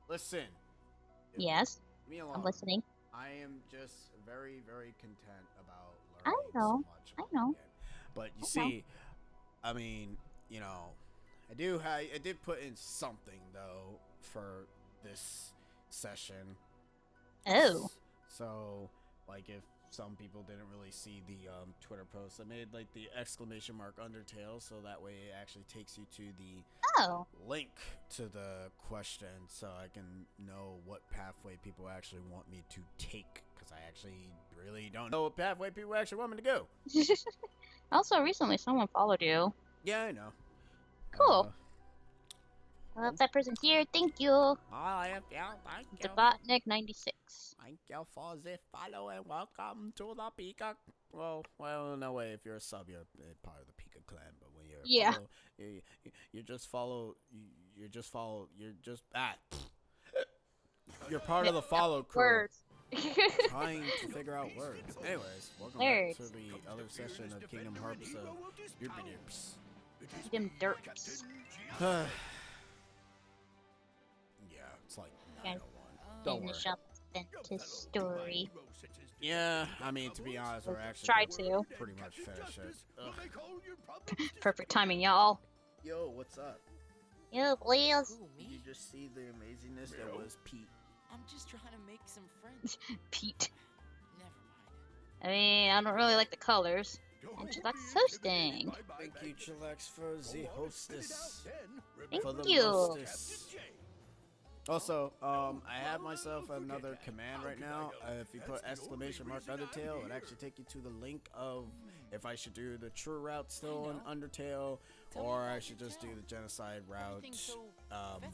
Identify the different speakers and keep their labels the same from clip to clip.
Speaker 1: Listen.
Speaker 2: Yes,
Speaker 1: Leave me
Speaker 2: I'm
Speaker 1: alone.
Speaker 2: listening.
Speaker 1: I am just very, very content about
Speaker 2: I
Speaker 1: learning so
Speaker 2: know.
Speaker 1: much
Speaker 2: I
Speaker 1: about the
Speaker 2: know.
Speaker 1: game. But you
Speaker 2: I know.
Speaker 1: see, I mean, I did put in something though for this session.
Speaker 2: Oh.
Speaker 1: So, like, if some people didn't really see the Twitter post, I made like the exclamation mark Undertale, so that way it actually takes you to the
Speaker 2: Oh.
Speaker 1: link to the question, so I can know what pathway people actually want me to take. Because I actually really don't know what pathway people actually want me to go.
Speaker 2: Also, recently someone followed you.
Speaker 1: Yeah, I know.
Speaker 2: Cool. Well,
Speaker 1: Oh,
Speaker 2: if that person's here, thank you.
Speaker 1: thank you.
Speaker 2: Debotnik96.
Speaker 1: Thank you for the follow and welcome to the Pika. Well, no way. If you're a sub, you're part of the Pika clan. But when you're a
Speaker 2: Yeah.
Speaker 1: follow, you just follow. You just follow. You're just You're part of the follow crew.
Speaker 2: Words.
Speaker 1: Trying to figure out words. Anyways, welcome back to
Speaker 2: Nerds.
Speaker 1: the other session of Kingdom Hearts of Doopy
Speaker 2: Them derps.
Speaker 1: yeah, it's like
Speaker 2: Gotta
Speaker 1: 901. Don't worry.
Speaker 2: finish up Ventus story.
Speaker 1: Yeah, I mean, to be honest, we're actually
Speaker 2: Try
Speaker 1: gonna
Speaker 2: to.
Speaker 1: pretty much finish it. Ugh.
Speaker 2: Perfect timing, y'all.
Speaker 1: Yo, what's up?
Speaker 2: Yeah, please.
Speaker 3: Who,
Speaker 1: Did
Speaker 3: me?
Speaker 1: you just see the amazingness that was Pete?
Speaker 3: I'm just trying to make some friends.
Speaker 2: Pete.
Speaker 3: Never mind.
Speaker 2: I mean, I don't really like the colors. And Chillax hosting.
Speaker 1: Thank you, Chillax, for the hostess.
Speaker 2: Thank
Speaker 1: For the
Speaker 2: you.
Speaker 1: hostess. Also, I have myself another command right now. If you put exclamation mark Undertale, it would actually take you to the link of if I should do the true route still in Undertale, or I should just do the genocide route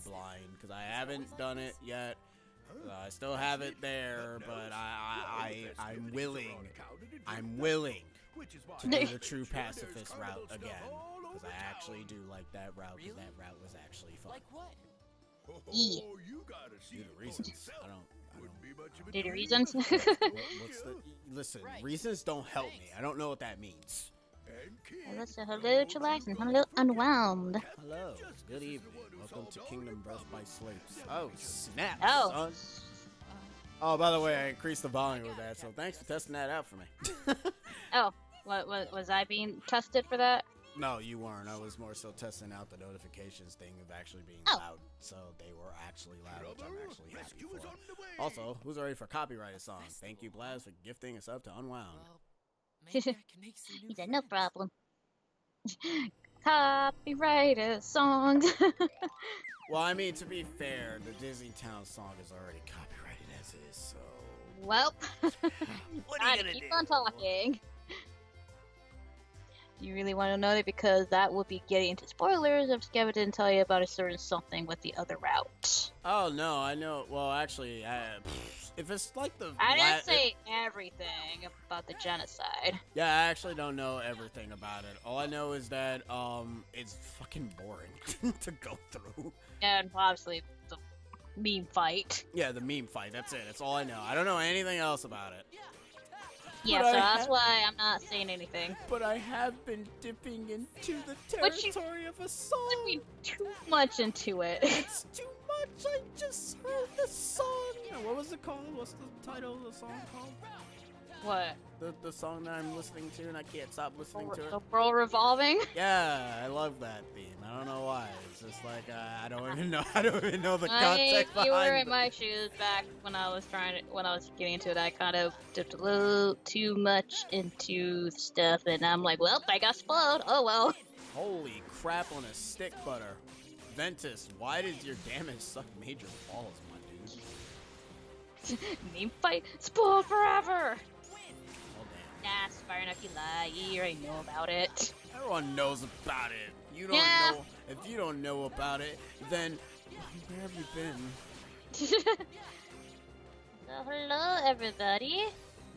Speaker 1: blind, because I haven't done it yet. I still have it there, but I'm willing to do the true pacifist route again, because I actually do like that route, because that route was actually fun.
Speaker 3: Like what?
Speaker 2: Yeah.
Speaker 1: Due to reasons. I don't.
Speaker 2: Due to reasons.
Speaker 1: What's the? Listen, reasons don't help me. I don't know what that means.
Speaker 2: Hello, Chillax, and hello, Unwound.
Speaker 1: Hello. Good evening. Welcome to Kingdom Breath by Sleeps. Oh, snap,
Speaker 2: Oh.
Speaker 1: son. Oh, by the way, I increased the volume with that, so thanks for testing that out for me.
Speaker 2: Oh, what was I being tested for that?
Speaker 1: No, you weren't. I was more so testing out the notifications thing of actually being
Speaker 2: Oh.
Speaker 1: loud. So they were actually loud, which I'm actually happy for. Also, who's ready for copyrighted song? Thank you, Blaz, for gifting us up to Unwound.
Speaker 3: Well, maybe I can make some new
Speaker 2: He said, no
Speaker 3: friends.
Speaker 2: problem. Copyrighted songs.
Speaker 1: Well, I mean, to be fair, the Disney Town song is already copyrighted as is, so...
Speaker 2: Well,
Speaker 1: What are you
Speaker 2: gotta
Speaker 1: gonna
Speaker 2: keep
Speaker 1: do?
Speaker 2: on talking. You really want to know that because that would be getting into spoilers if Skevin didn't tell you about a certain something with the other route.
Speaker 1: Oh, no, I know. Well, actually, if it's like the...
Speaker 2: I didn't say everything about the genocide.
Speaker 1: Yeah, I actually don't know everything about it. All I know is that, it's fucking boring to go through.
Speaker 2: And obviously the meme fight.
Speaker 1: Yeah, the meme fight, that's it. That's all I know. I don't know anything else about it.
Speaker 2: Yeah,
Speaker 1: But
Speaker 2: so
Speaker 1: I
Speaker 2: that's
Speaker 1: ha-
Speaker 2: why I'm not saying anything.
Speaker 1: But I have been dipping into the
Speaker 2: But you-
Speaker 1: territory of a
Speaker 2: I
Speaker 1: song.
Speaker 2: mean, too much into it.
Speaker 1: It's too much. I just heard the song. What was it called? What's the title of the song called?
Speaker 2: What?
Speaker 1: The song that I'm listening to and I can't stop listening to
Speaker 2: The
Speaker 1: it.
Speaker 2: world revolving?
Speaker 1: Yeah, I love that theme. I don't know why. It's just like I don't even know. I don't even know the
Speaker 2: I
Speaker 1: context
Speaker 2: you were
Speaker 1: behind
Speaker 2: in my shoes back when I was getting into it. I kind of dipped a little too much into stuff, and I'm like, well, I got spoiled. Oh well.
Speaker 1: Holy crap on a stick butter. Ventus, why did your damage suck major balls, my dude?
Speaker 2: Meme fight, spoiled forever.
Speaker 1: Oh damn.
Speaker 2: That's fire enough, you lie. You already know about it.
Speaker 1: Everyone knows about it. You don't
Speaker 2: Yeah.
Speaker 1: know. If you don't know about it, then where have you been?
Speaker 2: So hello, everybody.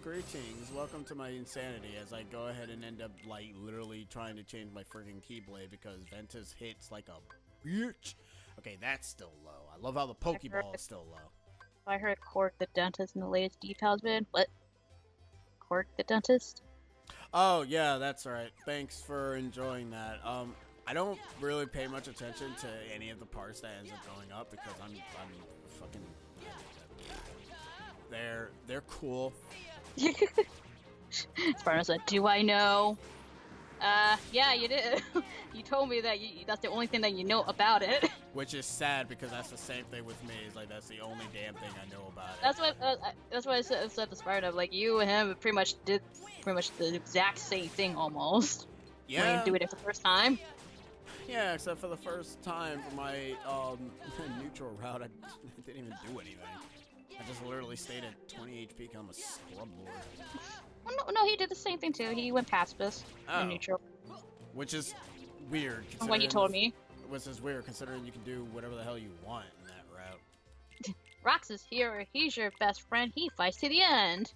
Speaker 1: Greetings. Welcome to my insanity as I go ahead and end up like literally trying to change my freaking keyblade because Ventus hits like a bitch. Okay, that's still low. I love how the Pokeball is still low.
Speaker 2: I heard Cork the dentist in the latest details vid. What? Cork the dentist?
Speaker 1: Oh yeah, that's right. Thanks for enjoying that. I don't really pay much attention to any of the parts that ends up going up because I'm fucking. They're cool.
Speaker 2: Sparta said, "Do I know?" Yeah, you did. You told me that that's the only thing that you know about it.
Speaker 1: Which is sad because that's the same thing with me. It's like that's the only damn thing I know about it.
Speaker 2: That's what I said to Sparta. Like you and him pretty much did the exact same thing almost. When
Speaker 1: Yeah.
Speaker 2: you do it the first time.
Speaker 1: Yeah, except for the first time for my neutral route, I didn't even do anything. I just literally stayed at 20 HP because I'm a scrub lord.
Speaker 2: Well, no, he did the same thing too. He went pacifist
Speaker 1: Oh.
Speaker 2: in neutral.
Speaker 1: Which is weird.
Speaker 2: From what he told me.
Speaker 1: Which is weird considering you can do whatever the hell you want in that route.
Speaker 2: Rox is here. He's your best friend. He fights to the end.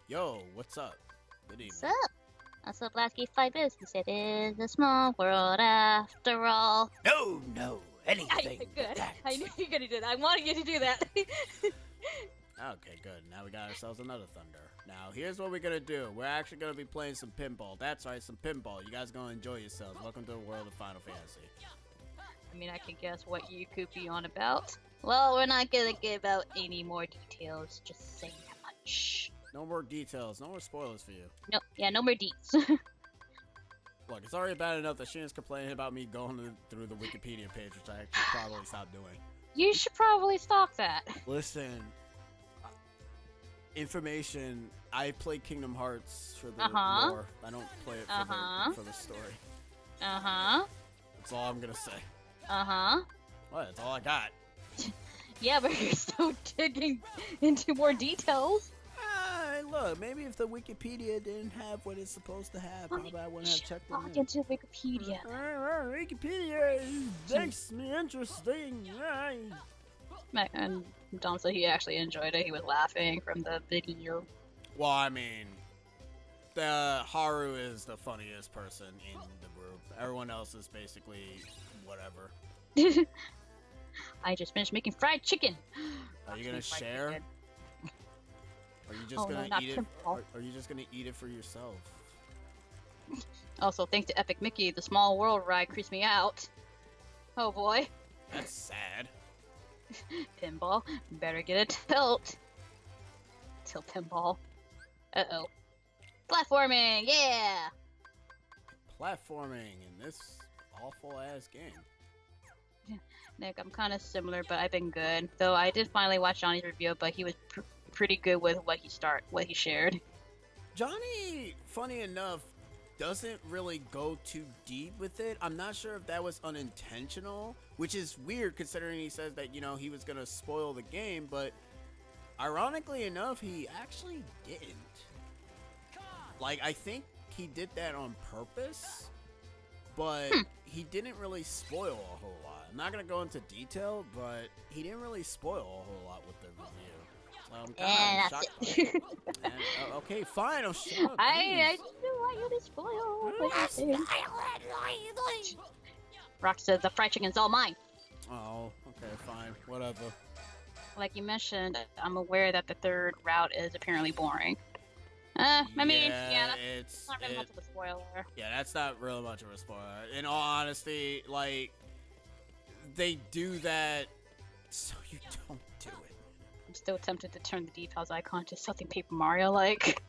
Speaker 1: Yo, what's up? Good evening.
Speaker 2: What's up? What's up, Lasky Fight Business? It is a small world after all.
Speaker 1: No, anything.
Speaker 2: Good.
Speaker 1: but that.
Speaker 2: I knew you were gonna do that. I wanted you to do that.
Speaker 1: Okay, good. Now we got ourselves another Thunder. Now, here's what we're gonna do. We're actually gonna be playing some pinball. That's right, some pinball. You guys gonna enjoy yourselves. Welcome to the world of Final Fantasy.
Speaker 2: I mean, I can guess what you could be on about. Well, we're not gonna give out any more details. Just saying that much.
Speaker 1: No more details. No more spoilers for you.
Speaker 2: No more deets.
Speaker 1: Look, it's already bad enough that Sheena's complaining about me going through the Wikipedia page, which I actually probably stopped doing.
Speaker 2: You should probably stop that.
Speaker 1: Listen, information. I play Kingdom Hearts for the
Speaker 2: Uh-huh.
Speaker 1: lore. I don't play it for,
Speaker 2: Uh-huh.
Speaker 1: for the story.
Speaker 2: Uh-huh.
Speaker 1: That's all I'm gonna say.
Speaker 2: Uh-huh.
Speaker 1: What? That's all I got.
Speaker 2: Yeah, but you're still digging into more details.
Speaker 1: Look, maybe if the Wikipedia didn't have what it's supposed to have, probably I wouldn't have checked it
Speaker 2: Log
Speaker 1: in.
Speaker 2: into Wikipedia.
Speaker 1: Wikipedia makes me interesting.
Speaker 2: And Dom said he actually enjoyed it. He was laughing from the video.
Speaker 1: Well, I mean, the Haru is the funniest person in the group. Everyone else is basically whatever.
Speaker 2: I just finished making fried chicken.
Speaker 1: Are you gonna
Speaker 2: Fried
Speaker 1: share?
Speaker 2: chicken.
Speaker 1: Are you just
Speaker 2: Oh, no,
Speaker 1: gonna
Speaker 2: not
Speaker 1: eat it?
Speaker 2: simple.
Speaker 1: Are you just gonna eat it for yourself?
Speaker 2: Also, thanks to Epic Mickey, the small world ride creeps me out. Oh boy.
Speaker 1: That's sad.
Speaker 2: Pinball. Better get a tilt. Tilt pinball. Uh-oh. Platforming! Yeah!
Speaker 1: Platforming in this awful ass game.
Speaker 2: Nick, I'm kind of similar, but I've been good. Though I did finally watch Johnny's review, but he was pretty good with what he shared.
Speaker 1: Johnny, funny enough, doesn't really go too deep with it. I'm not sure if that was unintentional, which is weird considering he says that, you know, he was gonna spoil the game, but ironically enough, he actually didn't. Like, I think he did that on purpose, but he didn't really spoil a whole lot. I'm not gonna go into detail, but he didn't really spoil a whole lot with the review. So I'm
Speaker 2: Yeah,
Speaker 1: kind of
Speaker 2: that's
Speaker 1: shocked by it. And, okay, fine, I'll shut up.
Speaker 2: I
Speaker 1: please.
Speaker 2: don't want you to spoil what you say. Rock says the fried chicken's all mine.
Speaker 1: Oh, okay, fine, whatever.
Speaker 2: Like you mentioned, I'm aware that the third route is apparently boring. I mean, yeah, that's not really much of a spoiler.
Speaker 1: Yeah, that's not really much of a spoiler. In all honesty, like, they do that so you don't do it.
Speaker 2: I'm still tempted to turn the details icon to something Paper Mario like.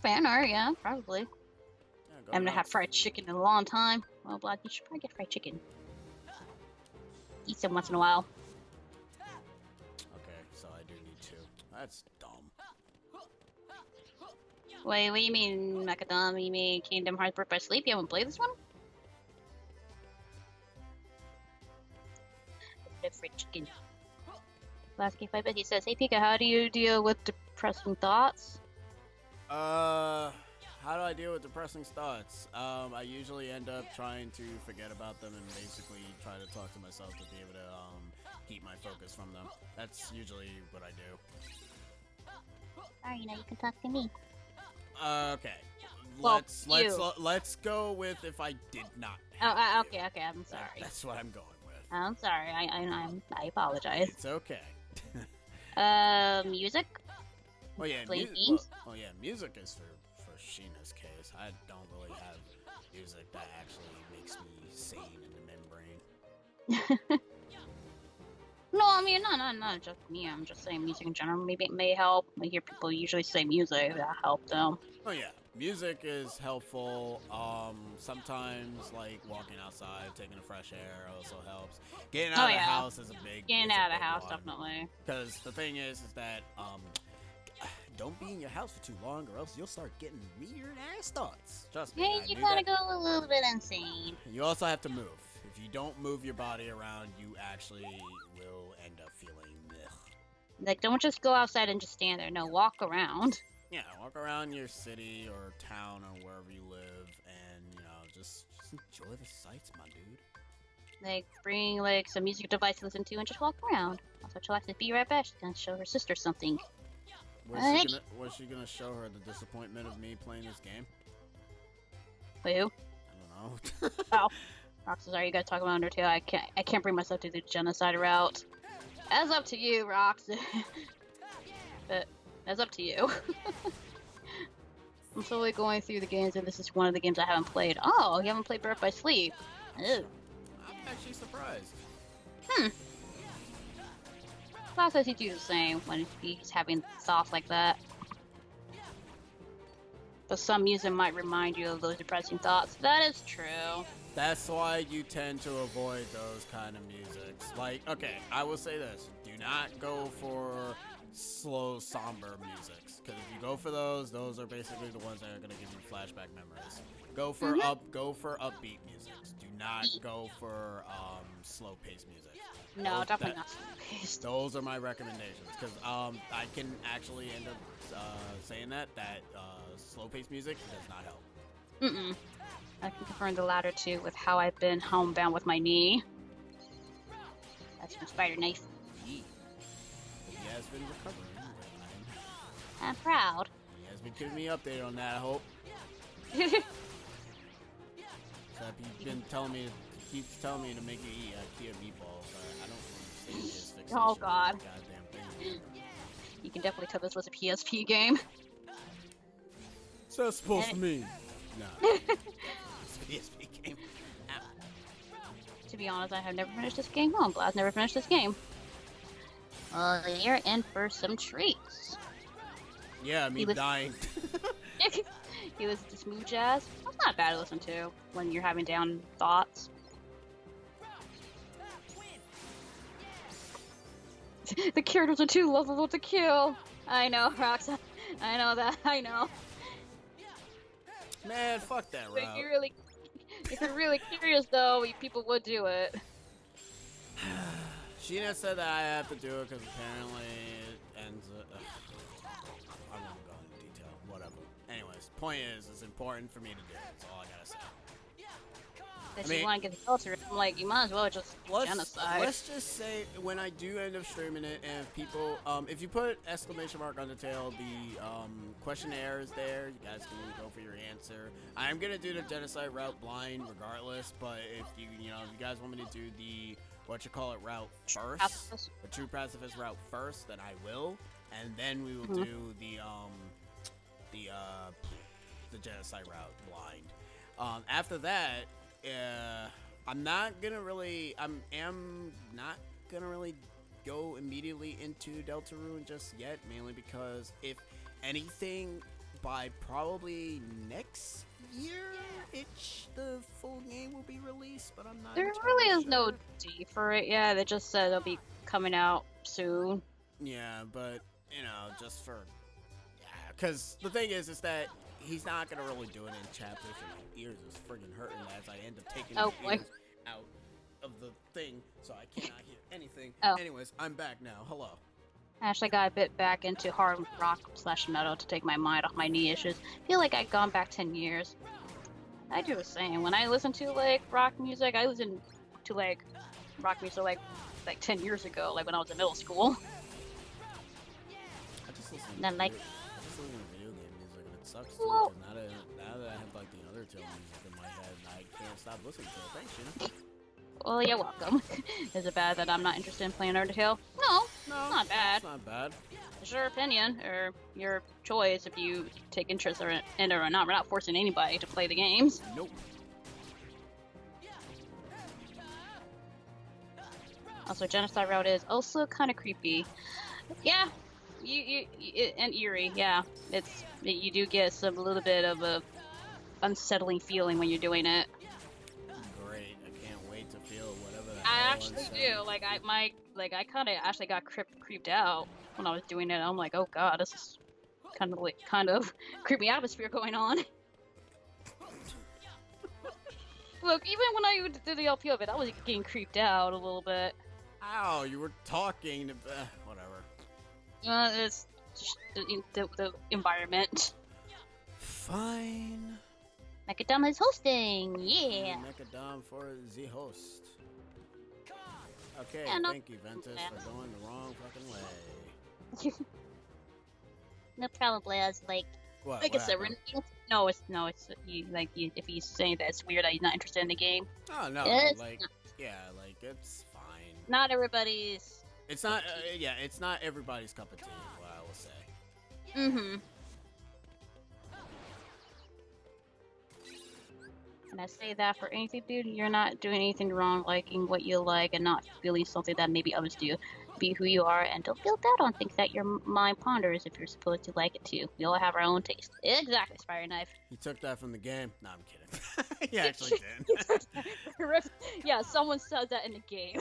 Speaker 2: Fan art, yeah, probably.
Speaker 1: Yeah, go
Speaker 2: I'm gonna have
Speaker 1: nuts.
Speaker 2: fried chicken in a long time. Well, Block, you should probably get fried chicken. Eat some once in a while.
Speaker 1: Okay, so I do need two. That's dumb.
Speaker 2: Wait, what do you mean, Macadam? You mean Kingdom Hearts Birth by Sleep? You haven't played this one? Fried chicken. Last game 5 he says, "Hey Pika, how do you deal with depressing thoughts?"
Speaker 1: How do I deal with depressing thoughts? I usually end up trying to forget about them and basically try to talk to myself to be able to keep my focus from them. That's usually what I do.
Speaker 2: Sorry, now you can talk to me.
Speaker 1: Okay.
Speaker 2: Well,
Speaker 1: Let's go with if I did not.
Speaker 2: Oh, okay, I'm sorry.
Speaker 1: That's what I'm going with.
Speaker 2: I'm sorry. I apologize.
Speaker 1: It's okay.
Speaker 2: Music?
Speaker 1: Oh yeah,
Speaker 2: Play games?
Speaker 1: music is for Sheena's case. I don't really have music that actually makes me sane in the membrane.
Speaker 2: No, I mean, not just me. I'm just saying music in general. Maybe it may help. I hear people usually say music that help them.
Speaker 1: Oh yeah, music is helpful. Sometimes like walking outside, taking the fresh air also helps. Getting out of the house is a big.
Speaker 2: Getting out of the house, definitely.
Speaker 1: Because the thing is that don't be in your house for too long, or else you'll start getting weird ass thoughts. Trust me.
Speaker 2: Hey,
Speaker 1: I
Speaker 2: you
Speaker 1: knew
Speaker 2: gotta
Speaker 1: that.
Speaker 2: go a little bit insane.
Speaker 1: You also have to move. If you don't move your body around, you actually will end up feeling ugh.
Speaker 2: Like, don't just go outside and just stand there. No, walk around.
Speaker 1: Yeah, walk around your city or town or wherever you live, and just enjoy the sights, my dude.
Speaker 2: Like, bring like some music device to listen to and just walk around. Also, she'll have to be right back. She's gonna show her sister something.
Speaker 1: Was she gonna show her the disappointment of me playing this game?
Speaker 2: Wait, who?
Speaker 1: I don't know.
Speaker 2: Oh, Rox, sorry, you guys talk about Undertale. I can't bring myself to the genocide route. That's up to you, Rox. But that's up to you. I'm slowly going through the games, and this is one of the games I haven't played. Oh, you haven't played Birth by Sleep? Ew.
Speaker 1: I'm actually surprised.
Speaker 2: Cloud says he'd do the same when he's having thoughts like that. But some music might remind you of those depressing thoughts. That is true.
Speaker 1: That's why you tend to avoid those kind of musics. Like, okay, I will say this. Do not go for slow, somber musics. Because if you go for those are basically the ones that are going to give you flashback memories. Go for upbeat musics. Do not go for slow-paced music.
Speaker 2: No, definitely not slow-paced.
Speaker 1: Those are my recommendations. Because I can actually end up saying that slow-paced music does not help.
Speaker 2: Mm-mm. I can confirm the latter two with how I've been homebound with my knee. That's my spider knife.
Speaker 1: He has been recovering.
Speaker 2: I'm proud.
Speaker 1: He has been keeping me updated on that, I hope. So he's been keeps telling me to make you eat Kia meatballs. I don't understand his fixation.
Speaker 2: Oh, God.
Speaker 1: On that goddamn thing.
Speaker 2: You can definitely tell this was a PSP game.
Speaker 1: So that's supposed to mean? No. It's a PSP game. Ow.
Speaker 2: To be honest, I have never finished this game. Oh, I'm glad I've never finished this game. You're in for some treats.
Speaker 1: Yeah, me dying.
Speaker 2: He listens to smooth jazz. That's not bad to listen to when you're having down thoughts. The characters are too lovable to kill. I know, Rox. I know that. I know.
Speaker 1: Man, fuck that route.
Speaker 2: If you're really curious, though, people would do it.
Speaker 1: Sheena said that I have to do it because apparently it ends. I won't go into detail. Whatever. Anyways, point is, it's important for me to do it. That's all I gotta say.
Speaker 2: That you want to get the culture. I'm like, you might as well just genocide.
Speaker 1: Let's just say when I do end up streaming it, and if people, if you put exclamation mark Undertale, the questionnaire is there. You guys can go for your answer. I'm gonna do the genocide route blind regardless, but if you if you guys want me to do the route first, the true pacifist route first, then I will, and then we will do the genocide route blind. After that. I'm not gonna really go immediately into Deltarune just yet, mainly because if anything, by probably next year, the full game will be released, but I'm not
Speaker 2: There
Speaker 1: entirely
Speaker 2: really is
Speaker 1: sure.
Speaker 2: no D for it, yeah, they just said it'll be coming out soon.
Speaker 1: Yeah, but, just for, because the thing is that he's not gonna really do it in chapters, and my ears is friggin' hurting as I end up taking my ears out of the thing, so I cannot hear anything.
Speaker 2: Oh.
Speaker 1: Anyways, I'm back now. Hello.
Speaker 2: I actually got a bit back into hard rock / metal to take my mind off my knee issues. Feel like I've gone back 10 years. I do the same. When I listen to rock music, I listen to rock music like 10 years ago, like when I was in middle school.
Speaker 1: I just listen
Speaker 2: Then,
Speaker 1: to video game music, and it sucks too.
Speaker 2: Well-
Speaker 1: 'Cause now that I have the Undertale music in my head, I can't stop listening to it. Thanks,
Speaker 2: Well, you're welcome. Is it bad that I'm not interested in playing Undertale? No, it's not bad.
Speaker 1: It's not bad.
Speaker 2: It's your opinion, or your choice if you take interest in it or not. We're not forcing anybody to play the games.
Speaker 1: Nope.
Speaker 2: Also, Genocide Route is also kind of creepy. Yeah, and eerie. Yeah, you do get some little bit of a unsettling feeling when you're doing it.
Speaker 1: Great. I can't wait to feel whatever the
Speaker 2: I
Speaker 1: hell
Speaker 2: actually
Speaker 1: unsettling.
Speaker 2: do. I kind of actually got creeped out when I was doing it. I'm like, oh god, this is kind of creepy atmosphere going on. Look, even when I did the LP of it, I was getting creeped out a little bit.
Speaker 1: Ow, you were talking to... whatever.
Speaker 2: It's just the environment.
Speaker 1: Fine.
Speaker 2: Macadam is hosting, yeah.
Speaker 1: Macadam for the host. Okay,
Speaker 2: Yeah, no-
Speaker 1: thank you, Ventus, for going the wrong fucking way.
Speaker 2: No problem, Blaze. Like
Speaker 1: What?
Speaker 2: I
Speaker 1: What
Speaker 2: said,
Speaker 1: happened?
Speaker 2: if he's saying that it's weird that he's not interested in the game.
Speaker 1: Oh, no,
Speaker 2: It's
Speaker 1: like, yeah, like, it's fine.
Speaker 2: Not everybody's.
Speaker 1: It's not, yeah, it's not everybody's cup of tea, is what I will say.
Speaker 2: Mm-hmm. And I say that for anything, dude. You're not doing anything wrong, liking what you like and not feeling something that maybe others do. Be who you are and don't feel bad on things that your mind ponders if you're supposed to like it too. We all have our own taste. Exactly, Spire Knife.
Speaker 1: He took that from the game. No, I'm kidding. He actually did.
Speaker 2: Yeah, someone says that in the game.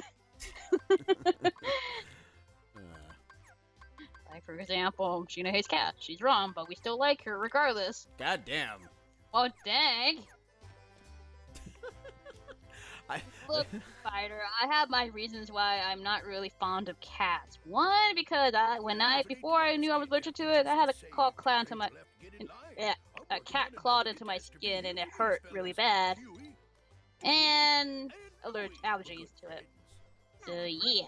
Speaker 2: Like, for example, Sheena hates cats. She's wrong, but we still like her regardless.
Speaker 1: God damn.
Speaker 2: Oh, dang.
Speaker 1: I,
Speaker 2: Look, Spider, I have my reasons why I'm not really fond of cats. One, because before I knew I was allergic to it, I had a a cat clawed into my skin and it hurt really bad. And allergies to it. So, yeah.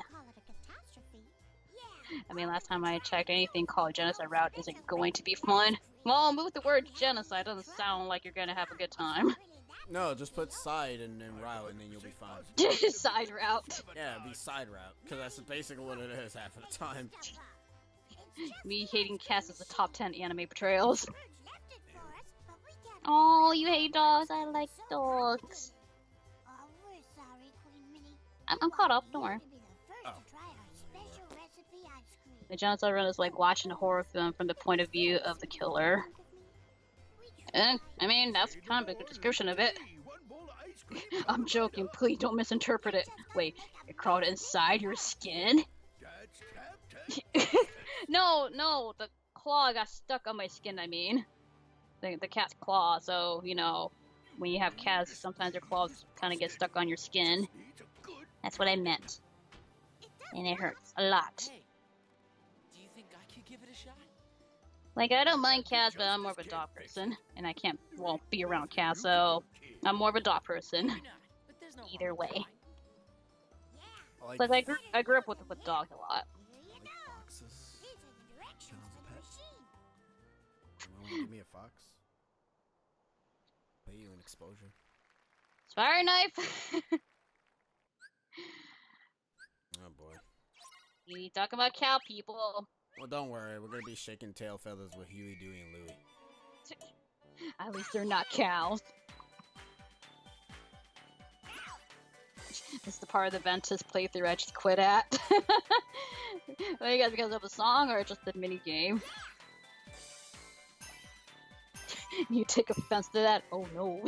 Speaker 2: I mean, last time I checked, anything called Genocide Route isn't going to be fun. Well, with the word genocide, doesn't sound like you're gonna have a good time.
Speaker 1: no, just put side and then route and then you'll be fine.
Speaker 2: Side route.
Speaker 1: Yeah, be side route, because that's basically what it is half of the time.
Speaker 2: Me hating cats is the top 10 anime portrayals. Oh, you hate dogs? I like dogs. I'm caught up, don't worry.
Speaker 1: Oh.
Speaker 2: The Genocide Run is like watching a horror film from the point of view of the killer. And, I mean, that's kind of a good description of it. I'm joking, please don't misinterpret it. Wait, it crawled inside your skin? No, the claw got stuck on my skin, I mean. The cat's claw, so, you know, when you have cats, sometimes their claws kind of get stuck on your skin. That's what I meant. And it hurts a lot.
Speaker 3: Hey, do you think I could give it a shot?
Speaker 2: Like, I don't mind cats, but I'm more of a dog person. And I can't, well, be around cats, so I'm more of a dog person.
Speaker 3: Why not? But there's no harm
Speaker 2: Either
Speaker 3: in
Speaker 2: way.
Speaker 3: trying.
Speaker 1: I like,
Speaker 2: Plus, I grew up with dogs a lot.
Speaker 1: I like foxes. Can I have a pet? Anyone want to give me a fox? Pay you an exposure.
Speaker 2: Fire knife!
Speaker 1: Oh boy.
Speaker 2: You talk about cow people.
Speaker 1: Well, don't worry. We're gonna be shaking tail feathers with Huey, Dewey, and Louie.
Speaker 2: At least they're not cows. This is the part of the Ventus playthrough I just quit at. What, you guys, because of the song or just the mini game? You take offense to that? Oh no.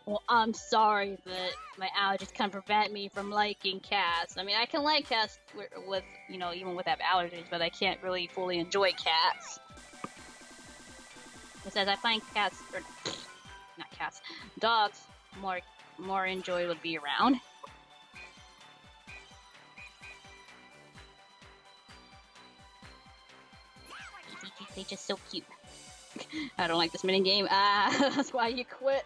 Speaker 2: Well, I'm sorry, but my allergies kind of prevent me from liking cats. I mean, I can like cats with you know, even without allergies, but I can't really fully enjoy cats. Besides, I find cats, or not cats, dogs more enjoyable to be around. They're just so cute. I don't like this mini game. Ah, that's why you quit.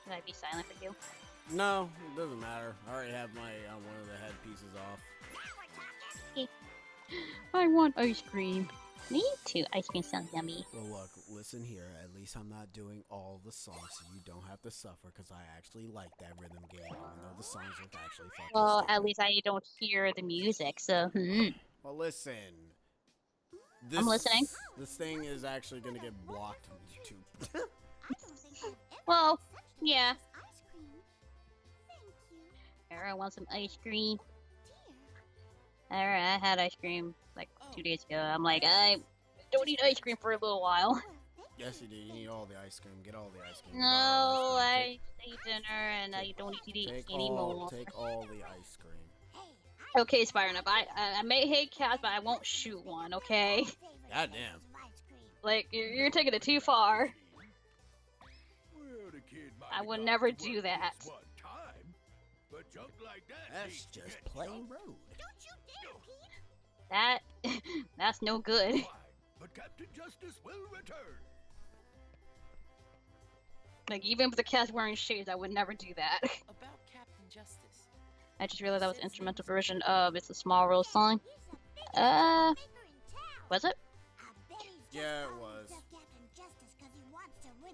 Speaker 2: Should I be silent for you?
Speaker 1: No, it doesn't matter. I already have my one of the head pieces off.
Speaker 2: I want ice cream. Me too. Ice cream sounds yummy.
Speaker 1: Well, look, listen here. At least I'm not doing all the songs, so you don't have to suffer. Because I actually like that rhythm game, even though the songs are actually fucking.
Speaker 2: Well,
Speaker 1: stupid.
Speaker 2: at least I don't hear the music, so
Speaker 1: Well, listen.
Speaker 2: I'm listening.
Speaker 1: This thing is actually gonna get blocked on YouTube.
Speaker 2: Well, yeah. I want some ice cream. Alright, I had ice cream like 2 days ago. I'm like, I don't eat ice cream for a little while.
Speaker 1: Yes, you do. You need all the ice cream. Get all the ice cream.
Speaker 2: No,
Speaker 1: Get all the ice
Speaker 2: I ate dinner and I don't eat it
Speaker 1: cream.
Speaker 2: anymore.
Speaker 1: Take all the ice cream.
Speaker 2: Okay, Spyron, I may hate cats, but I won't shoot one, okay?
Speaker 1: Goddamn.
Speaker 2: Like, you're taking it too far. I would never do that.
Speaker 1: That's just plain rude.
Speaker 2: That's no good.
Speaker 4: But Captain Justice will return.
Speaker 2: Like, even if the cat's wearing shades, I would never do that.
Speaker 3: About Captain Justice.
Speaker 2: I just realized that was an instrumental version of It's a Small World song. Was it?
Speaker 1: Yeah, it was.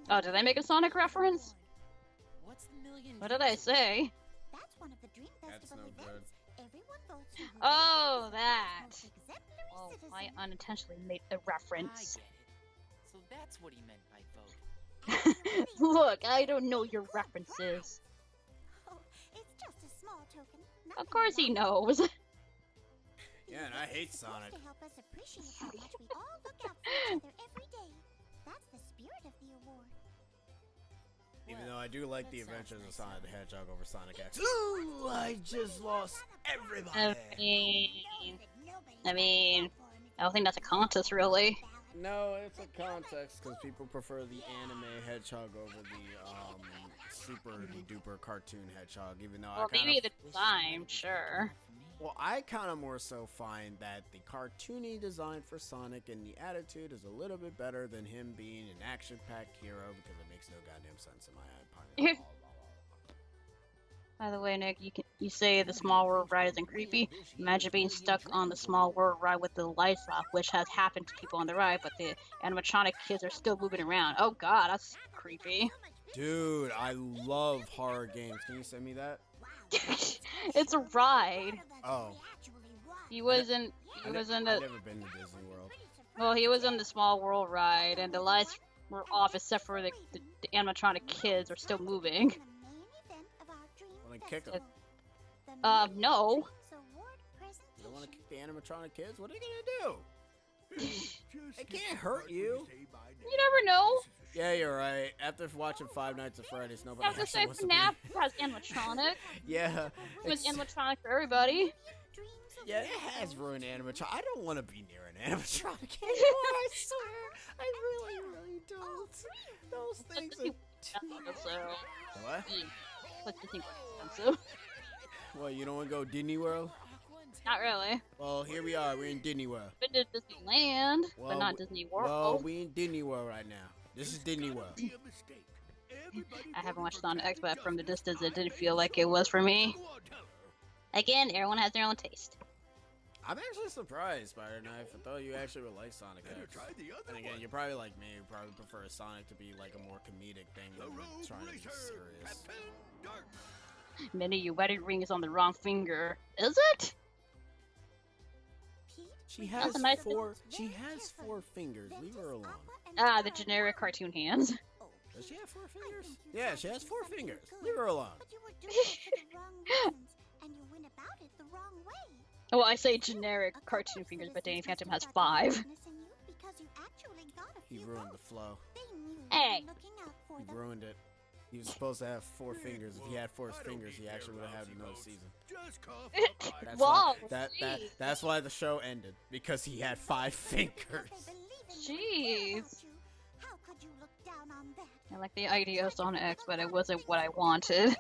Speaker 2: Oh, did I make a Sonic reference?
Speaker 3: What's the million?
Speaker 2: What did I say?
Speaker 1: That's no good.
Speaker 2: Oh, that. Oh, I unintentionally made a
Speaker 3: I
Speaker 2: reference.
Speaker 3: get it. So that's what he meant by vote.
Speaker 2: Look, I don't know your references. Of course he knows.
Speaker 1: Yeah, and I hate Sonic. Even though I do like the Adventures of Sonic the Hedgehog over Sonic X. Ooh, I just lost everybody.
Speaker 2: I mean, I don't think that's a contest, really.
Speaker 1: No, it's a context because people prefer the anime Hedgehog over the super duper cartoon Hedgehog. Even though
Speaker 2: Well, maybe the design, sure.
Speaker 1: well, I kind of more so find that the cartoony design for Sonic and the attitude is a little bit better than him being an action-packed hero because it makes no goddamn sense in my opinion.
Speaker 2: By the way, Nick, you say the Small World ride isn't creepy. Imagine being stuck on the Small World ride with the lights off, which has happened to people on the ride, but the animatronic kids are still moving around. Oh god, that's creepy.
Speaker 1: Dude, I love horror games. Can you send me that?
Speaker 2: It's a ride.
Speaker 1: Oh.
Speaker 2: He was in
Speaker 1: I've
Speaker 2: the
Speaker 1: never been to Disney World.
Speaker 2: well, he was on the Small World ride, and the lights were off except for the animatronic kids are still moving.
Speaker 1: Well, then kick them.
Speaker 2: No.
Speaker 1: You don't want to kick the animatronic kids? What are you gonna do? It can't hurt you.
Speaker 2: You never know.
Speaker 1: Yeah, you're right. After watching Five Nights at Freddy's, nobody
Speaker 2: After
Speaker 1: actually
Speaker 2: say
Speaker 1: wants to
Speaker 2: FNAF
Speaker 1: be.
Speaker 2: has animatronic.
Speaker 1: Yeah,
Speaker 2: It was
Speaker 1: it's-
Speaker 2: animatronic for everybody.
Speaker 1: yeah, it has ruined animatronic. I don't want to be near an animatronic anymore. I swear, I really, really don't. Those things are
Speaker 2: So,
Speaker 1: what?
Speaker 2: what do you think was expensive?
Speaker 1: Well, you don't want to go Disney World?
Speaker 2: Not really.
Speaker 1: Well, here we are. We're in Disney World.
Speaker 2: Been to Disneyland,
Speaker 1: Well,
Speaker 2: but not Disney World.
Speaker 1: Well, we in Disney World right now. This is Disney World.
Speaker 2: I haven't watched Sonic X, but from the distance, it didn't feel like it was for me. Again, everyone has their own taste.
Speaker 1: I'm actually surprised, Spider Knife. I thought you actually would like Sonic X. And again, you're probably like me, who probably prefer Sonic to be like a more comedic thing than trying to be serious.
Speaker 2: Minnie, your wedding ring is on the wrong finger. Is it?
Speaker 1: She has
Speaker 2: a nice-
Speaker 1: four. She has 4 fingers. Leave her alone.
Speaker 2: Ah, the generic cartoon hands.
Speaker 1: Does she have 4 fingers? Yeah, she has 4 fingers. Leave her alone.
Speaker 2: Well, I say generic cartoon fingers, but Danny Phantom has 5.
Speaker 1: He ruined the flow.
Speaker 2: Hey.
Speaker 1: He ruined it. He was supposed to have 4 fingers. If he had 4 fingers, he actually would have had another season. That's
Speaker 2: Whoa,
Speaker 1: that's why the show ended, because he had 5 fingers.
Speaker 2: Jeez. I like the idea of Sonic X, but it wasn't what I wanted.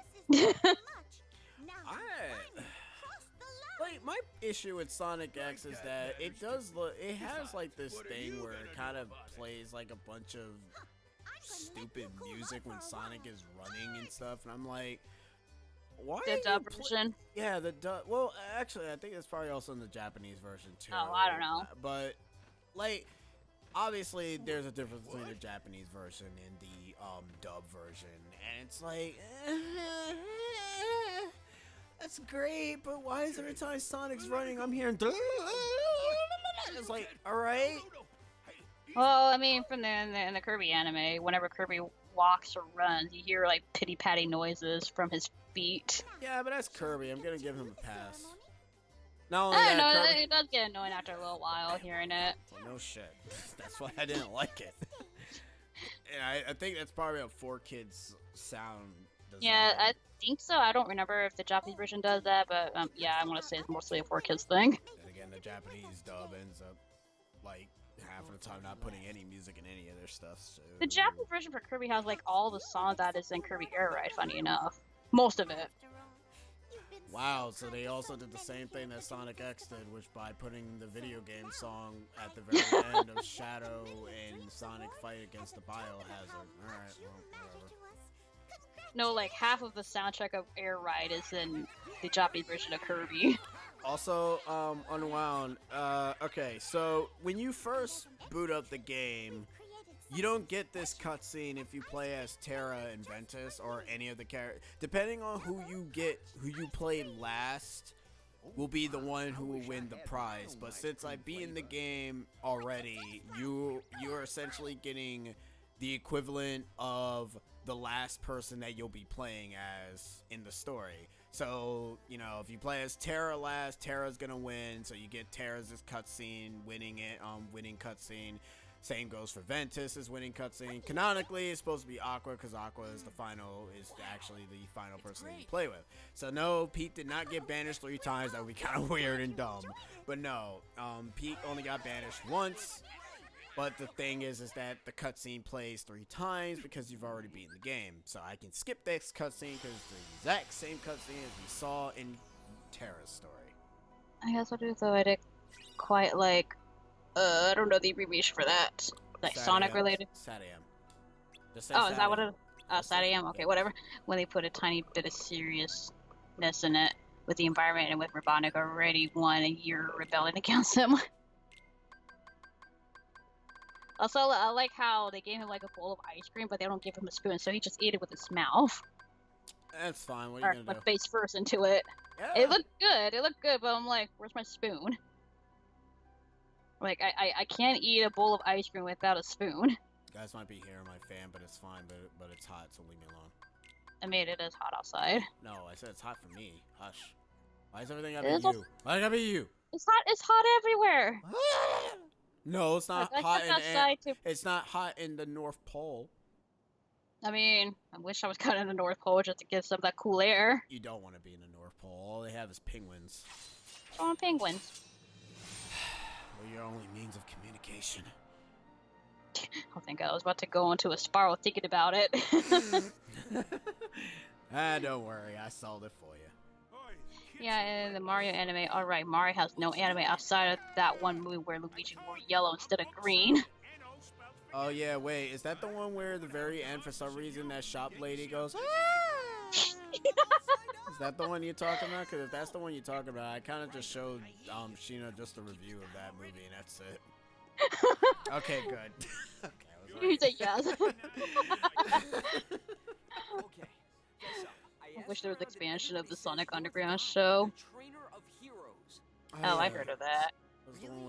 Speaker 1: Like, my issue with Sonic X is that it does look, it has like this thing where it kind of plays like a bunch of stupid music when Sonic is running and stuff, and I'm like, why?
Speaker 2: The
Speaker 1: are you
Speaker 2: dub
Speaker 1: pl-
Speaker 2: version.
Speaker 1: Yeah, the dub. Well, actually, I think it's probably also in the Japanese version too.
Speaker 2: Oh, I don't know.
Speaker 1: But like, obviously, there's a difference between the Japanese version and the dub version, and it's like, that's great, but why is every time Sonic's running, I'm hearing? It's like, all right.
Speaker 2: Well, I mean, from in the Kirby anime, whenever Kirby walks or runs. You hear like pitty patty noises from his feet.
Speaker 1: Yeah, but that's Kirby. I'm gonna give him a pass. Not only
Speaker 2: I
Speaker 1: that,
Speaker 2: don't know,
Speaker 1: Kirby.
Speaker 2: it does get annoying after a little while hearing it.
Speaker 1: Well, no shit. That's why I didn't like it. And I think that's probably a 4Kids sound design.
Speaker 2: Yeah, I think so. I don't remember if the Japanese version does that, but yeah, I want to say it's mostly a 4Kids thing.
Speaker 1: And again, the Japanese dub ends up like half of the time not putting any music in any of their stuff. So.
Speaker 2: The Japanese version for Kirby has like all the songs that is in Kirby Air Ride, funny enough. Most of it.
Speaker 1: Wow, so they also did the same thing that Sonic X did, which by putting the video game song at the very end of Shadow and Sonic fight against the Biohazard. Alright, well, whatever.
Speaker 2: No, like half of the soundtrack of Air Ride is in the Japanese version of Kirby.
Speaker 1: Also, Unwound, okay, so when you first boot up the game, you don't get this cutscene if you play as Terra and Ventus or any of the characters. Depending on who you play last, will be the one who will win the prize. But since I beat in the game already, you're essentially getting the equivalent of the last person that you'll be playing as in the story. So, you know, if you play as Terra last, Terra's gonna win. So you get Terra's cutscene, winning cutscene. Same goes for Ventus' winning cutscene. Canonically, it's supposed to be Aqua, because Aqua is actually the final person that you play with. So no, Pete did not get banished 3 times. That would be kind of weird and dumb. But no, Pete only got banished once. But the thing is that the cutscene plays 3 times because you've already beaten the game. So I can skip this cutscene because it's the exact same cutscene as we saw in Terra's story.
Speaker 2: I guess I'll do though. I did quite like, I don't know the abbreviation for that. Like Sonic related.
Speaker 1: SATAM. Just
Speaker 2: Oh, is that what it? SATAM. Okay, whatever. When they put a tiny bit of seriousness in it with the environment and with Robotnik already won and you're rebelling against him. Also, I like how they gave him like a bowl of ice cream, but they don't give him a spoon, so he just ate it with his mouth.
Speaker 1: That's fine. What are you gonna do?
Speaker 2: Face first into it.
Speaker 1: Yeah.
Speaker 2: It looked good. It looked good, but I'm like, where's my spoon? Like, I can't eat a bowl of ice cream without a spoon.
Speaker 1: You guys might be hearing my fan, but it's fine. But it's hot, so leave me alone.
Speaker 2: I made it as hot outside.
Speaker 1: No, I said it's hot for me. Hush. Why is everything gotta be you? Why gotta be you?
Speaker 2: It's hot. It's hot everywhere.
Speaker 1: No, it's not
Speaker 2: I
Speaker 1: hot
Speaker 2: stepped outside to.
Speaker 1: It's not hot in the North Pole.
Speaker 2: I mean, I wish I was kind of in the North Pole just to get some of that cool air.
Speaker 1: You don't want to be in the North Pole. All they have is penguins.
Speaker 2: I want penguins.
Speaker 1: Well, your only means of communication.
Speaker 2: I think I was about to go into a spiral thinking about it.
Speaker 1: Don't worry, I solved it for you.
Speaker 2: Yeah, in the Mario anime, alright, Mario has no anime outside of that one movie where Luigi wore yellow instead of green.
Speaker 1: Oh yeah, wait, is that the one where at the very end, for some reason, that shop lady goes, ah! Is that the one you're talking about? Because if that's the one you're talking about, I kind of just showed Sheena just a review of that movie, and that's it. Okay, good. Okay,
Speaker 2: You said yes.
Speaker 3: Okay.
Speaker 2: I wish there was expansion of the Sonic Underground show. Oh, I heard of that.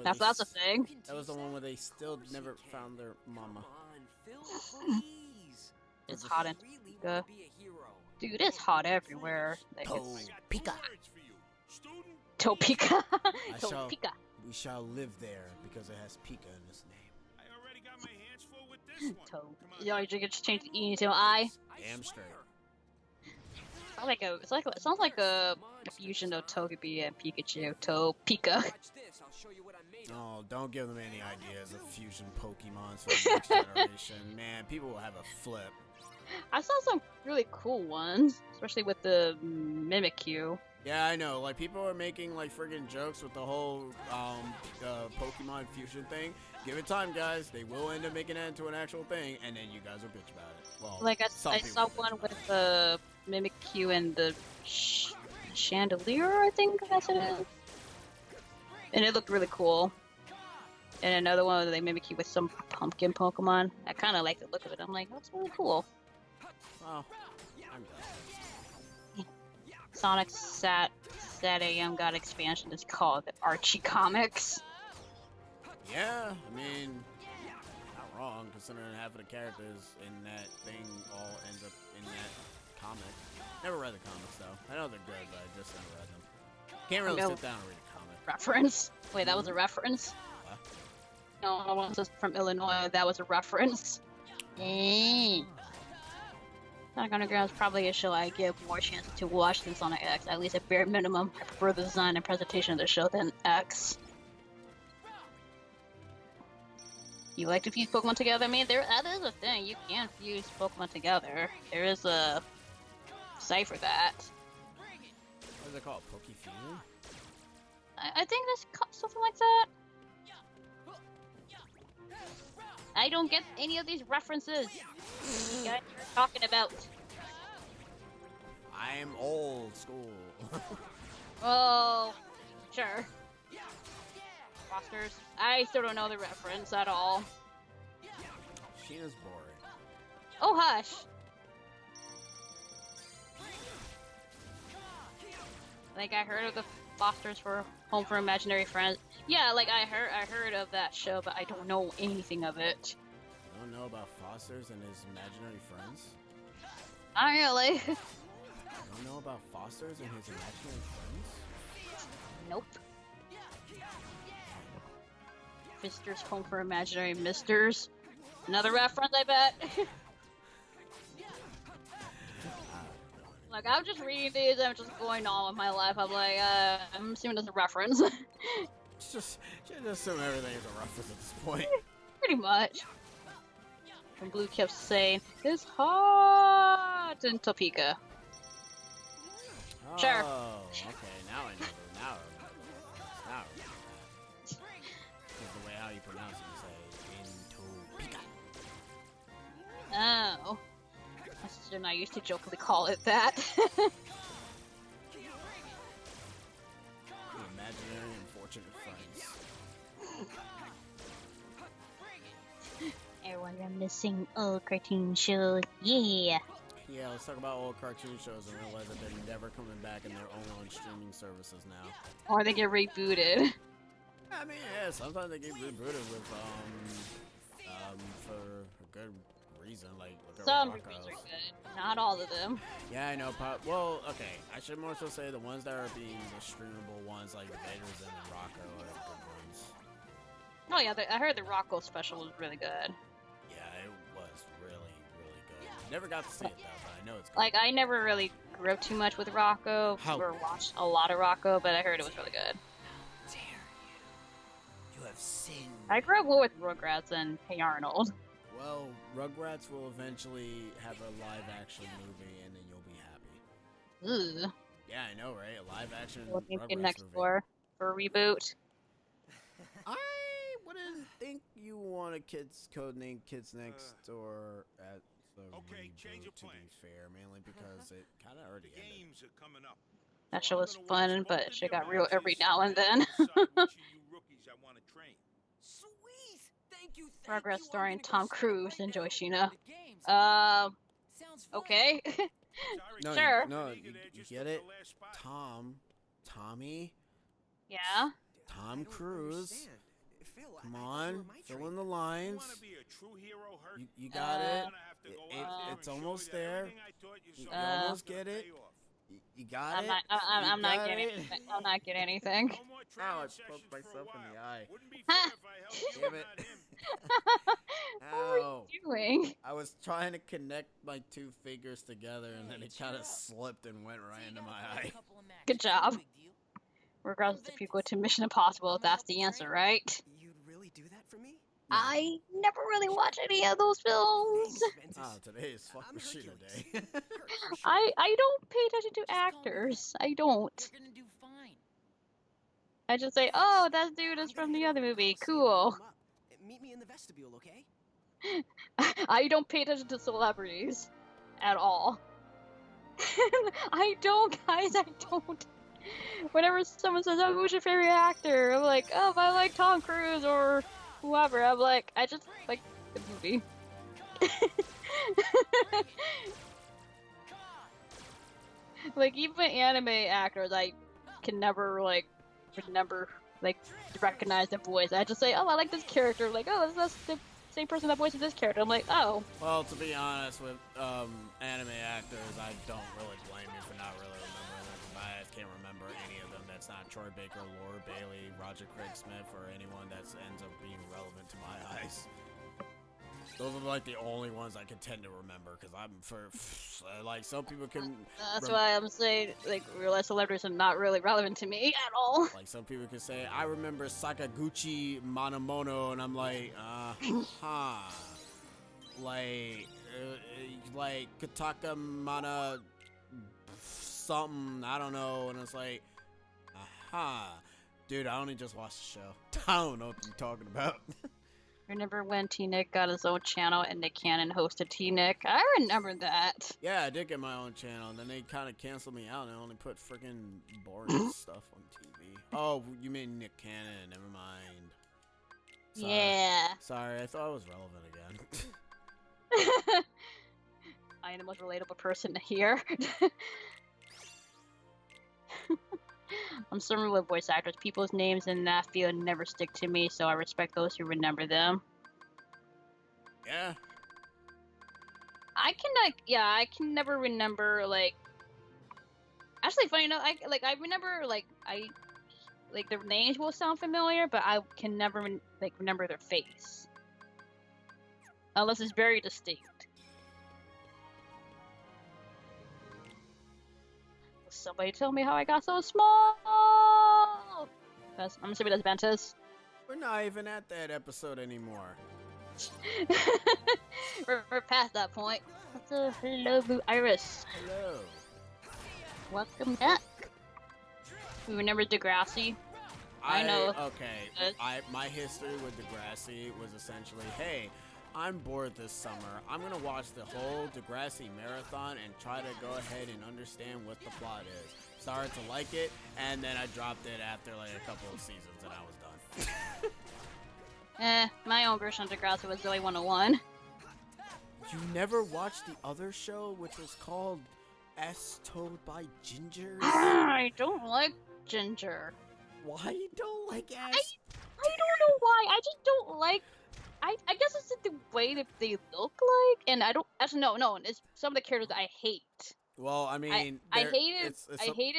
Speaker 2: That's a thing.
Speaker 1: That was the one where they still never found their mama.
Speaker 2: It's hot in Topeka. Dude, it's hot everywhere. Like,
Speaker 1: Topeka.
Speaker 2: Topeka.
Speaker 1: Topeka. We shall live there because it has Pika in its name.
Speaker 4: I already got my hands full with this one.
Speaker 2: You know, you just change the E into an I.
Speaker 1: Damn straight.
Speaker 2: It sounds like a fusion of Togepi and Pikachu. Topeka.
Speaker 1: Oh, don't give them any ideas of fusion Pokemon for the next generation. Man, people will have a flip.
Speaker 2: I saw some really cool ones, especially with the Mimikyu.
Speaker 1: Yeah, I know. Like, people are making, like, friggin' jokes with the whole Pokemon fusion thing. Give it time, guys. They will end up making that into an actual thing, and then you guys will bitch about it. Well,
Speaker 2: like, I saw one with the Mimikyu and the Chandelier, I think that's what it is. And it looked really cool. And another one where they Mimikyu with some pumpkin Pokemon. I kind of like the look of it. I'm like, that's really cool.
Speaker 1: Oh, I'm done.
Speaker 2: Sonic SATAM got expansion. It's called Archie Comics.
Speaker 1: Yeah, I mean, not wrong, considering half of the characters in that thing all ends up in that comic. Never read the comics though. I know they're good, but I just never read them. Can't really sit down and read a comic.
Speaker 2: Reference? Wait, that was a reference?
Speaker 1: What?
Speaker 2: No, no one says from Illinois. That was a reference. Sonic Underground is probably a show I give more chances to watch than Sonic X. At least at bare minimum, I prefer the design and presentation of the show than X. You like to fuse Pokemon together? I mean, that is a thing. You can fuse Pokemon together. There is a site for that.
Speaker 1: What is it called? Pokefusion?
Speaker 2: I think there's something like that. I don't get any of these references. You guys are talking about.
Speaker 1: I am old school.
Speaker 2: Oh, sure. Fosters. I still don't know the reference at all.
Speaker 1: Sheena's boring.
Speaker 2: Oh, hush. Like, I heard of the Fosters for Home for Imaginary Friends. Yeah, like I heard of that show, but I don't know anything of it.
Speaker 1: You don't know about Foster's and his imaginary friends?
Speaker 2: Not really.
Speaker 1: You don't know about Foster's and his imaginary friends?
Speaker 2: Nope. Misters Home for Imaginary Misters. Another reference, I bet. Like, I'm just reading these, I'm just going on with my life. I'm like, I'm assuming it's a reference.
Speaker 1: Just assume everything is a reference at this point.
Speaker 2: Pretty much. And Blue kept saying, it's hot in Topeka. Sure.
Speaker 1: Oh, okay, now I know. Now I remember. Now I remember that. Because the way how you pronounce it, you say, in Topeka.
Speaker 2: Oh. My sister and I used to jokingly call it that.
Speaker 1: The imaginary and fortunate friends.
Speaker 2: Everyone, you're missing old cartoon shows. Yeah.
Speaker 1: Yeah, let's talk about old cartoon shows and realize that they're never coming back and they're only on streaming services now.
Speaker 2: Or they get rebooted.
Speaker 1: I mean, yeah, sometimes they get rebooted with, for a good reason, like, look at
Speaker 2: Some
Speaker 1: Rocko's.
Speaker 2: reboots are good. Not all of them.
Speaker 1: Yeah, I know, well, okay, I should more so say the ones that are being the streamable ones, like Vader's and Rocco are the good ones.
Speaker 2: Oh yeah, I heard the Rocco special was really good.
Speaker 1: Yeah, it was really, really good. Never got to see it though, but I know it's good.
Speaker 2: Like, I never really grew up too much with Rocco, or watched a lot of Rocco, but I heard it was really good.
Speaker 3: Dare you? You have sinned.
Speaker 2: I grew up more with Rugrats and Hey Arnold.
Speaker 1: Well, Rugrats will eventually have a live-action movie, and then you'll be happy.
Speaker 2: Ugh.
Speaker 1: Yeah, I know, right? A live-action
Speaker 2: What do you
Speaker 1: Rugrats
Speaker 2: think next
Speaker 1: movie.
Speaker 2: for a reboot?
Speaker 1: I wouldn't think you want a kids codename Kids Next or at the
Speaker 4: Okay,
Speaker 1: reboot,
Speaker 4: change of
Speaker 1: to be
Speaker 4: plans.
Speaker 1: fair, mainly because it kind of already
Speaker 4: The
Speaker 1: ended.
Speaker 4: games are coming up.
Speaker 2: That
Speaker 4: So
Speaker 2: show
Speaker 4: I'm
Speaker 2: was
Speaker 4: gonna
Speaker 2: fun,
Speaker 4: watch
Speaker 2: but
Speaker 4: both
Speaker 2: it shit
Speaker 4: of your
Speaker 2: got real every
Speaker 4: matches
Speaker 2: now and then.
Speaker 4: decide which of you rookies I want to train.
Speaker 3: Sweet. Thank you.
Speaker 2: Rugrats
Speaker 3: I'm
Speaker 2: starring
Speaker 3: gonna go
Speaker 2: Tom
Speaker 3: sign up
Speaker 2: Cruise
Speaker 3: right
Speaker 2: and
Speaker 3: now.
Speaker 2: Joyshina.
Speaker 3: The games. Sounds fun.
Speaker 2: Okay.
Speaker 4: Sorry,
Speaker 1: No,
Speaker 2: Sure.
Speaker 1: no,
Speaker 4: Eager
Speaker 1: you
Speaker 4: there just
Speaker 1: get
Speaker 4: took
Speaker 1: it?
Speaker 4: the last spot.
Speaker 1: Tommy,
Speaker 2: Yeah.
Speaker 1: Tom Cruise. Come on, fill in the
Speaker 4: You
Speaker 1: lines.
Speaker 4: want to be a true hero, Hurt?
Speaker 1: You got it.
Speaker 4: You're gonna have to go
Speaker 1: It-
Speaker 4: out there
Speaker 1: it's
Speaker 4: and show
Speaker 1: almost
Speaker 4: that
Speaker 1: there.
Speaker 4: everything I taught you
Speaker 1: You
Speaker 4: so
Speaker 1: almost
Speaker 4: is gonna
Speaker 1: get it.
Speaker 4: pay off.
Speaker 1: You got
Speaker 2: I'm
Speaker 1: it.
Speaker 2: not. I'm
Speaker 1: You
Speaker 2: not
Speaker 1: got
Speaker 2: getting.
Speaker 1: it?
Speaker 2: Anything. I'm not getting anything.
Speaker 4: No more
Speaker 1: Ow, I
Speaker 4: training
Speaker 1: poked
Speaker 4: sessions for a
Speaker 1: myself in the
Speaker 4: while.
Speaker 1: eye.
Speaker 4: Wouldn't be fair if I helped you
Speaker 1: Damn
Speaker 4: and
Speaker 1: it.
Speaker 4: not him.
Speaker 2: What are
Speaker 1: Ow.
Speaker 2: you doing?
Speaker 1: I was trying to connect my two fingers together, and then it kind of slipped and went right into my eye.
Speaker 2: Good job. Regardless if you go to Mission Impossible, that's the answer, right?
Speaker 5: You'd really do that for me?
Speaker 2: I never really watch any of those films.
Speaker 5: Thanks, Ventus.
Speaker 1: Ah, today is fuck
Speaker 5: I'm
Speaker 1: Machina
Speaker 5: Hercules.
Speaker 1: Day.
Speaker 5: Hurt, for sure.
Speaker 2: I don't pay attention to actors. I don't.
Speaker 3: You're gonna do fine.
Speaker 2: I just say, oh, that dude is
Speaker 5: I'm
Speaker 2: from
Speaker 5: gonna
Speaker 2: the
Speaker 5: head
Speaker 2: other
Speaker 5: over to
Speaker 2: movie.
Speaker 5: Coliseum and
Speaker 2: Cool.
Speaker 5: warm up. Meet me in the vestibule, okay?
Speaker 2: I don't pay attention to celebrities at all. I don't, guys. I don't. Whenever someone says, "Oh, who's your favorite actor?" I'm like, "Oh, if I like Tom Cruise or whoever." I'm like, I just like the movie. Like even anime actors, I can never like remember like recognize the voice. I just say, "Oh, I like this character." Like, "Oh, that's the same person that voices this character. I'm like, oh,
Speaker 1: Well, to be honest, with anime actors, I don't really blame you for not really remembering them. I can't remember any of them. That's not Troy Baker, Laura Bailey, Roger Craig Smith, or anyone that ends up being relevant to my eyes. Those are like the only ones I can tend to remember, because I'm like, some people can.
Speaker 2: that's why I'm saying like real life celebrities are not really relevant to me at all.
Speaker 1: Like, some people can say, I remember Sakaguchi Manamono, and I'm like, like Kataka Mana something, I don't know, and it's like, dude, I only just watched the show. I don't know what you're talking about.
Speaker 2: Remember when T-Nick got his own channel and Nick Cannon hosted T-Nick? I remember that.
Speaker 1: Yeah, I did get my own channel, and then they kind of canceled me out and only put freaking boring stuff on TV. Oh, you mean Nick Cannon, never mind. Sorry.
Speaker 2: Yeah.
Speaker 1: Sorry, I thought I was relevant again.
Speaker 2: I am the most relatable person here. I'm similar with voice actors. People's names in that field never stick to me, so I respect those who remember them.
Speaker 1: Yeah.
Speaker 2: I can never remember, like... Actually, funny enough, I remember, their names will sound familiar, but I can never, remember their face. Unless it's very distinct. Somebody tell me how I got so small! I'm assuming that's Ventus.
Speaker 1: We're not even at that episode anymore.
Speaker 2: we're past that point. Hello, Blue Iris.
Speaker 1: Hello.
Speaker 2: Welcome back. We remember Degrassi. I know.
Speaker 1: Okay. My history with Degrassi was essentially, hey, I'm bored this summer. I'm gonna watch the whole Degrassi marathon and try to go ahead and understand what the plot is. Started to like it, and then I dropped it after like a couple of seasons, and I was done.
Speaker 2: My own version of Degrassi was Zoe 101.
Speaker 1: You never watched the other show, which was called As Told by Ginger?
Speaker 2: I don't like Ginger.
Speaker 1: Why you don't like As?
Speaker 2: I don't know why. I just don't like. I guess it's the way that they look like, and I don't. Actually, no. It's some of the characters I hate.
Speaker 1: Well, I mean,
Speaker 2: I hated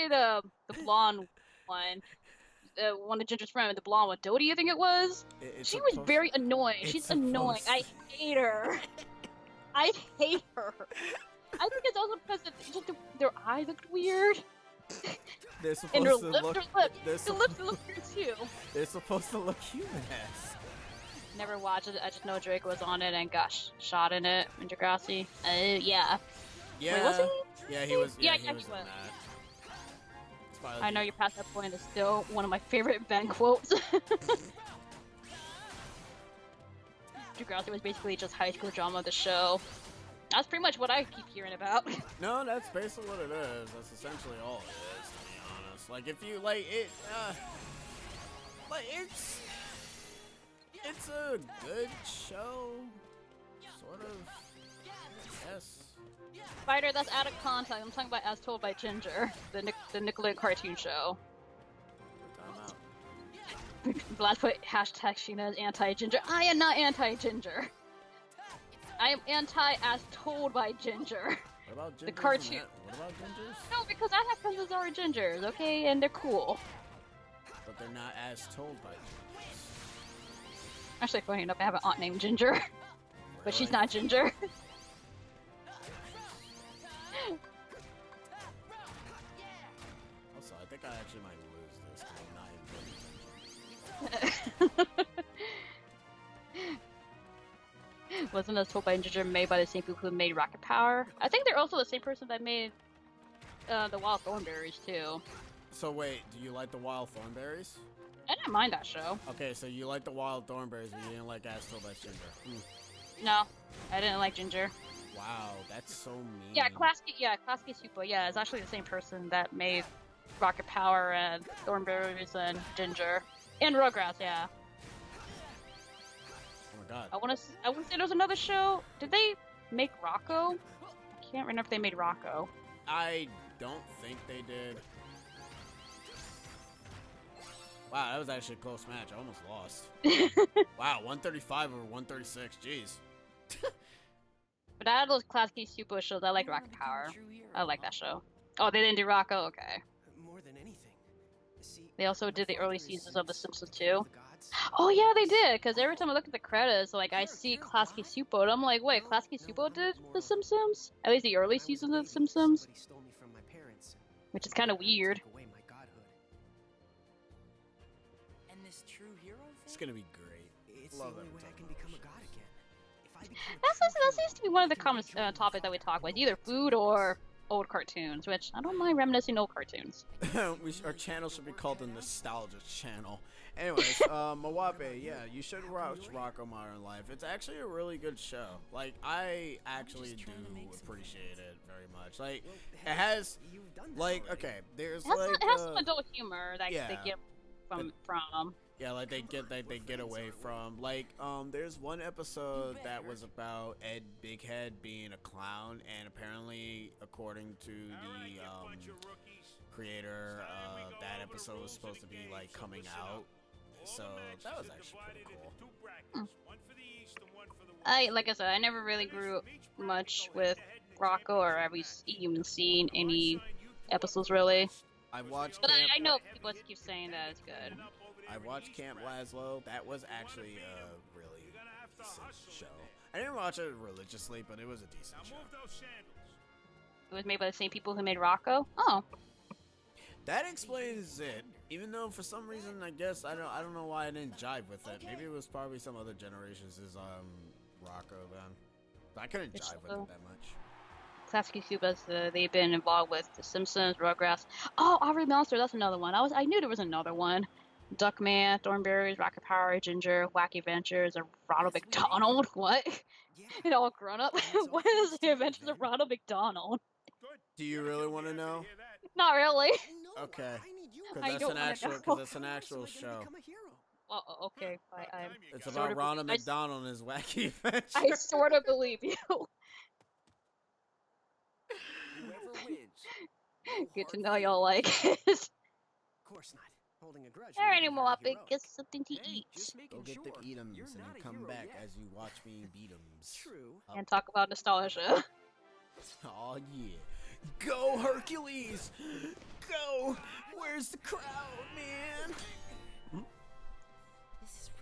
Speaker 2: the blonde one. One of Ginger's friends, the blonde one. Dodie, I think it was. She was very annoying. She's annoying. I hate her. I hate her. I think it's also because their eyes looked weird.
Speaker 1: They're supposed
Speaker 2: and
Speaker 1: to
Speaker 2: look. Their lips look weird too.
Speaker 1: They're supposed to look human-esque.
Speaker 2: Never watched it. I just know Drake was on it and got shot in it in Degrassi. Yeah.
Speaker 1: Yeah.
Speaker 2: Wait, was he?
Speaker 1: Yeah, he was.
Speaker 2: Yeah,
Speaker 1: he was in that.
Speaker 2: I know you're past that point. It's still one of my favorite Ben quotes. Degrassi was basically just high school drama of the show. That's pretty much what I keep hearing about.
Speaker 1: No, that's basically what it is. That's essentially all it is, to be honest. Like, if you like it, like it's a good show, sort of. Yes.
Speaker 2: Spider, that's out of context. I'm talking about As Told by Ginger, the Nickelodeon cartoon show. Let's put hashtag Sheena is anti-Ginger. I am not anti-Ginger. I am anti-As Told by Ginger.
Speaker 1: What about gingers?
Speaker 2: The cartoon.
Speaker 1: What about gingers?
Speaker 2: No, because I have cousins that are gingers, okay, and they're cool.
Speaker 1: But they're not as told by gingers.
Speaker 2: Actually, funny enough, I have an aunt named Ginger, but she's not Ginger.
Speaker 1: Also, I think I actually might lose this because I'm not even Ginger.
Speaker 2: Wasn't As Told by Ginger made by the same people who made Rocket Power? I think they're also the same person that made the Wild Thornberrys too.
Speaker 1: So wait, do you like the Wild Thornberrys?
Speaker 2: I didn't mind that show.
Speaker 1: Okay, so you like the Wild Thornberrys, but you didn't like As Told by Ginger.
Speaker 2: No, I didn't like Ginger.
Speaker 1: Wow, that's so mean.
Speaker 2: Yeah, Klasky Super. Yeah, it's actually the same person that made Rocket Power and Thornberrys and Ginger and Rugrats. Yeah.
Speaker 1: Oh my god.
Speaker 2: I want to say there was another show. Did they make Rocco? I can't remember if they made Rocco.
Speaker 1: I don't think they did. Wow, that was actually a close match. I almost lost. Wow, 135 over 136. Jeez.
Speaker 2: But out of those classic Super shows, I like Rocket Power. I like that show. Oh, they didn't do Rocco? Okay.
Speaker 5: More than anything. See,
Speaker 2: They also did the early
Speaker 5: father is
Speaker 2: seasons
Speaker 5: in
Speaker 2: of The
Speaker 5: the
Speaker 2: Simpsons
Speaker 5: temple
Speaker 2: too.
Speaker 5: of the gods.
Speaker 2: Oh yeah, they did. Because every time I look at the credits, like I see Klasky Supo, and I'm like, wait, Klasky Supo did The Simpsons? At least the early
Speaker 5: When I was a
Speaker 2: seasons of The
Speaker 5: baby,
Speaker 2: Simpsons,
Speaker 5: somebody stole me from my parents,
Speaker 2: which is kind of weird.
Speaker 5: took away my godhood.
Speaker 3: And this true hero
Speaker 1: It's
Speaker 3: thing?
Speaker 1: gonna be great.
Speaker 5: It's
Speaker 1: Love
Speaker 5: the only way I can become a god again. If I become a
Speaker 2: That
Speaker 5: true
Speaker 2: seems to be
Speaker 5: hero,
Speaker 2: one of the
Speaker 5: I can
Speaker 2: common
Speaker 5: rejoin the
Speaker 2: topics that we
Speaker 5: gods
Speaker 2: talk
Speaker 5: and
Speaker 2: about,
Speaker 5: all
Speaker 2: either
Speaker 5: that's
Speaker 2: food
Speaker 5: left of
Speaker 2: or
Speaker 5: us.
Speaker 2: old cartoons, which I don't mind reminiscing old cartoons.
Speaker 1: Our channel should be called the Nostalgia Channel. Anyways, Mawape, yeah, you should watch Rocco Modern Life. It's actually a really good show. Like, I actually do appreciate it very much. Like,
Speaker 5: Well,
Speaker 1: it
Speaker 5: hey,
Speaker 1: has,
Speaker 5: you've done that
Speaker 1: like,
Speaker 5: already.
Speaker 1: okay, there's
Speaker 2: It has,
Speaker 1: like,
Speaker 2: it has some adult humor that
Speaker 1: yeah.
Speaker 2: they get from.
Speaker 1: yeah, like they get away from, like, there's one episode that was about Ed Big Head being a clown, and apparently, according to the creator, that episode was supposed to be like coming out. So that was actually pretty cool.
Speaker 2: Like I said, I never really grew much with Rocco, or have even seen any episodes really.
Speaker 1: I watched
Speaker 2: But
Speaker 1: Camp.
Speaker 2: I know people keep saying that it's good.
Speaker 1: I watched Camp Laszlo. That was actually a really decent show. I didn't watch it religiously, but it was a decent show.
Speaker 2: It was made by the same people who made Rocco. Oh,
Speaker 1: That explains it. Even though for some reason, I guess I don't know why I didn't jive with it. Maybe it was probably some other generations is Rocco then. But I couldn't
Speaker 2: It's
Speaker 1: jive with
Speaker 2: so-
Speaker 1: it that much.
Speaker 2: Klasky Subas, they've been involved with The Simpsons, Rugrats. Oh, Aubrey Monster, that's another one. I knew there was another one. Duckman, Thornberries, Rocket Power, Ginger, Wacky Adventures, and Ronald McDonald. What?
Speaker 5: Yeah.
Speaker 2: It all grown up. What is the Adventures of Ronald McDonald?
Speaker 1: Do you really want to know?
Speaker 2: Not really.
Speaker 5: No,
Speaker 1: Okay.
Speaker 5: I need you.
Speaker 1: Because
Speaker 2: I
Speaker 1: that's
Speaker 2: don't
Speaker 1: an
Speaker 2: wanna
Speaker 1: actual.
Speaker 2: know.
Speaker 1: Because that's an
Speaker 5: How else
Speaker 1: actual
Speaker 5: am I gonna
Speaker 1: show.
Speaker 5: become a hero?
Speaker 2: Well, okay. I'm
Speaker 1: It's
Speaker 2: sort
Speaker 1: about
Speaker 2: of-
Speaker 1: Ronald
Speaker 2: I-
Speaker 1: McDonald and his wacky adventure.
Speaker 2: I sort of believe you.
Speaker 5: Whoever wins.
Speaker 2: Good to know y'all like it.
Speaker 5: Of course not. Holding a grudge.
Speaker 2: There
Speaker 5: wouldn't be
Speaker 2: anymore,
Speaker 5: very
Speaker 2: I'll
Speaker 5: heroic.
Speaker 2: get something to
Speaker 5: Hey,
Speaker 2: eat.
Speaker 5: just making
Speaker 1: Go get
Speaker 5: sure.
Speaker 1: the eatums
Speaker 5: You're
Speaker 1: and
Speaker 5: not
Speaker 1: then
Speaker 5: a
Speaker 1: come
Speaker 5: hero
Speaker 1: back
Speaker 5: yet.
Speaker 1: as you watch me beat 'ems.
Speaker 5: True.
Speaker 2: And talk about nostalgia.
Speaker 1: Oh yeah. Go Hercules! Go! Where's the crowd, man?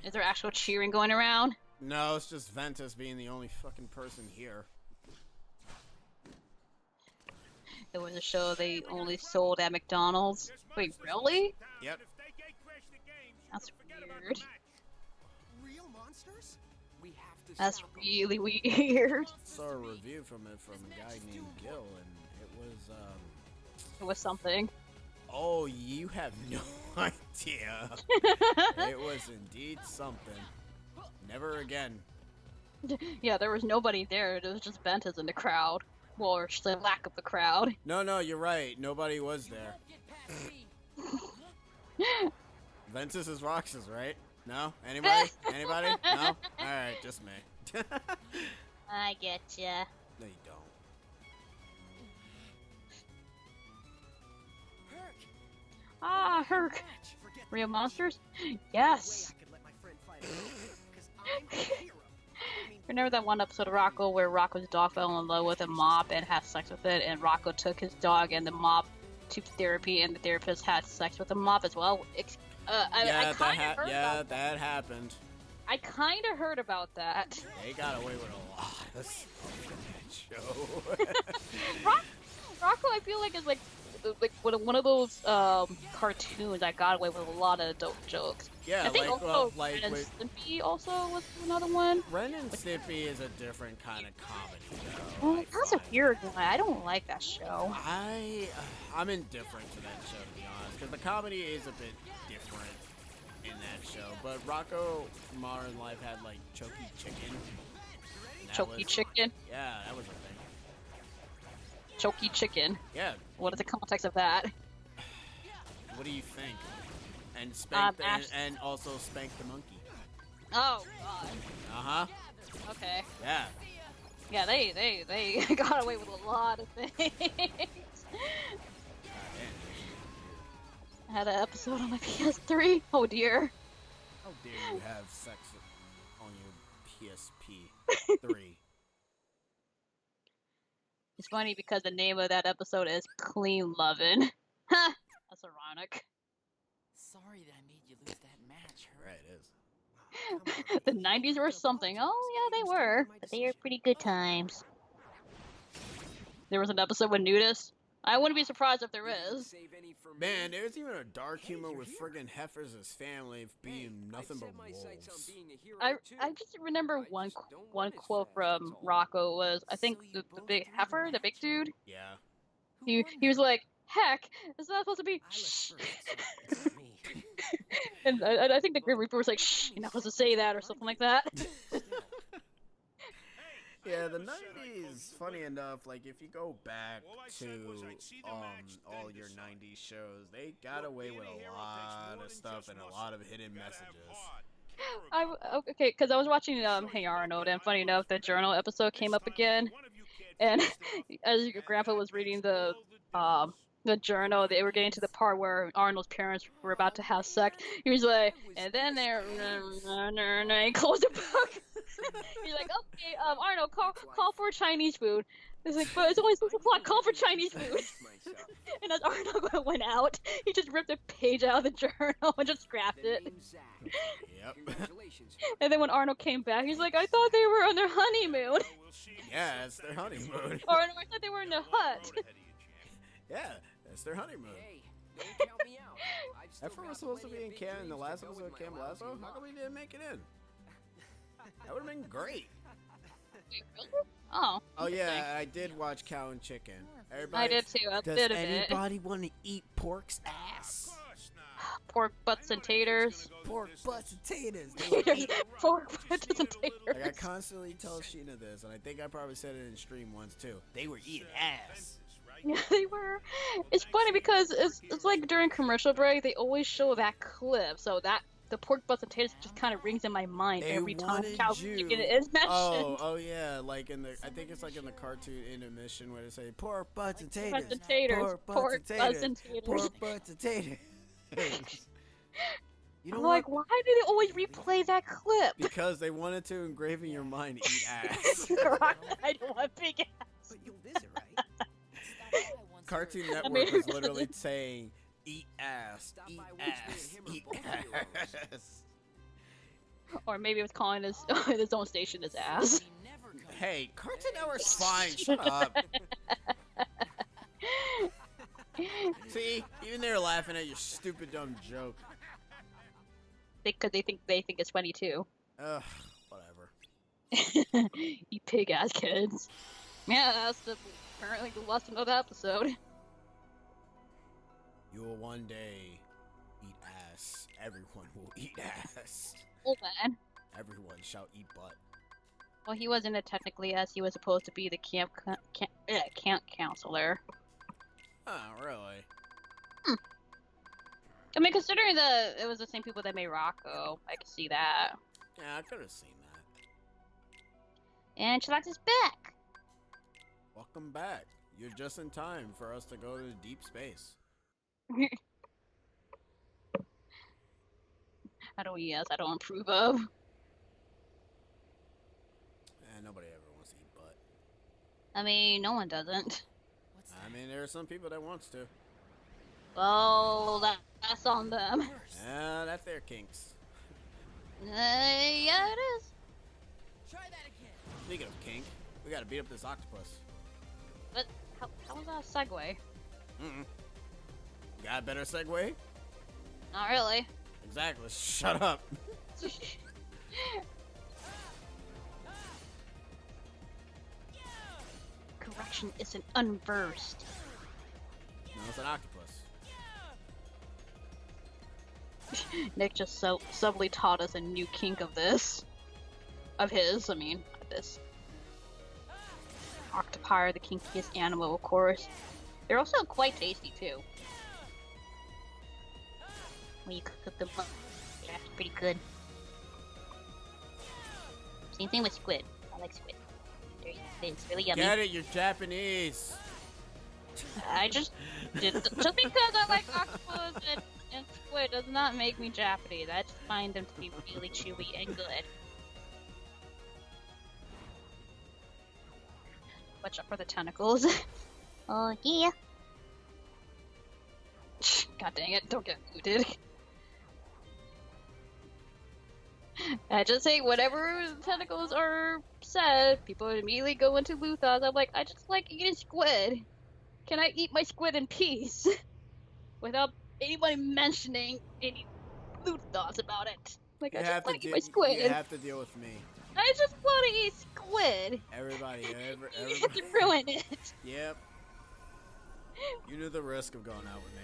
Speaker 2: Is there actual cheering going around?
Speaker 1: No, it's just Ventus being the only fucking person here.
Speaker 2: It was a show they only sold at McDonald's. Wait, really?
Speaker 1: Yep.
Speaker 2: That's weird.
Speaker 5: Real monsters? We have to
Speaker 2: That's
Speaker 5: stop them.
Speaker 2: really weird.
Speaker 1: Saw a review from it from a guy named Gil, and it was
Speaker 2: It was something.
Speaker 1: oh, you have no idea. It was indeed something. Never again.
Speaker 2: Yeah, there was nobody there. There was just Ventus in the crowd. Well, or just the lack of the crowd.
Speaker 1: No, you're right. Nobody was there. Ventus is Roxas, right? No? Anybody? Anybody? No? Alright, just me.
Speaker 2: I get ya.
Speaker 1: No, you don't.
Speaker 2: Ah, Herc.
Speaker 5: Forget
Speaker 2: Real
Speaker 5: the
Speaker 2: monsters?
Speaker 5: way
Speaker 2: Yes.
Speaker 5: I could let my friend fight because I'm a hero. I mean,
Speaker 2: Remember that one episode of Rocco where Rocco's dog fell in love with a mop and had sex with it, and Rocco took his dog and the mop to therapy, and the therapist had sex with the mop as well? I kind of heard about that.
Speaker 1: that happened.
Speaker 2: I kind of heard about that.
Speaker 1: They got away with a lot of stuff in that show.
Speaker 2: Rocco, I feel like is like one of those cartoons that got away with a lot of adult jokes.
Speaker 1: Yeah,
Speaker 2: I think
Speaker 1: like,
Speaker 2: also
Speaker 1: like
Speaker 2: Ren and
Speaker 1: with
Speaker 2: Stimpy also was another one.
Speaker 1: Ren and Stimpy is a different kind of comedy, though.
Speaker 2: Well,
Speaker 1: I
Speaker 2: that's a
Speaker 1: find.
Speaker 2: weird one. I don't like that show.
Speaker 1: I'm indifferent to that show, to be honest, because the comedy is a bit different in that show. But Rocco Modern Life had like Choky Chicken. And that
Speaker 2: Choky
Speaker 1: was-
Speaker 2: Chicken.
Speaker 1: Yeah, that was a thing.
Speaker 2: Choky Chicken.
Speaker 1: Yeah,
Speaker 2: What is the context of that?
Speaker 1: what do you think? And Spank
Speaker 2: Ash-
Speaker 1: and also Spank the Monkey.
Speaker 2: Oh god.
Speaker 1: Uh huh.
Speaker 2: Okay.
Speaker 1: Yeah.
Speaker 2: Yeah, they got away with a lot of things.
Speaker 1: God damn.
Speaker 2: had an episode on my PS3. Oh dear.
Speaker 1: How dare you have sex on your PSP 3?
Speaker 2: It's funny because the name of that episode is Clean Lovin'. Ha! That's ironic.
Speaker 3: Sorry that I made you lose that match, Hurt.
Speaker 1: Right, it is.
Speaker 2: The 90s were something. Oh, yeah, they were. But they were pretty good times. There was an episode with Nudist. I wouldn't be surprised if there is.
Speaker 1: Man, there's even a dark humor with friggin' heifers as family being nothing but wolves.
Speaker 2: I just remember one quote from Rocco was, I think the big heifer, the big dude.
Speaker 1: Yeah.
Speaker 2: He was like, heck, it's not supposed to be shh. And I think the Grim Reaper was like, shh, you're not supposed to say that or something like that.
Speaker 1: Yeah, the 90s, funny enough, like, if you go back to all your 90s shows, they got away with a lot of stuff and a lot of hidden messages.
Speaker 2: Okay, because I was watching Hey Arnold, and funny enough, the Journal episode came up again, and as your grandpa was reading the Journal, they were getting to the part where Arnold's parents were about to have sex. He was like, and then he closed the book. He's like, okay, Arnold, call for Chinese food. It's like, but it's only 6 o'clock. Call for Chinese food. And as Arnold went out, he just ripped a page out of the journal and just scrapped it.
Speaker 1: Yep.
Speaker 2: And then when Arnold came back, he's like, I thought they were on their honeymoon.
Speaker 1: Yeah, it's their honeymoon.
Speaker 2: Or no, I thought they were in the hut.
Speaker 1: Yeah, it's their honeymoon. Heifer was supposed to be in the last episode of Camp Lasso. How come he didn't make it in? That would have been great.
Speaker 2: Oh.
Speaker 1: Oh yeah, I did watch Cow and Chicken. Everybody,
Speaker 2: I did too, a
Speaker 1: does
Speaker 2: bit of it.
Speaker 1: anybody want to eat pork's ass?
Speaker 2: Pork butts and taters.
Speaker 1: Pork butts and taters.
Speaker 2: Pork butts and taters.
Speaker 1: Like, I constantly tell Sheena this, and I think I probably said it in stream once too. They were eating ass.
Speaker 2: Yeah, they were. It's funny because it's like during commercial break, they always show that clip, so that the pork butts and taters just kind of rings in my mind
Speaker 1: They
Speaker 2: every time
Speaker 1: wanted
Speaker 2: Cow
Speaker 1: you-
Speaker 2: Chicken is mentioned.
Speaker 1: Oh yeah, like in the, I think it's like in the cartoon intermission where they say pork butts and taters,
Speaker 2: Butts and taters.
Speaker 1: pork
Speaker 2: Pork butts and taters.
Speaker 1: pork butts and taters. You know
Speaker 2: I'm
Speaker 1: what?
Speaker 2: like, why do they always replay that clip?
Speaker 1: Because they wanted to engrave in your mind, eat ass.
Speaker 2: I don't want big ass.
Speaker 5: But you'll visit, right?
Speaker 1: Cartoon
Speaker 2: I
Speaker 1: Network
Speaker 2: mean,
Speaker 1: was literally saying, eat ass,
Speaker 5: Stop
Speaker 1: eat
Speaker 5: by Woodsman
Speaker 1: ass,
Speaker 5: Hammer
Speaker 1: eat
Speaker 5: Ball
Speaker 1: ass.
Speaker 2: Or maybe it was calling his own station his ass.
Speaker 1: Hey, Cartoon Network's fine. Shut up. See, even they're laughing at your stupid dumb joke.
Speaker 2: Because they think it's funny too.
Speaker 1: Ugh, whatever.
Speaker 2: You pig ass kids. Yeah, that's apparently the lesson of the episode.
Speaker 1: You will one day eat ass. Everyone will eat ass.
Speaker 2: Oh man.
Speaker 1: Everyone shall eat butt.
Speaker 2: Well, he wasn't it technically, as he was supposed to be the camp counselor.
Speaker 1: Oh, really?
Speaker 2: I mean, considering it was the same people that made Rocco, I could see that.
Speaker 1: Yeah, I could have seen that.
Speaker 2: And Chillax is back.
Speaker 1: Welcome back. You're just in time for us to go to deep space.
Speaker 2: I don't approve of.
Speaker 1: Nobody ever wants to eat butt.
Speaker 2: I mean, no one doesn't.
Speaker 3: What's
Speaker 1: I mean, there are some people that wants to.
Speaker 2: Well, that's on them.
Speaker 1: Yeah, that's their kinks.
Speaker 2: Yeah, it is.
Speaker 3: Try that again.
Speaker 1: Speaking of kink, we gotta beat up this octopus.
Speaker 2: But how was that a segue?
Speaker 1: Got a better segue?
Speaker 2: Not really.
Speaker 1: Exactly. Shut up.
Speaker 2: Correction isn't unversed.
Speaker 1: No, it's an octopus.
Speaker 2: Nick just subtly taught us a new kink of this. Of his, I mean, this. Octopi are the kinkiest animal, of course. They're also quite tasty, too. When you cook them up, they're actually pretty good. Same thing with squid. I like squid. It's really yummy.
Speaker 1: Get it? You're Japanese.
Speaker 2: I just because I like octopus squid does not make me Japanese. I just find them to be really chewy and good. Watch out for the tentacles. Oh yeah. God dang it, don't get booted. I just say whatever tentacles are said, people immediately go into Luthos. I'm like, I just like eating squid. Can I eat my squid in peace? Without anybody mentioning any Luthos about it. Like, I just want to eat my squid.
Speaker 1: You have to deal with me.
Speaker 2: I just want to eat squid.
Speaker 1: Everybody,
Speaker 2: You have to ruin it.
Speaker 1: Yep. You knew the risk of going out with me.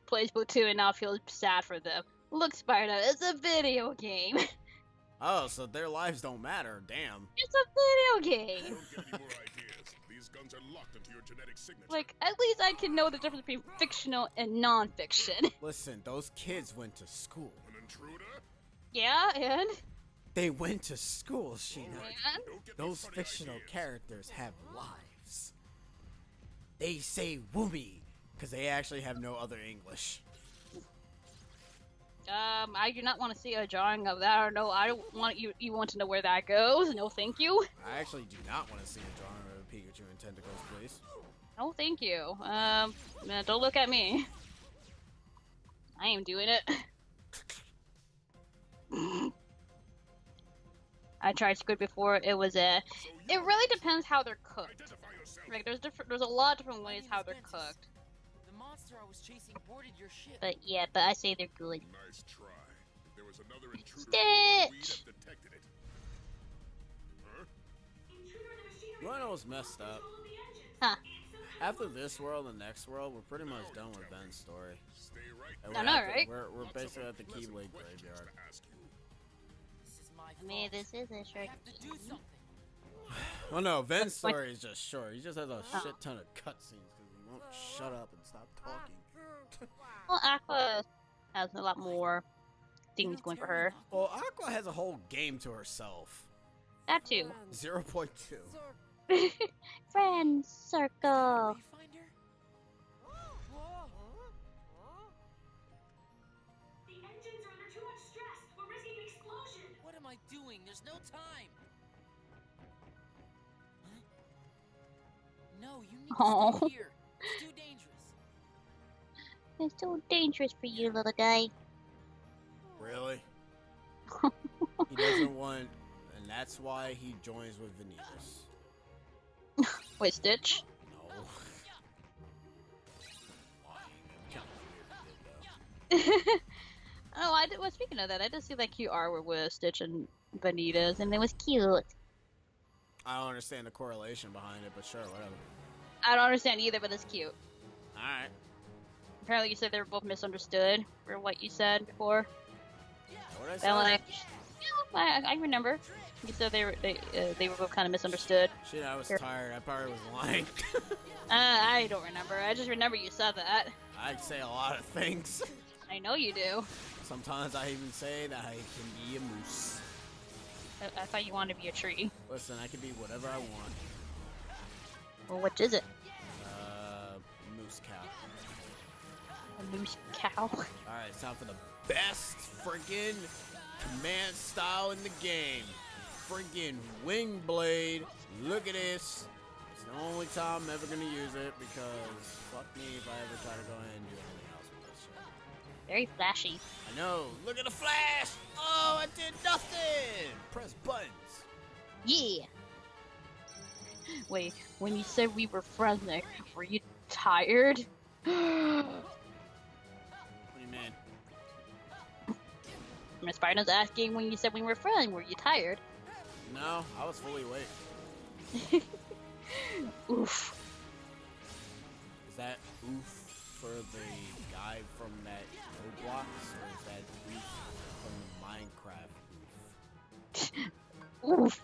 Speaker 2: Plays Splatoon and now feels sad for them. Look, Spider, it's a video game.
Speaker 1: Oh, so their lives don't matter. Damn.
Speaker 2: It's a video game.
Speaker 6: Don't get any more ideas. These guns are locked into your genetic signature.
Speaker 2: Like, at least I can know the difference between fictional and non-fiction.
Speaker 1: Listen, those kids went to school.
Speaker 6: An intruder?
Speaker 2: Yeah, and?
Speaker 1: They went to school, Sheena.
Speaker 2: And?
Speaker 6: Don't get me
Speaker 1: Those
Speaker 6: funny
Speaker 1: fictional
Speaker 6: ideas.
Speaker 1: characters have lives. They say woomy because they actually have no other English.
Speaker 2: I do not want to see a drawing of that, or no, I don't want you want to know where that goes. No, thank you.
Speaker 1: I actually do not want to see a drawing of a Pikachu and tentacles, please.
Speaker 2: No, thank you. Don't look at me. I am doing it. I tried squid before. It was it really depends how they're cooked.
Speaker 6: Identify yourself.
Speaker 2: Like there's a lot of different ways how they're cooked.
Speaker 3: The monster I was chasing boarded your ship.
Speaker 2: But yeah, but I say they're good.
Speaker 6: Nice try. If there was another intruder,
Speaker 2: Stitch!
Speaker 6: we'd have detected it. Huh?
Speaker 1: You wanna know what's messed up?
Speaker 2: Huh.
Speaker 1: After this world and next world, we're pretty much done with Ben's story.
Speaker 6: Stay right
Speaker 1: And
Speaker 2: I
Speaker 1: we're
Speaker 2: know,
Speaker 1: at the-
Speaker 2: right?
Speaker 1: We're
Speaker 6: Lots of
Speaker 1: basically at the
Speaker 6: unpleasant
Speaker 1: Keyblade
Speaker 6: questions
Speaker 1: graveyard.
Speaker 6: to ask you.
Speaker 3: This is my fault.
Speaker 2: Me, this is a
Speaker 3: I
Speaker 2: short.
Speaker 3: have to do something.
Speaker 1: Well, no, Ben's
Speaker 2: What's-
Speaker 1: story is just short. He just has a
Speaker 2: Oh.
Speaker 1: shit ton of cutscenes because he won't shut up and stop talking.
Speaker 2: Well, Aqua has a lot more things going for her.
Speaker 1: Well, Aqua has a whole game to herself.
Speaker 2: That too.
Speaker 1: 0.2.
Speaker 2: Friend circle.
Speaker 3: We find her? Whoa.
Speaker 7: The engines are under too much stress. We're risking an explosion.
Speaker 3: What am I doing? There's no time. Huh? No, you need to
Speaker 2: Oh.
Speaker 3: stay here. It's too dangerous.
Speaker 2: It's too dangerous for you, little guy.
Speaker 1: Really? He doesn't want, and that's why he joins with Vanitas.
Speaker 2: Wait, Stitch?
Speaker 1: No. Kinda weird, though.
Speaker 2: Oh, I did. Well, speaking of that, I did see that cute artwork with Stitch and Vanitas, and it was cute.
Speaker 1: I don't understand the correlation behind it, but sure, whatever.
Speaker 2: I don't understand either, but it's cute.
Speaker 1: Alright.
Speaker 2: Apparently, you said they were both misunderstood for what you said before.
Speaker 1: What I
Speaker 2: And
Speaker 1: say?
Speaker 2: like, yeah, I remember. You said they were both kind of misunderstood.
Speaker 1: Shit, I was
Speaker 2: Here.
Speaker 1: tired. I probably was lying.
Speaker 2: I don't remember. I just remember you said that.
Speaker 1: I say a lot of things.
Speaker 2: I know you do.
Speaker 1: Sometimes I even say that I can be a moose.
Speaker 2: I thought you wanted to be a tree.
Speaker 1: Listen, I can be whatever I want.
Speaker 2: Well, which is it?
Speaker 1: Moose cow.
Speaker 2: A moose cow.
Speaker 1: Alright, it's time for the best friggin' command style in the game. Friggin' Wing Blade. Look at this. It's the only time I'm ever gonna use it because fuck me if I ever try to go ahead and do anything else with this shit.
Speaker 2: Very flashy.
Speaker 1: I know. Look at the flash. Oh, I did nothing. Press buttons.
Speaker 2: Yeah. Wait, when you said we were friends, Nick, were you tired?
Speaker 1: What do you mean?
Speaker 2: Miss Spider's asking when you said we were friends, were you tired?
Speaker 1: No, I was fully awake.
Speaker 2: Oof.
Speaker 1: Is that oof for the guy from that Roblox, or is that oof from the Minecraft oof?
Speaker 2: Oof.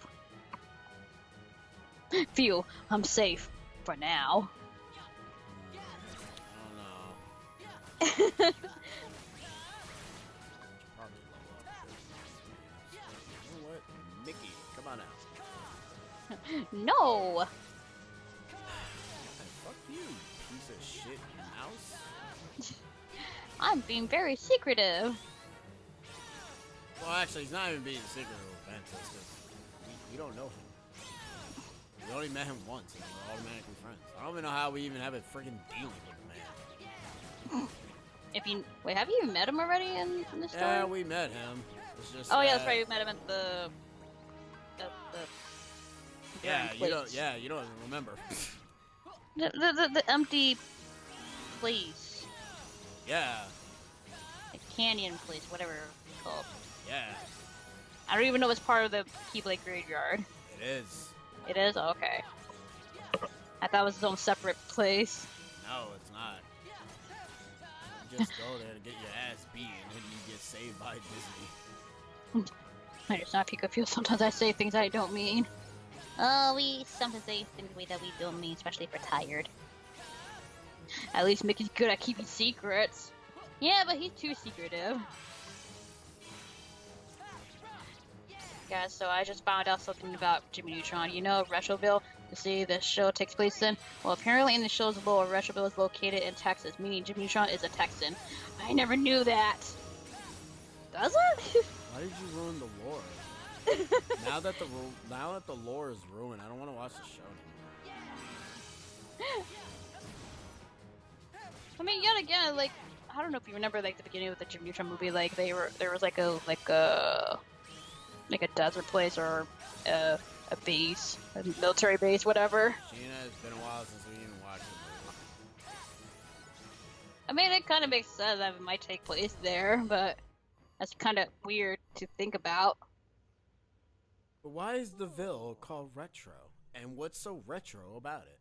Speaker 2: Phew, I'm safe. For now.
Speaker 1: I don't know. Probably level up. You know what? Mickey, come on out.
Speaker 2: No!
Speaker 1: Hey, fuck you, piece piece of shit mouse.
Speaker 2: I'm being very secretive.
Speaker 1: Well, actually, he's not even being secretive with Ventus, because we don't know him. We only met him once, and we're automatically friends. I don't even know how we even have a freaking dealing with the man.
Speaker 2: If you wait, have you even met him already in the story?
Speaker 1: Yeah, we met him. It's just
Speaker 2: Oh yeah, that's
Speaker 1: that-
Speaker 2: right. We met him at the
Speaker 1: Yeah,
Speaker 2: place.
Speaker 1: you don't. Yeah, you don't even remember.
Speaker 2: The empty place,
Speaker 1: Yeah,
Speaker 2: the canyon place, whatever it's called.
Speaker 1: yeah,
Speaker 2: I don't even know if it's part of the Keyblade graveyard.
Speaker 1: it is.
Speaker 2: It is? Oh, okay. I thought it was its own separate place.
Speaker 1: No, it's not. You just go there to get your ass beat, and then you get saved by Disney.
Speaker 2: I just not Pikachu. Sometimes I say things I don't mean. Oh, we sometimes say things the way that we don't mean, especially if we're tired. At least Mickey's good at keeping secrets. Yeah, but he's too secretive. Guys, so I just found out something about Jimmy Neutron. You know Retroville, the city the show takes place in? Well, apparently in the show's lore, Retroville is located in Texas, meaning Jimmy Neutron is a Texan. I never knew that. Does it?
Speaker 1: Why did you ruin the lore? now that the lore is ruined, I don't want to watch the show anymore.
Speaker 2: I mean, yet again, like, I don't know if you remember, like, the beginning of the Jimmy Neutron movie, like, there was like a desert place or a base, a military base, whatever.
Speaker 1: Gina, it's been a while since we even watched the movie.
Speaker 2: I mean, it kind of makes sense that it might take place there, but that's kind of weird to think about.
Speaker 1: But why is the Ville called retro? And what's so retro about it?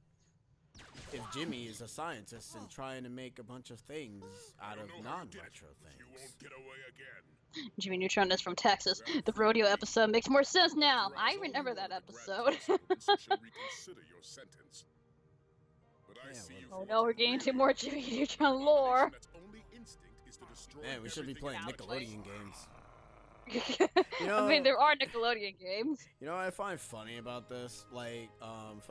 Speaker 1: If Jimmy is a scientist and trying to make a bunch of things out of non-retro
Speaker 6: You
Speaker 1: things.
Speaker 6: won't get away again.
Speaker 2: Jimmy Neutron is from Texas. The rodeo episode makes more sense now. I remember that episode.
Speaker 6: You should reconsider your sentence. But I
Speaker 1: Yeah,
Speaker 6: see you
Speaker 2: Oh
Speaker 6: for
Speaker 2: no, we're
Speaker 6: what you
Speaker 2: getting
Speaker 6: are.
Speaker 2: to more Jimmy Neutron lore.
Speaker 6: That's only instinct is to destroy
Speaker 1: Man, we should be
Speaker 6: everything
Speaker 1: playing
Speaker 6: in our place.
Speaker 1: Nickelodeon games.
Speaker 2: I
Speaker 1: know-
Speaker 2: mean, there are Nickelodeon games.
Speaker 1: You know what I find funny about this? Like, Fund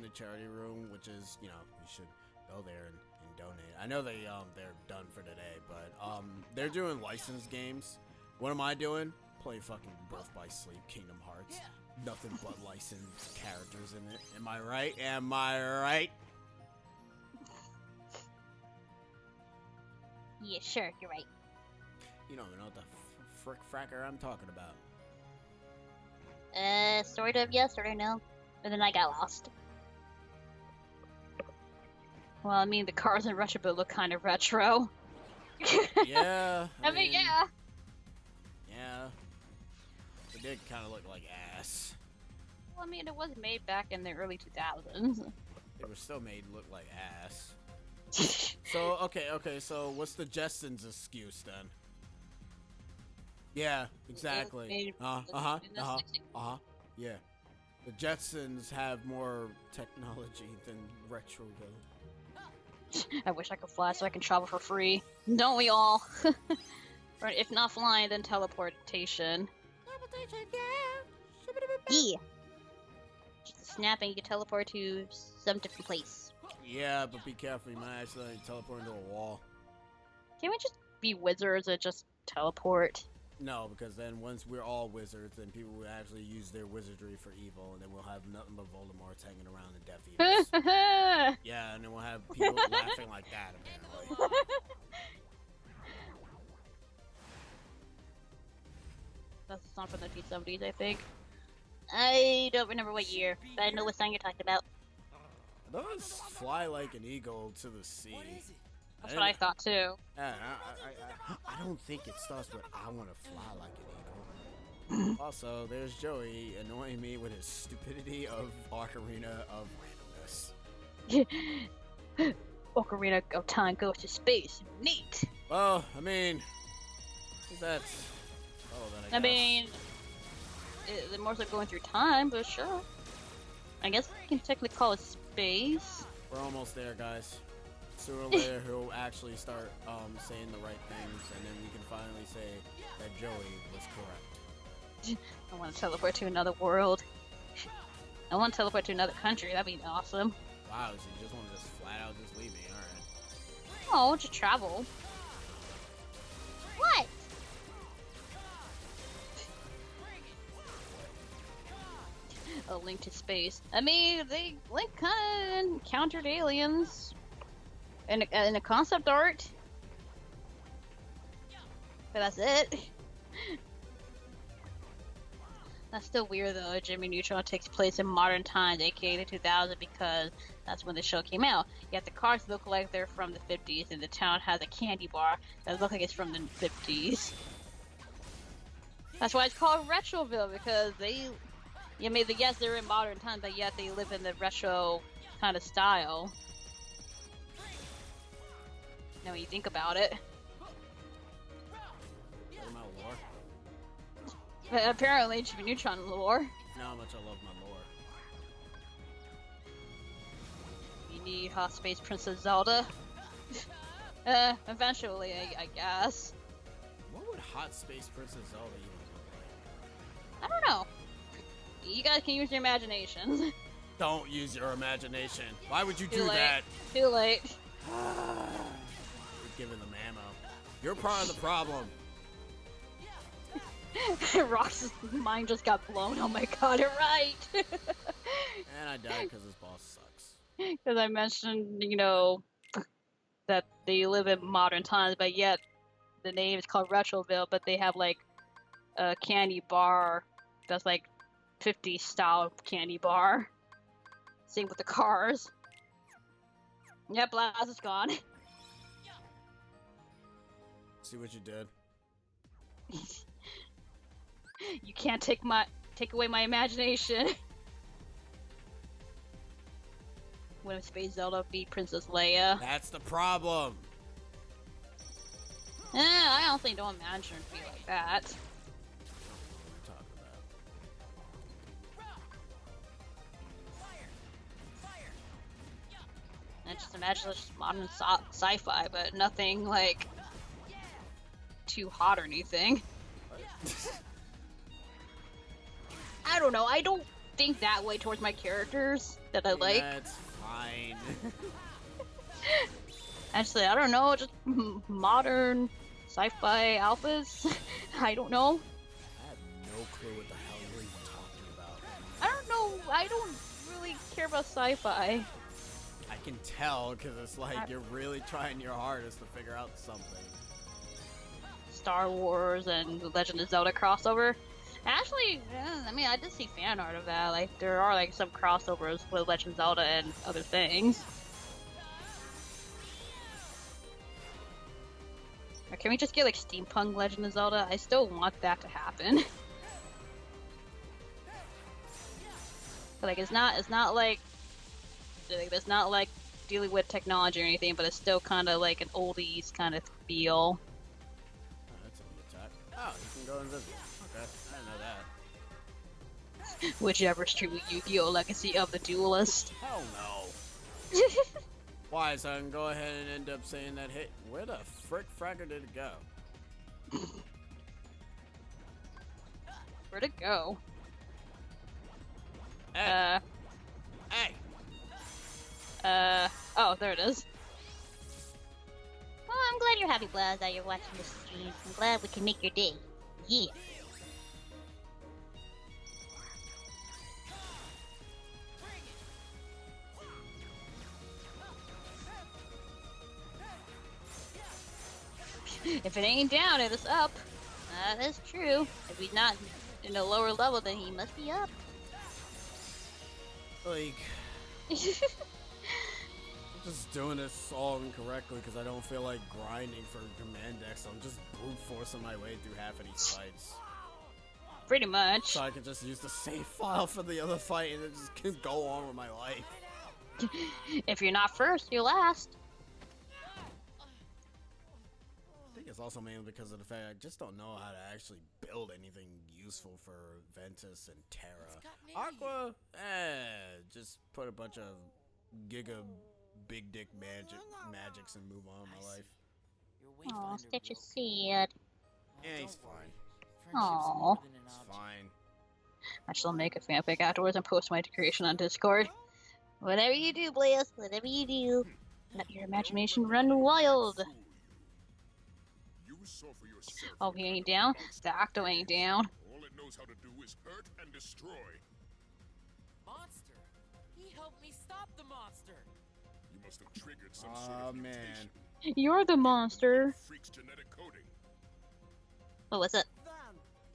Speaker 1: the Charity Room, which is, you should go there and donate. I know they're done for today, but they're doing licensed games. What am I doing? Play fucking Birth by Sleep, Kingdom Hearts. Nothing but licensed characters in it. Am I right? Am I right?
Speaker 2: Yeah, sure, you're right.
Speaker 1: You don't even know what the frick fracker I'm talking about.
Speaker 2: Sort of yes, sort of no. But then I got lost. Well, I mean, the cars in Retro look kind of retro.
Speaker 1: Yeah.
Speaker 2: I mean, yeah.
Speaker 1: Yeah. It did kind of look like ass.
Speaker 2: Well, I mean, it was made back in the early 2000s.
Speaker 1: They were still made look like ass. So, okay, so what's the Jetsons' excuse then? Yeah, exactly. Yeah. The Jetsons have more technology than Retroville.
Speaker 2: I wish I could fly so I can travel for free. Don't we all? Or if not flying, then teleportation. Yeah. Just a snap and you can teleport to some different place.
Speaker 1: Yeah, but be careful, you might accidentally teleport into a wall.
Speaker 2: Can't we just be wizards and just teleport?
Speaker 1: No, because then once we're all wizards, then people will actually use their wizardry for evil, and then we'll have nothing but Voldemort's hanging around the Death Eaters. Yeah, and then we'll have people laughing like that, apparently.
Speaker 2: That's a song from the 1970s, I think. I don't remember what year, but I know what song you're talking about.
Speaker 1: Those fly like an eagle to the sea.
Speaker 3: What is it?
Speaker 2: That's what I thought too.
Speaker 1: Yeah, I don't think it starts with I want to fly like an eagle. Also, there's Joey annoying me with his stupidity of Ocarina of Randomness.
Speaker 2: Ocarina of Time goes to space. Neat.
Speaker 1: Well, I mean, that's all that I
Speaker 2: I
Speaker 1: guess.
Speaker 2: mean, the more like going through time, but sure. I guess we can technically call it space.
Speaker 1: We're almost there, guys. Sooner or later, he'll actually start saying the right things, and then we can finally say that Joey was correct.
Speaker 2: I want to teleport to another world. I want to teleport to another country. That'd be awesome.
Speaker 1: Wow, so you just want to just flat out just leave me, alright.
Speaker 2: Oh, just travel. What? A Link to Space. I mean, Link kind of encountered aliens in a concept art. But that's it. That's still weird though. Jimmy Neutron takes place in modern times, aka the 2000s, because that's when the show came out. Yet the cars look like they're from the 50s, and the town has a candy bar that looks like it's from the 50s. That's why it's called Retroville, because yes, they're in modern times, but yet they live in the retro kind of style. Now when you think about it. But apparently, Jimmy Neutron lore.
Speaker 1: You know how much I love my lore.
Speaker 2: You need Hot Space Princess Zelda. Eventually, I guess.
Speaker 1: What would Hot Space Princess Zelda even look like?
Speaker 2: I don't know. You guys can use your imaginations.
Speaker 1: Don't use your imagination. Why would you
Speaker 2: Too
Speaker 1: do
Speaker 2: late.
Speaker 1: that?
Speaker 2: Too late.
Speaker 1: You're giving them ammo. You're part of the problem.
Speaker 2: Rox's mind just got blown. Oh my god, you're right.
Speaker 1: And I died because this boss sucks.
Speaker 2: Because I mentioned, that they live in modern times, but yet the name is called Retroville, but they have like a candy bar that's like 50s style candy bar. Same with the cars. Yep, Blast is gone.
Speaker 1: See what you did?
Speaker 2: You can't take away my imagination. When Space Zelda beat Princess Leia.
Speaker 1: That's the problem.
Speaker 2: I honestly don't imagine it to be like that.
Speaker 1: What are you talking about?
Speaker 2: I just imagine it's just modern sci-fi, but nothing like too hot or anything. I don't know. I don't think that way towards my characters that I like.
Speaker 1: That's fine.
Speaker 2: Actually, I don't know. Just modern sci-fi alphas. I don't know.
Speaker 1: I have no clue what the hell you're even talking about.
Speaker 2: I don't know. I don't really care about sci-fi.
Speaker 1: I can tell because it's like you're really trying your hardest to figure out something.
Speaker 2: Star Wars and the Legend of Zelda crossover. Actually, I mean, I did see fan art of that. Like, there are like some crossovers with Legend of Zelda and other things. Or can we just get like steampunk Legend of Zelda? I still want that to happen. But, like, it's not like it's not like dealing with technology or anything, but it's still kind of like an oldies kind of feel.
Speaker 1: Oh, that's an attack. Oh, you can go invisible. Okay, I didn't know that.
Speaker 2: Whichever's true with Yu-Gi-Oh! Legacy of the Duelist.
Speaker 1: Hell no. Why? So I can go ahead and end up saying that, hey, where the frick fracker did it go?
Speaker 2: Where'd it go?
Speaker 1: Hey. Hey.
Speaker 2: Oh, there it is. Well, I'm glad you're happy, Blaz, that you're watching this stream. I'm glad we can make your day. Yeah. If it ain't down, it is up. That is true. If he's not in a lower level, then he must be up.
Speaker 1: Like, I'm just doing this all incorrectly because I don't feel like grinding for command deck, so I'm just brute forcing my way through half of these fights.
Speaker 2: Pretty much.
Speaker 1: So I can just use the save file for the other fight and then just can go on with my life.
Speaker 2: If you're not first, you're last.
Speaker 1: I think it's also mainly because of the fact I just don't know how to actually build anything useful for Ventus and Terra. Aqua, just put a bunch of giga big dick magics and move on with my life.
Speaker 2: Aw, Stitch is sad.
Speaker 1: Yeah, he's fine.
Speaker 2: Aw.
Speaker 1: It's fine.
Speaker 2: I shall make a fanfic afterwards and post my creation on Discord. Whatever you do, Blaze, whatever you do, let your imagination run wild.
Speaker 6: Fool. You saw for yourself.
Speaker 2: Oh, he ain't down? The Octo ain't down.
Speaker 6: All it knows how to do is hurt and destroy.
Speaker 3: Monster. He helped me stop the monster.
Speaker 6: You must have triggered some sort
Speaker 1: Oh
Speaker 6: of
Speaker 1: man.
Speaker 6: mutation.
Speaker 2: You're the monster.
Speaker 6: Freak's genetic coding.
Speaker 2: Oh, what's it?
Speaker 5: Van,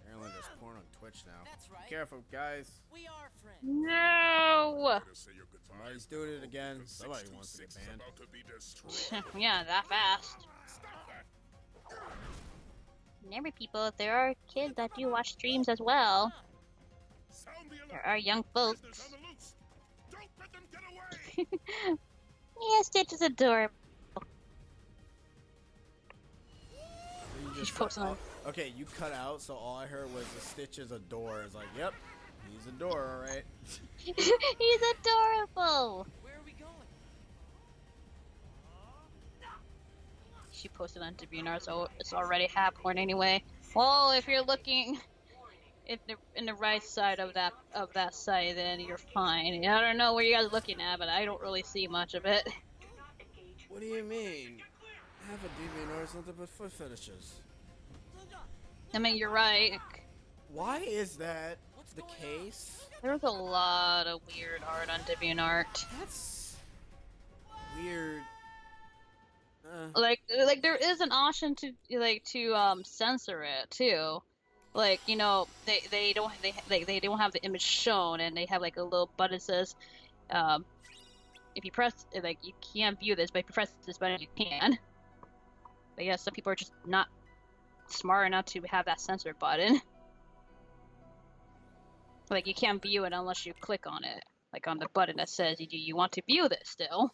Speaker 1: Apparently there's porn on Twitch now.
Speaker 3: That's right.
Speaker 1: Careful, guys.
Speaker 3: We are friends.
Speaker 2: No!
Speaker 6: Better say your goodbyes.
Speaker 1: Somebody's doing it again.
Speaker 6: The
Speaker 1: Somebody wants to get
Speaker 6: 626 is
Speaker 1: banned.
Speaker 6: about to be destroyed.
Speaker 2: Yeah, that fast.
Speaker 6: Stop that.
Speaker 2: Remember, people, there are kids that do watch streams as well.
Speaker 6: Sound the
Speaker 2: There
Speaker 6: alarm.
Speaker 2: are young
Speaker 6: Prisoners
Speaker 2: folks.
Speaker 6: on the loose. Don't let them get away.
Speaker 2: Yeah, Stitch is adorable.
Speaker 1: You
Speaker 2: He's posting on.
Speaker 1: Okay, you cut out, so all I heard was the Stitch is a door. It's like, yep, he's a door, alright.
Speaker 2: He's adorable!
Speaker 3: Where are we going?
Speaker 2: She posted on DeviantArt, so it's already happened anyway. Well, if you're looking in the right side of that site, then you're fine. I don't know where you guys are looking at, but I don't really see much of it.
Speaker 1: What do you mean? Half of DeviantArt is nothing but foot fetishes.
Speaker 2: I mean, you're right.
Speaker 1: Why is that
Speaker 3: What's
Speaker 1: the
Speaker 3: going
Speaker 1: case?
Speaker 2: There's a lot of weird art on DeviantArt.
Speaker 1: That's weird.
Speaker 2: Like there is an option to censor it too. Like, you know, they don't have the image shown, and they have like a little button that says if you press like you can't view this, but if you press this button you can. But yeah, some people are just not smart enough to have that censor button. Like, you can't view it unless you click on it, like on the button that says do you want to view this still.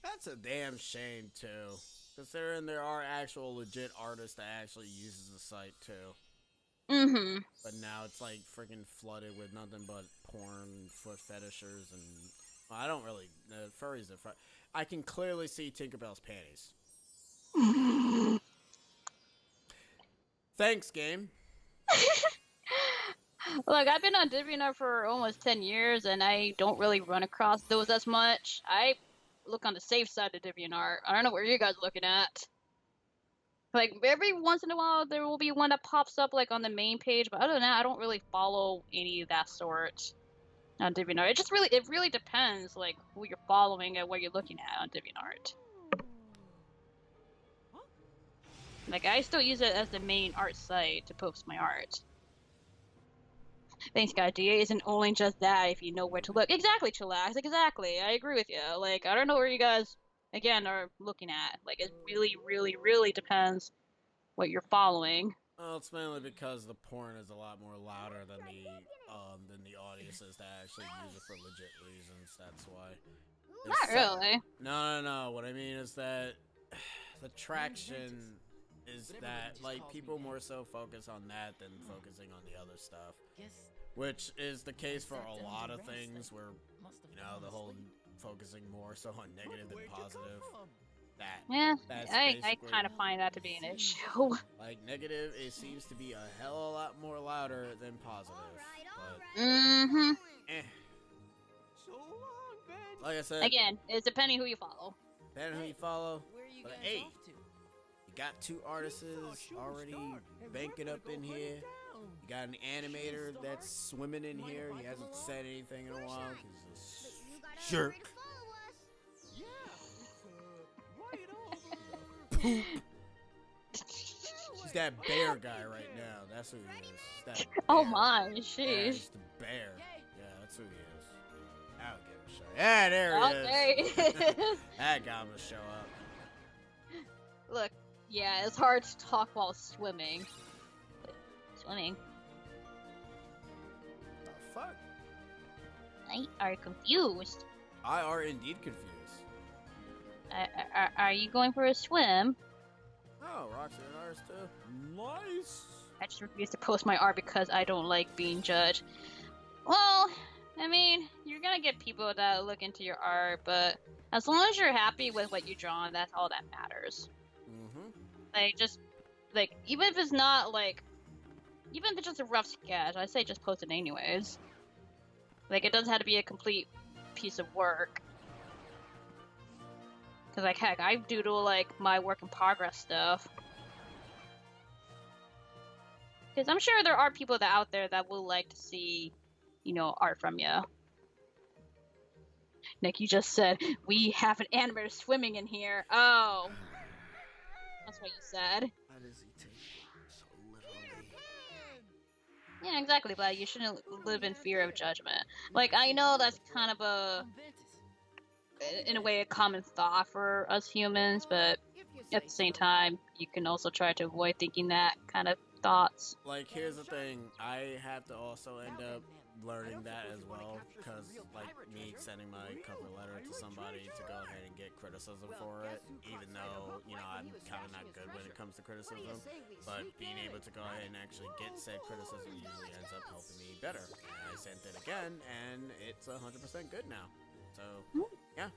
Speaker 1: That's a damn shame too. Considering there are actual legit artists that actually uses the site too.
Speaker 2: Mm-hmm.
Speaker 1: But now it's like freaking flooded with nothing but porn, foot fetishers, and well, I don't really furries. I can clearly see Tinkerbell's panties. Thanks, game.
Speaker 2: Look, I've been on DeviantArt for almost 10 years, and I don't really run across those as much. I look on the safe side of DeviantArt. I don't know what you guys are looking at. Like, every once in a while, there will be one that pops up, like, on the main page, but other than that, I don't really follow any of that sort on DeviantArt. It really depends, like, who you're following and what you're looking at on DeviantArt. Like, I still use it as the main art site to post my art. Thanks, guy. DA isn't only just that if you know where to look. Exactly, Chillax. Exactly. I agree with you. Like, I don't know where you guys, again, are looking at. Like, it really, really, really depends what you're following.
Speaker 1: Well, it's mainly because the porn is a lot more louder than the audiences that actually use it for legit reasons. That's why.
Speaker 2: Not really.
Speaker 1: No. What I mean is that the traction is that, like, people more so focus on that than focusing on the other stuff. Which is the case for a lot of things where, you know, the whole focusing more so on negative than positive.
Speaker 2: Yeah,
Speaker 1: That's
Speaker 2: I
Speaker 1: basically-
Speaker 2: kind of find that to be an issue.
Speaker 1: Like, negative, it seems to be a hell of a lot more louder than positive. But,
Speaker 2: Mm-hmm.
Speaker 1: eh.
Speaker 5: So long, Ben.
Speaker 1: Like I said,
Speaker 2: Again, it's depending who you follow.
Speaker 1: depending who you follow.
Speaker 3: Where are you
Speaker 1: But
Speaker 3: guys
Speaker 1: hey,
Speaker 3: off to?
Speaker 1: you got two artists already banking up in here. You got an animator that's swimming in here. He hasn't said anything in a while. He's a jerk.
Speaker 5: Yeah, it's right over.
Speaker 1: He's that bear guy right now. That's who he is. He's that
Speaker 2: Oh
Speaker 1: bear.
Speaker 2: my,
Speaker 1: Yeah,
Speaker 2: sheesh.
Speaker 1: he's the bear. Yeah, that's who he is. I'll give him a show. Yeah, there he
Speaker 2: Oh,
Speaker 1: is.
Speaker 2: there he is.
Speaker 1: That got him to show up.
Speaker 2: Look, yeah, it's hard to talk while swimming. Swimming.
Speaker 1: The fuck?
Speaker 2: I are confused.
Speaker 1: I are indeed confused.
Speaker 2: Are you going for a swim?
Speaker 1: Oh, Roxy and ours too. Nice.
Speaker 2: I just refuse to post my art because I don't like being judged. Well, I mean, you're gonna get people that look into your art, but as long as you're happy with what you draw, that's all that matters.
Speaker 1: Mm-hmm.
Speaker 2: Like, just, like, even if it's not, like, even if it's just a rough sketch, I say just post it anyways. Like, it doesn't have to be a complete piece of work. Cause like heck, I doodle like my work in progress stuff. Cause I'm sure there are people that out there that will like to see, you know, art from you. Nick, you just said we have an animator swimming in here. Oh, that's what you said.
Speaker 1: Why does he take so literally?
Speaker 2: Yeah, exactly, but you shouldn't live in fear of judgment. Like, I know that's kind of in a way, a common thought for us humans, but at the same time, you can also try to avoid thinking that kind of thoughts.
Speaker 1: Like, here's the thing, I have to also end up learning that as well, because, like, me sending my cover letter to somebody to go ahead and get criticism for it, even though, you know, I'm kind of not good when it comes to criticism, but being able to go ahead and actually get said criticism usually ends up helping me better. And I sent it again, and it's 100% good now. So, yeah.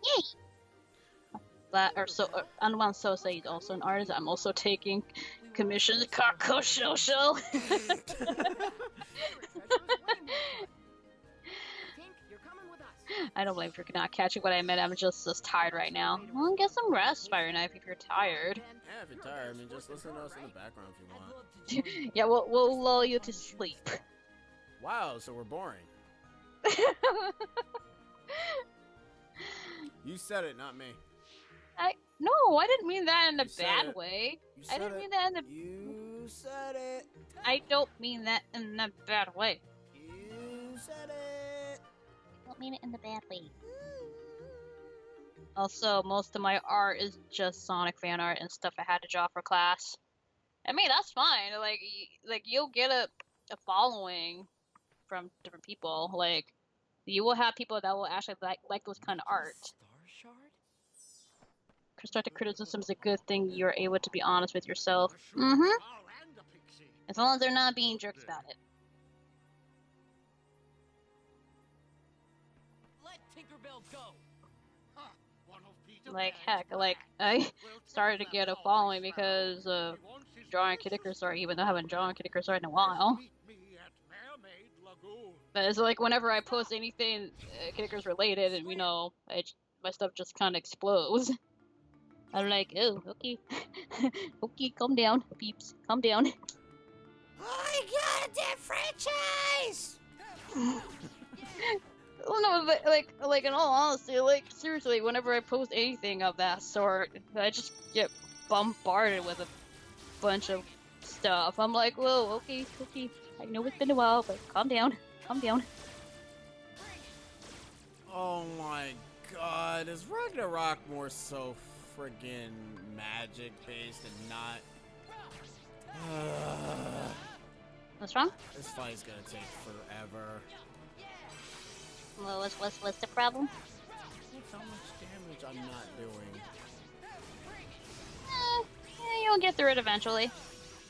Speaker 2: That or so Anwan Sosa is also an artist. I'm also taking commissions. Kako Shosho. I don't blame you for not catching what I meant. I'm just tired right now. Well, get some rest, Fire Knife, if you're tired.
Speaker 1: Yeah, if you're tired, I mean, just listen to us in the background if you want.
Speaker 2: Yeah, we'll lull you to sleep.
Speaker 1: Wow, so we're boring. You said it, not me.
Speaker 2: No, I didn't mean that in a
Speaker 1: You said
Speaker 2: bad
Speaker 1: it.
Speaker 2: way.
Speaker 1: You
Speaker 2: I
Speaker 1: said
Speaker 2: didn't
Speaker 1: it.
Speaker 2: mean that in a.
Speaker 1: You said it.
Speaker 2: I don't mean that in a bad way.
Speaker 1: You said it.
Speaker 2: I don't mean it in the bad way. Also, most of my art is just Sonic fan art and stuff I had to draw for class. I mean, that's fine. Like you'll get a following from different people. Like, you will have people that will actually like those kind of art.
Speaker 3: Star Shard?
Speaker 2: Constructive criticism is a good thing. You're able to be honest with yourself. Mm-hmm. As long as they're not being jerks about it.
Speaker 3: Let Tinkerbell go.
Speaker 2: Like, heck, like, I started to get a following because of drawing Kid Icarus art, even though I haven't drawn Kid Icarus art in a while. But it's like, whenever I post anything Kid Icarus related, and, you know, my stuff just kind of explodes. I'm like, oh, okay. Okay, calm down, peeps. Calm down.
Speaker 1: I got a dead franchise!
Speaker 2: Well, no, but like in all honesty, like seriously, whenever I post anything of that sort, I just get bombarded with a bunch of stuff. I'm like, whoa, okay. I know it's been a while, but calm down.
Speaker 1: Oh my god, is Ragnarok more so friggin' magic based and not...
Speaker 2: What's wrong?
Speaker 1: This fight's gonna take forever.
Speaker 2: Well, what's the problem?
Speaker 1: Look how much damage I'm not doing.
Speaker 2: You'll get through it eventually.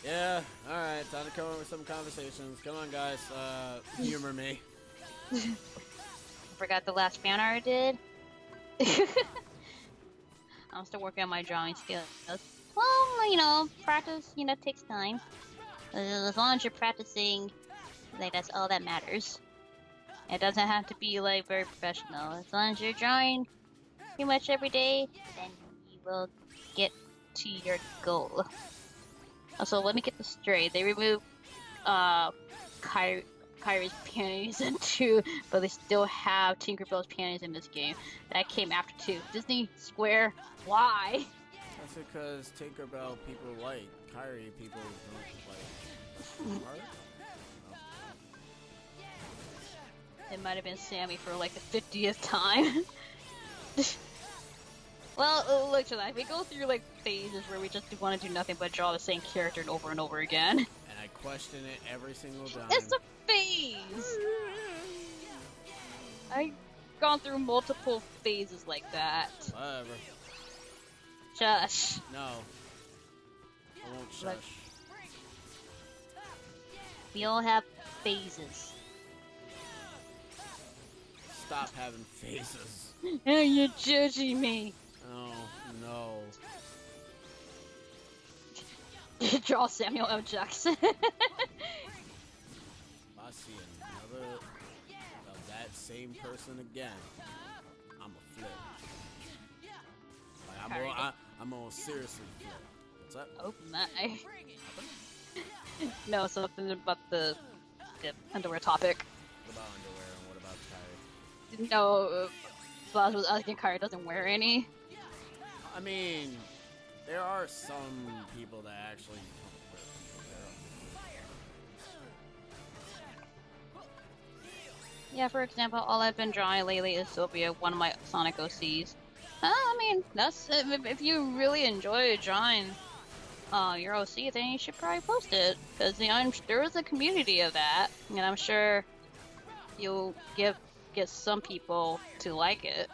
Speaker 1: Yeah, alright, time to come up with some conversations. Come on, guys, humor me.
Speaker 2: Forgot the last fan art I did. I'm still working on my drawing skills. Well, you know, practice, you know, takes time. As long as you're practicing, like, that's all that matters. It doesn't have to be, like, very professional. As long as you're drawing pretty much every day, then you will get to your goal. Also, let me get this straight. They removed, Kyrie's panties in 2, but they still have Tinkerbell's panties in this game. That came after 2. Disney, Square, why?
Speaker 1: That's because Tinkerbell people like, Kyrie people don't like. Art?
Speaker 2: It might have been Sammy for like the 50th time. Well, look to that. We go through like phases where we just want to do nothing but draw the same character over and over again.
Speaker 1: And I question it every single time.
Speaker 2: It's a phase! I've gone through multiple phases like that.
Speaker 1: Whatever.
Speaker 2: Shush.
Speaker 1: No. I won't shush.
Speaker 2: Like- We all have phases.
Speaker 1: Stop having faces.
Speaker 2: Oh, you're judging me.
Speaker 1: Oh, no.
Speaker 2: Draw Samuel L. Jackson.
Speaker 1: I see another of that same person again. seriously flip. What's up?
Speaker 2: Oh my. No, something about the underwear topic.
Speaker 1: What about underwear and what about Kyrie?
Speaker 2: No, Blas was asking Kyrie doesn't wear any.
Speaker 1: I mean, there are some people that actually don't wear
Speaker 2: Yeah, for example, all I've been drawing lately is Sylvia, one of my Sonic OCs. I mean, that's if you really enjoy drawing your OC, then you should probably post it, because there is a community of that, and I'm sure you'll get some people to like it.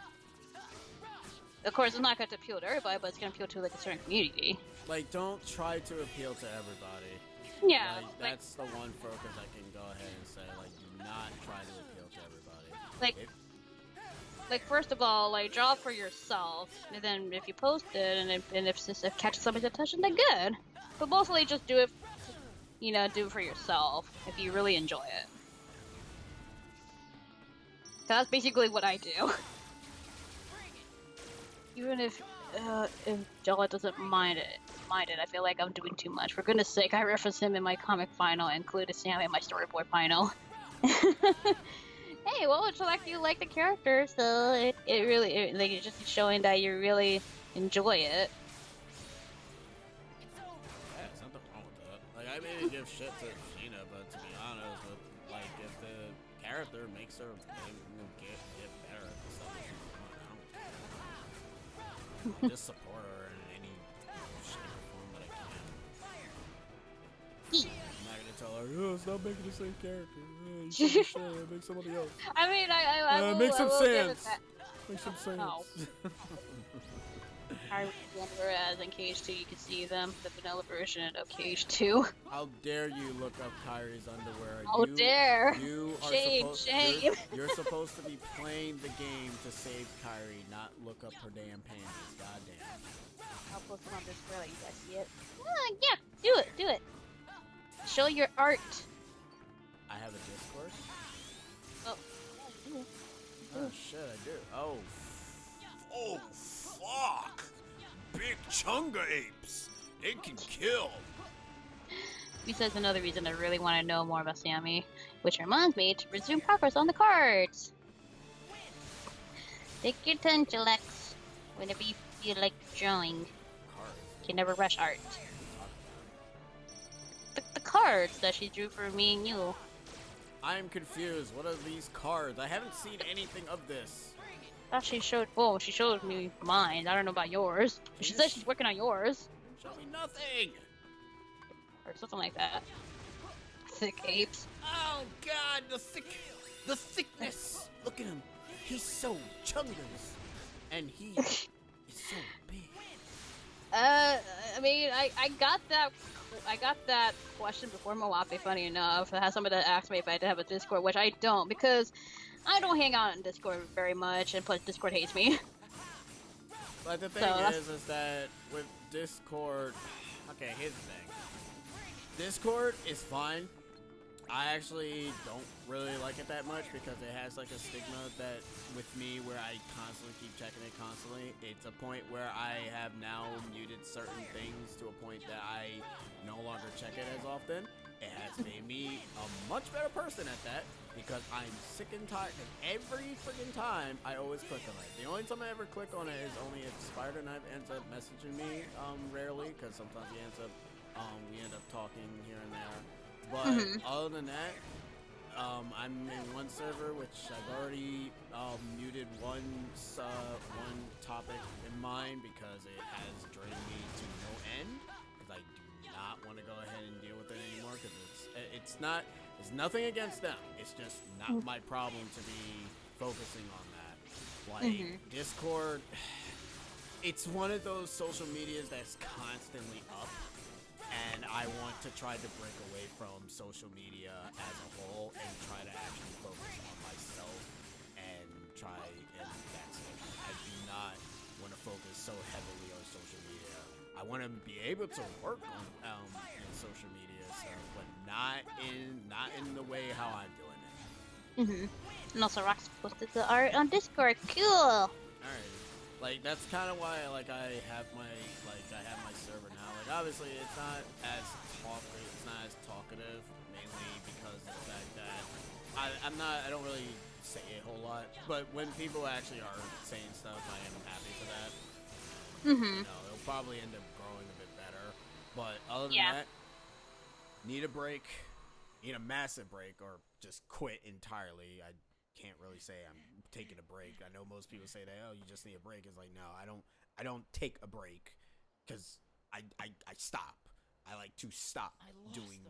Speaker 2: Of course, it's not going to appeal to everybody, but it's going to appeal to like a certain community.
Speaker 1: Like, don't try to appeal to everybody.
Speaker 2: Yeah,
Speaker 1: Like, that's the one focus I can go ahead and say. Like, do not try to appeal to everybody.
Speaker 2: like, like first of all, like draw for yourself, and then if you post it, and if it catches somebody's attention, then good. But mostly, just do it, do it for yourself if you really enjoy it. That's basically what I do. Even if Jella doesn't mind it, I feel like I'm doing too much. For goodness sake, I referenced him in my comic final and included Sam in my storyboard final. Hey, well, it's like you like the character, so it really like it's just showing that you really enjoy it.
Speaker 1: Yeah, there's nothing wrong with that. Like, I maybe give shit to Sheena, but to be honest, like, if the character makes her get better at the stuff that she's doing, I don't care. Just support her in any shape or form that I can. I'm not gonna tell her, oh, stop making the same character. You should shit, make somebody else.
Speaker 2: I mean, I will,
Speaker 1: make some
Speaker 2: I will give it
Speaker 1: sense.
Speaker 2: that.
Speaker 1: Make some sense.
Speaker 2: No. I remember as in Cage 2, you can see them, the vanilla version of Cage 2.
Speaker 1: How dare you look up Kyrie's underwear?
Speaker 2: How dare!
Speaker 1: You are
Speaker 2: Shame, shame.
Speaker 1: You're supposed to be playing the game to save Kyrie, not look up her damn panties. Goddamn.
Speaker 2: I'll post it on this for let you guys see it. Yeah, do it. Show your art.
Speaker 1: I have a Discord?
Speaker 2: Oh, yeah,
Speaker 1: Oh shit, I do. Oh, fuck! Big Chunga apes! They can kill!
Speaker 2: He says another reason I really want to know more about Sammy, which reminds me to resume progress on the cards. Take your time, Lex. Whenever you feel like drawing.
Speaker 1: Cards.
Speaker 2: You can never rush art. The cards that she drew for me and you.
Speaker 1: I'm confused. What are these cards? I haven't seen anything of this.
Speaker 2: Thought she showed. Oh, she showed me mine. I don't know about yours. She said she's working on yours
Speaker 1: Show me nothing!
Speaker 2: or something like that. Thick apes.
Speaker 1: Oh god, the thickness! Look at him. He's so chungus. And he is so big.
Speaker 2: I mean, I got that question before Moape, funny enough. I had somebody that asked me if I did have a Discord, which I don't, because I don't hang out on Discord very much, and plus Discord hates me.
Speaker 1: But the thing is that with Discord, okay, here's the thing. Discord is fine. I actually don't really like it that much because it has like a stigma that with me where I constantly keep checking it constantly. It's a point where I have now muted certain things to a point that I no longer check it as often. It has made me a much better person at that because I'm sick and tired. And every freaking time I always click on it. The only time I ever click on it is only if Spider Knife ends up messaging me, rarely, because sometimes we end up talking here and there. But other than that, I'm in one server which I've already muted one topic in mind because it has drained me to no end. Because I do not want to go ahead and deal with it anymore. Because it's nothing against them. It's just not my problem to be focusing on that. Like Discord, it's one of those social medias that's constantly up. And I want to try to break away from social media as a whole and try to actually focus on myself and that's it. I do not want to focus so heavily on social media. I want to be able to work on in social media stuff, but not in the way how I'm doing it.
Speaker 2: And also Rox posted the art on Discord. Cool.
Speaker 1: Alright. Like that's kind of why like I have my server now. Like obviously it's not as talkative, mainly because of the fact that I don't really say a whole lot. But when people actually are saying stuff, I am happy for that.
Speaker 2: Mm-hmm.
Speaker 1: You know, it'll probably end up growing a bit better. But other than
Speaker 2: Yeah.
Speaker 1: that, need a break, need a massive break, or just quit entirely. I can't really say I'm taking a break. I know most people say that, oh, you just need a break. It's like, no, I don't take a break because I stop. I like to stop doing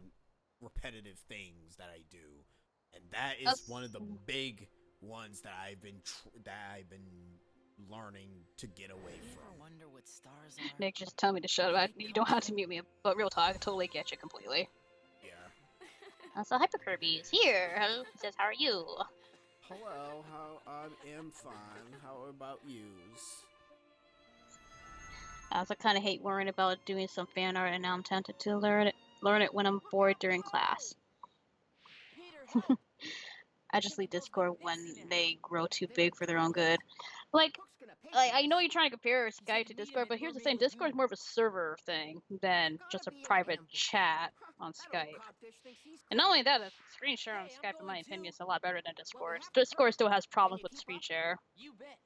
Speaker 1: repetitive things that I do, and that is
Speaker 2: That's-
Speaker 1: one of the big ones that I've been learning to get away
Speaker 3: You ever
Speaker 1: from.
Speaker 3: wonder what stars are?
Speaker 2: Nick just tell me to shut up. You don't have to mute me, but real talk, I totally get you completely.
Speaker 1: Yeah.
Speaker 2: So Hyper Kirby is here. Hello. He says, "How are you?"
Speaker 1: Hello, I am fine. How about yous?
Speaker 2: I also kind of hate worrying about doing some fan art, and now I'm tempted to learn it when I'm bored during class.
Speaker 3: Peter,
Speaker 2: I just leave Discord when they grow too big for their own good. Like I know you're trying to compare Skype to Discord, but here's the thing: Discord is more of a server thing than just a private chat on Skype. And not only that, the screen share on Skype, in my opinion, is a lot better than Discord. Discord still has problems with screen share.
Speaker 3: you bet.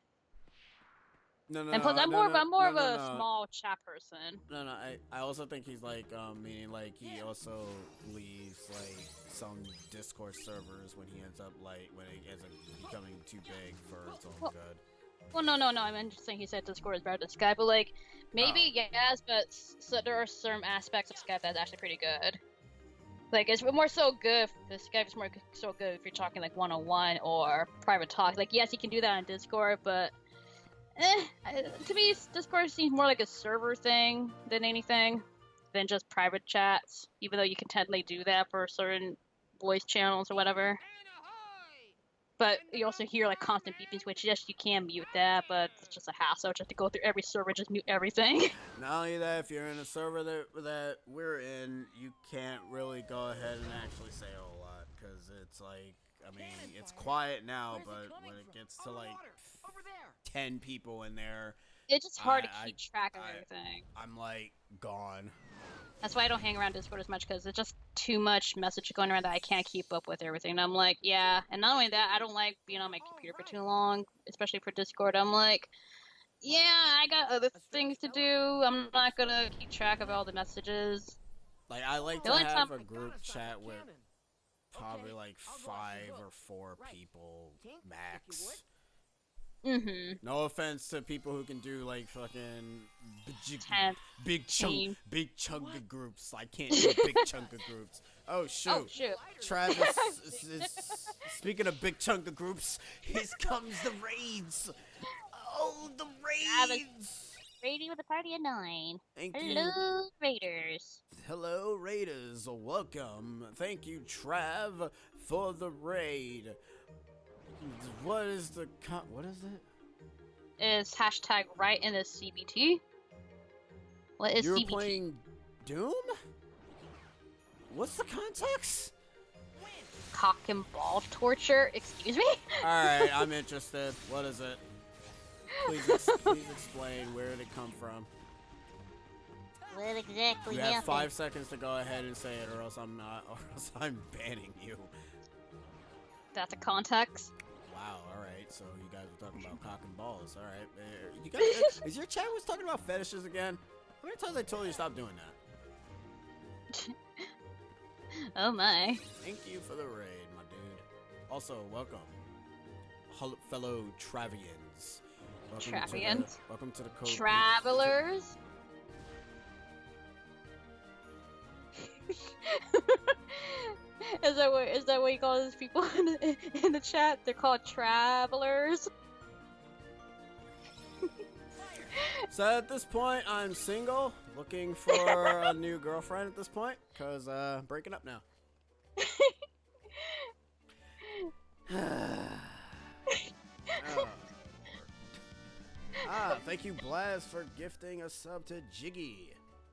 Speaker 1: No,
Speaker 2: And plus, I'm more of a small chat person.
Speaker 1: No, I also think he's like, meaning like he also leaves like some Discord servers when he ends up becoming too big for its own good.
Speaker 2: Well, no. I'm just saying he said Discord is better than Skype, but like maybe yes, but there are certain aspects of Skype that's actually pretty good. Like it's more so good. The Skype is more so good if you're talking like 101 or private talk. Like yes, you can do that on Discord, but to me, Discord seems more like a server thing than anything, than just private chats. Even though you can technically do that for certain voice channels or whatever. But you also hear like constant beepings, which yes, you can mute that, but it's just a hassle. Just to go through every server, just mute everything.
Speaker 1: Not only that, if you're in a server that we're in, you can't really go ahead and actually say a whole lot because it's like, I mean, it's quiet now, but when it gets to like 10 people in there,
Speaker 2: It's just hard to
Speaker 1: I-
Speaker 2: keep track of everything.
Speaker 1: I'm like gone.
Speaker 2: That's why I don't hang around Discord as much, because it's just too much message going around that I can't keep up with everything. And I'm like, yeah. And not only that, I don't like being on my computer for too long, especially for Discord. I'm like, yeah, I got other things to do. I'm not gonna keep track of all the messages.
Speaker 1: Like I like
Speaker 2: The
Speaker 1: to
Speaker 2: only
Speaker 1: have
Speaker 2: time-
Speaker 1: a group chat with probably like 5 or 4 people max.
Speaker 2: Mm-hmm.
Speaker 1: No offense to people who can do like fucking
Speaker 2: 10,
Speaker 1: big
Speaker 2: team.
Speaker 1: chunk of groups. I can't do big chunk of groups. Oh shoot.
Speaker 2: Oh shoot.
Speaker 1: Travis speaking of big chunk of groups, here comes the raids. Oh, the raids.
Speaker 2: Raiding with a party of 9.
Speaker 1: Thank you.
Speaker 2: Hello, Raiders.
Speaker 1: Hello, Raiders. Welcome. Thank you, Trav, for the raid. What is the what is it?
Speaker 2: Is hashtag right in the CBT? What is
Speaker 1: You were
Speaker 2: CBT?
Speaker 1: playing Doom? What's the context?
Speaker 2: Cock and ball torture? Excuse me?
Speaker 1: Alright, I'm interested. What is it? Please explain where did it come from.
Speaker 2: What exactly
Speaker 1: You have 5 seconds to go ahead and say it, or else I'm banning you.
Speaker 2: That's a context.
Speaker 1: Wow, alright, so you guys were talking about cock and balls, alright. You guys, is your chat was talking about fetishes again? How many times I told you to stop doing that?
Speaker 2: Oh my.
Speaker 1: Thank you for the raid, my dude. Also, welcome, fellow Travians.
Speaker 2: Travians?
Speaker 1: Welcome to the code.
Speaker 2: Travelers? Is that what you call those people in the chat? They're called travelers.
Speaker 1: So at this point, I'm single, looking for a new girlfriend at this point, cause breaking up now. Oh, Lord. Thank you, Blaz, for gifting a sub to Jiggy.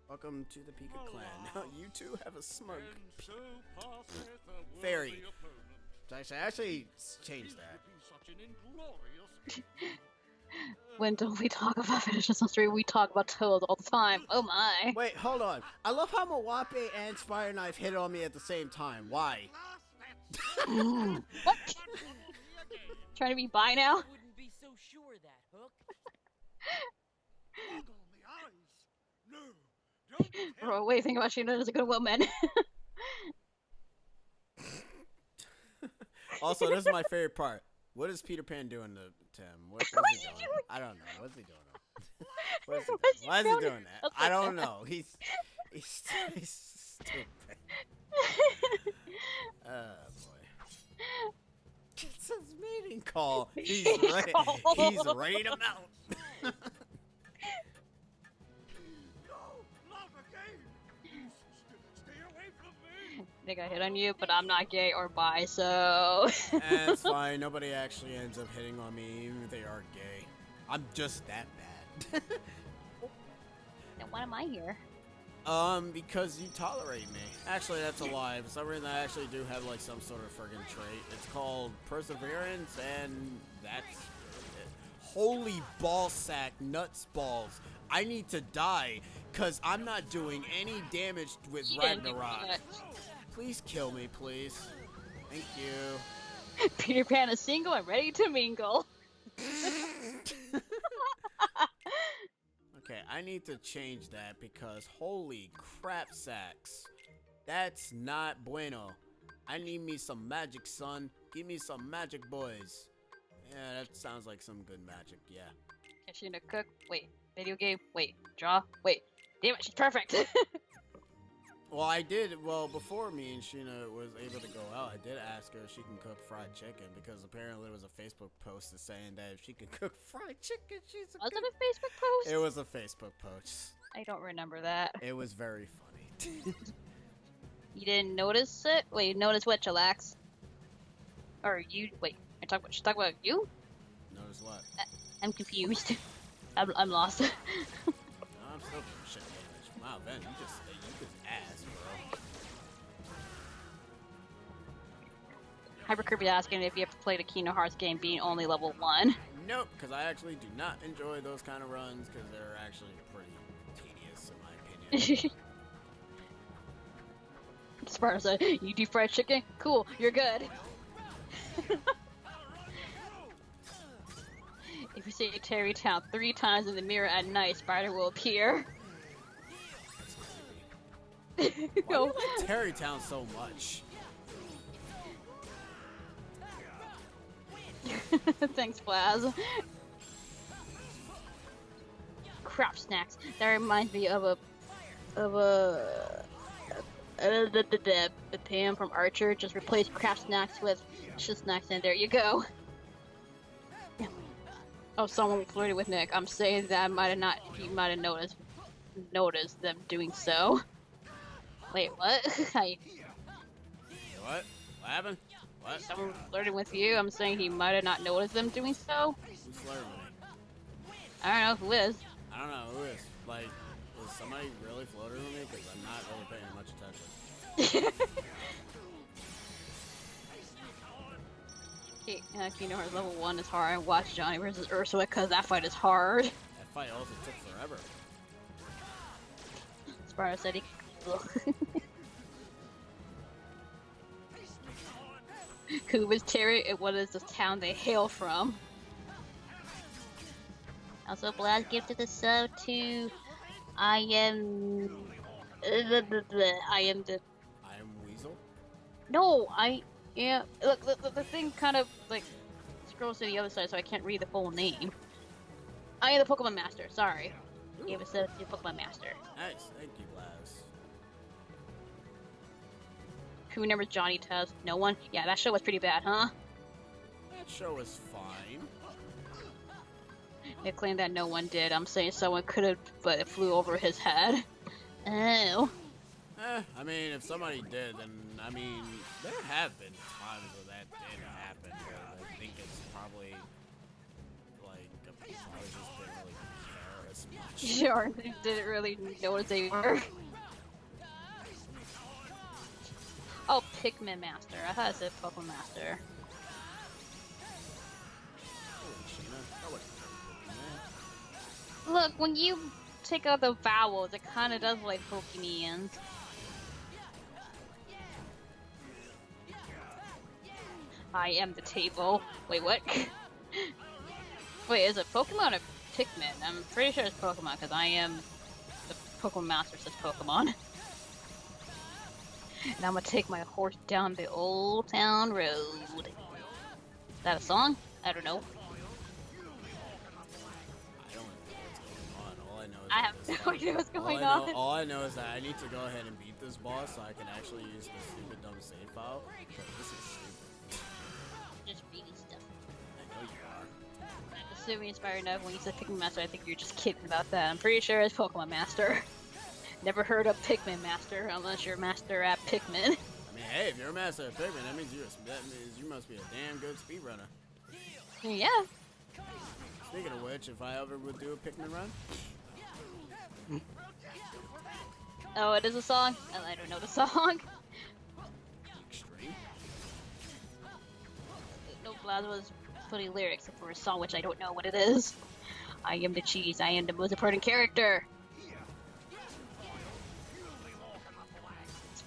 Speaker 1: Welcome to the Pika clan. Now you two have a smug fairy. I actually changed that.
Speaker 2: When don't we talk about finishes on stream? We talk about Toads all the time. Oh my.
Speaker 1: Wait, hold on. I love how Mawape and Spire Knife hit on me at the same time. Why?
Speaker 2: What? Trying to be bi now?
Speaker 3: I wouldn't be so sure that, Hook.
Speaker 5: Boggle the eyes. No, don't tell
Speaker 2: Bro, what do you think about Sheena as a good woman?
Speaker 1: Also, this is my favorite part. What is Peter Pan doing to Tim? What's he doing? I don't know. What's he doing? What's he doing? Why is he doing that? I don't know. He's stupid. Oh boy. It's his mating call. He's ready. He's ready to mount.
Speaker 5: No, not again. Stay away from me.
Speaker 2: I think I hit on you, but I'm not gay or bi, so.
Speaker 1: It's fine. Nobody actually ends up hitting on me, even if they are gay. I'm just that bad.
Speaker 2: Then why am I here?
Speaker 1: Because you tolerate me. Actually, that's a lie. For some reason, I actually do have like some sort of friggin' trait. It's called perseverance, and that's it. Holy ball sack, nuts balls. I need to die, cause I'm not doing any damage with
Speaker 2: She didn't do
Speaker 1: Ragnarok.
Speaker 2: much.
Speaker 1: Please kill me, please. Thank you.
Speaker 2: Peter Pan is single and ready to mingle.
Speaker 1: Okay, I need to change that because holy crap sacks. That's not bueno. I need me some magic, son. Give me some magic, boys. Yeah, that sounds like some good magic, yeah.
Speaker 2: Is she gonna cook? Wait. Video game? Wait. Draw? Wait. Damn it, she's perfect!
Speaker 1: Well, I did, before me and Sheena was able to go out, I did ask her if she can cook fried chicken because apparently there was a Facebook post saying that if she can cook fried chicken, she's a
Speaker 2: Was it
Speaker 1: good...
Speaker 2: a Facebook post?
Speaker 1: It was a Facebook post.
Speaker 2: I don't remember that.
Speaker 1: It was very funny.
Speaker 2: You didn't notice it? Wait, notice what, Chillax? Or you? Wait, she's talking about you?
Speaker 1: Notice what?
Speaker 2: I'm confused. I'm lost.
Speaker 1: No, I'm still doing shit damage. Wow, Ben, you just ass, bro.
Speaker 2: Hyper Kirby asking if you ever played a Kingdom Hearts game being only level 1.
Speaker 1: Nope, because I actually do not enjoy those kind of runs because they're actually pretty tedious in my opinion.
Speaker 2: Sparta said, you do fried chicken? Cool, you're good. If you say Terry Town 3 times in the mirror at night, Spider will appear.
Speaker 1: Why do you like Terrytown so much?
Speaker 2: Thanks, Plaz. Crap snacks. That reminds me of a Pam from Archer. Just replace crap snacks with shit snacks, and there you go. Oh, someone flirted with Nick. I'm saying that he might have noticed them doing so. Wait, what?
Speaker 1: What? What happened? What?
Speaker 2: Someone flirted with you. I'm saying he might have not noticed them doing so.
Speaker 1: Who's flirting with me?
Speaker 2: I don't know who is.
Speaker 1: I don't know who is. Like, is somebody really flirting with me? Because I'm not really paying much attention.
Speaker 2: Okay, Kingdom Hearts level 1 is hard. Watch Johnny versus Ursula because that fight is hard.
Speaker 1: That fight also took forever.
Speaker 2: Sparta said he. Who is Terry and what is the town they hail from? Also, Blaz gifted a sub to I am
Speaker 1: Weasel?
Speaker 2: No, yeah. Look, the thing kind of like scrolls to the other side, so I can't read the full name. I am the Pokemon Master. Sorry, gave us a Pokemon Master.
Speaker 1: Nice, thank you, Blaz.
Speaker 2: Who remembers Johnny Test? No one. Yeah, that show was pretty bad, huh?
Speaker 1: That show was fine.
Speaker 2: They claim that no one did. I'm saying someone could have, but it flew over his head. Oh.
Speaker 1: I mean, if somebody did, then, I mean, there have been times where that did happen, but I think it's probably, like, people probably just didn't really care as much.
Speaker 2: Sure, they didn't really notice they were. Oh, Pikmin Master. I thought it said Pokemon Master.
Speaker 1: Holy Sheena, that wasn't very good.
Speaker 2: look, when you take out the vowels, it kind of does like Pokemons. I am the table. Wait, what? Wait, is it Pokemon or Pikmin? I'm pretty sure it's Pokemon because I am the Pokemon Master says Pokemon. And I'm gonna take my horse down the Old Town Road. Is that a song? I don't know.
Speaker 1: I don't know what's going on. All I know is
Speaker 2: I
Speaker 1: that
Speaker 2: have
Speaker 1: this
Speaker 2: no idea what's going
Speaker 1: all
Speaker 2: on.
Speaker 1: all I know is that I need to go ahead and beat this boss so I can actually use the stupid dumb save file. But this is stupid.
Speaker 2: Just reading stuff.
Speaker 1: I know you are.
Speaker 2: I'm assuming inspired enough when you said Pikmin Master, I think you're just kidding about that. I'm pretty sure it's Pokemon Master. Never heard of Pikmin Master unless you're master at Pikmin.
Speaker 1: I mean, hey, if you're a master at Pikmin, that means you must be a damn good speedrunner.
Speaker 2: Yeah.
Speaker 1: Speaking of which, if I ever would do a Pikmin run,
Speaker 2: Oh, it is a song? Oh, I don't know the song.
Speaker 1: extreme.
Speaker 2: No, Plasma's putting lyrics for a song which I don't know what it is. I am the cheese. I am the most important character.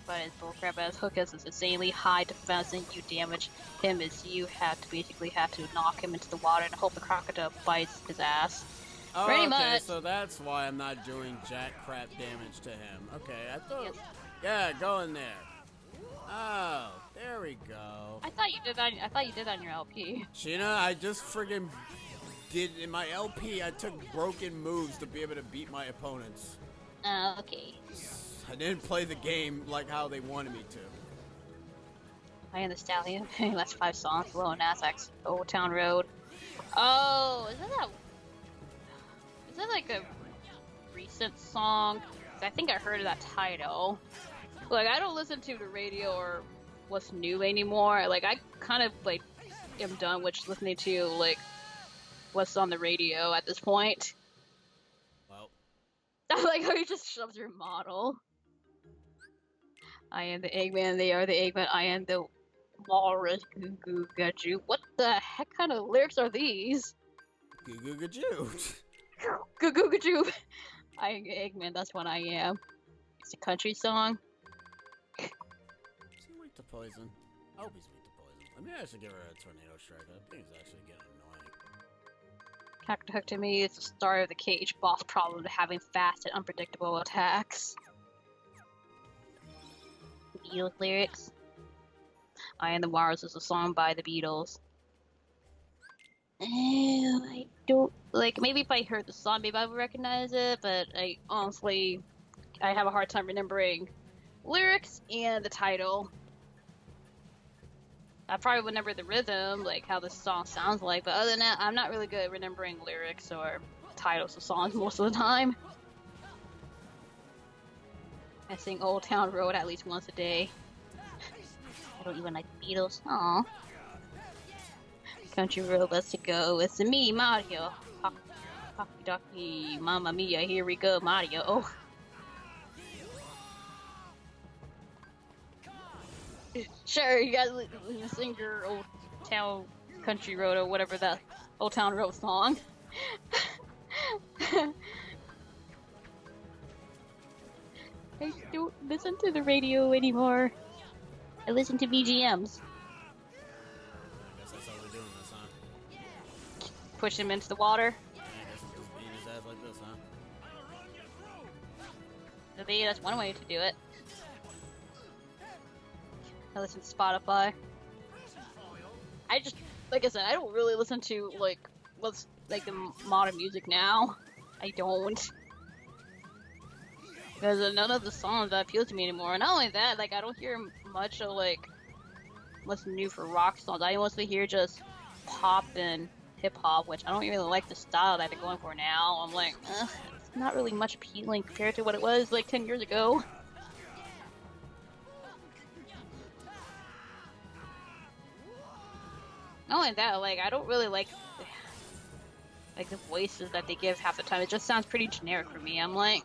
Speaker 2: But his bullcrap as Hookus is insanely high defense and you damage him as you have to knock him into the water and hope the crocodile bites his ass.
Speaker 1: Oh,
Speaker 2: Pretty
Speaker 1: okay,
Speaker 2: much.
Speaker 1: so that's why I'm not doing jack crap damage to him. Okay, I thought.
Speaker 2: Yes.
Speaker 1: Yeah, go in there. Oh, there we go.
Speaker 2: I thought you did that. I thought you did that on your LP.
Speaker 1: Sheena, I just friggin' did in my LP. I took broken moves to be able to beat my opponents.
Speaker 2: Okay.
Speaker 1: I didn't play the game like how they wanted me to.
Speaker 2: I am the Stallion. That's 5 songs. Low Nasax. Old Town Road. Oh, is that like a recent song? 'Cause I think I heard of that title. Like, I don't listen to the radio or what's new anymore. Like, I kind of like am done with listening to like what's on the radio at this point.
Speaker 1: Well,
Speaker 2: I like how he just shoves your model. I am the Eggman, they are the Eggman, I am the Walrus, Goo Goo Gachu. What the heck kind of lyrics are these?
Speaker 1: goo goo goo goo.
Speaker 2: Goo Goo Gachu! I am Eggman, that's what I am. It's a country song.
Speaker 1: Is he weak to poison? I hope he's weak to poison. Let me actually give her a tornado strike. I think it's actually getting annoying.
Speaker 2: Cactus Hook to me is the start of the cage boss problem to having fast and unpredictable attacks. Beatles lyrics. I Am the Walrus is a song by the Beatles. I don't like. Maybe if I heard the song, maybe I would recognize it. But I honestly, I have a hard time remembering lyrics and the title. I probably would remember the rhythm, like how the song sounds like. But other than that, I'm not really good at remembering lyrics or titles of songs most of the time. I sing Old Town Road at least once a day. I don't even like the Beatles. Aww. Country Road, let's go. It's me, Mario. Hockey docky, mamma mia, here we go, Mario. Sure, you guys sing your Old Town Country Road or whatever that Old Town Road song. I don't listen to the radio anymore. I listen to BGMs.
Speaker 1: I guess that's how we're doing this, huh?
Speaker 2: Push him into the water.
Speaker 1: Yeah, I guess I'm just beating his ass like this, huh?
Speaker 2: Maybe that's one way to do it. I listen to Spotify. I just, like I said, I don't really listen to like what's like the modern music now. I don't. Because none of the songs that appeal to me anymore. And not only that, like I don't hear much of like what's new for rock songs. I mostly hear just pop and hip hop, which I don't really like the style that they're going for now. I'm like, it's not really much appealing compared to what it was like 10 years ago. Not only that, like I don't really like the voices that they give half the time. It just sounds pretty generic for me. I'm like,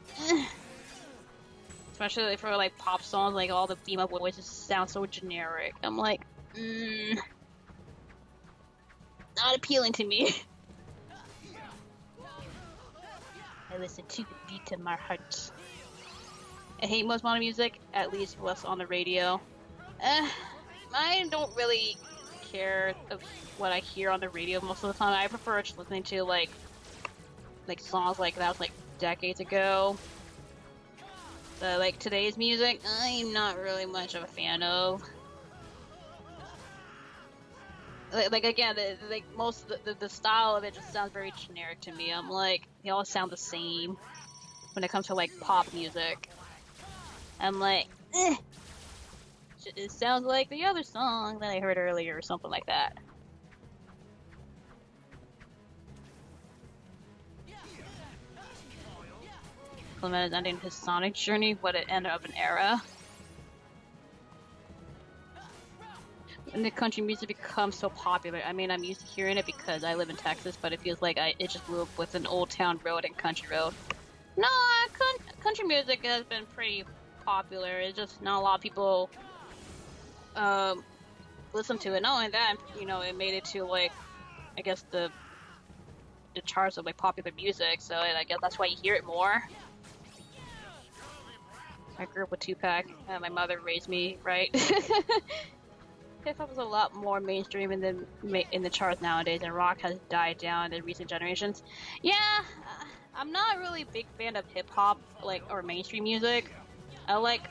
Speaker 2: especially for like pop songs, like all the female voices sound so generic. I'm like, not appealing to me. I listen to the beat of my heart. I hate most modern music, at least what's on the radio. I don't really care of what I hear on the radio most of the time. I prefer just listening to like songs like that was like decades ago. Like today's music, I'm not really much of a fan of. Like again, like most of the style of it just sounds very generic to me. I'm like, they all sound the same when it comes to like pop music. I'm like, it sounds like the other song that I heard earlier or something like that. Clement is ending his Sonic journey, but it ended up an era. When the country music becomes so popular, I mean, I'm used to hearing it because I live in Texas, but it feels like it just grew up with an Old Town Road and Country Road. No, country music has been pretty popular. It's just not a lot of people listen to it. Not only that, you know, it made it to like, I guess the charts of like popular music. So I guess that's why you hear it more. I grew up with Tupac. My mother raised me right. Hip-hop is a lot more mainstream in the charts nowadays, and rock has died down in recent generations. Yeah, I'm not really a big fan of hip-hop, like, or mainstream music. I like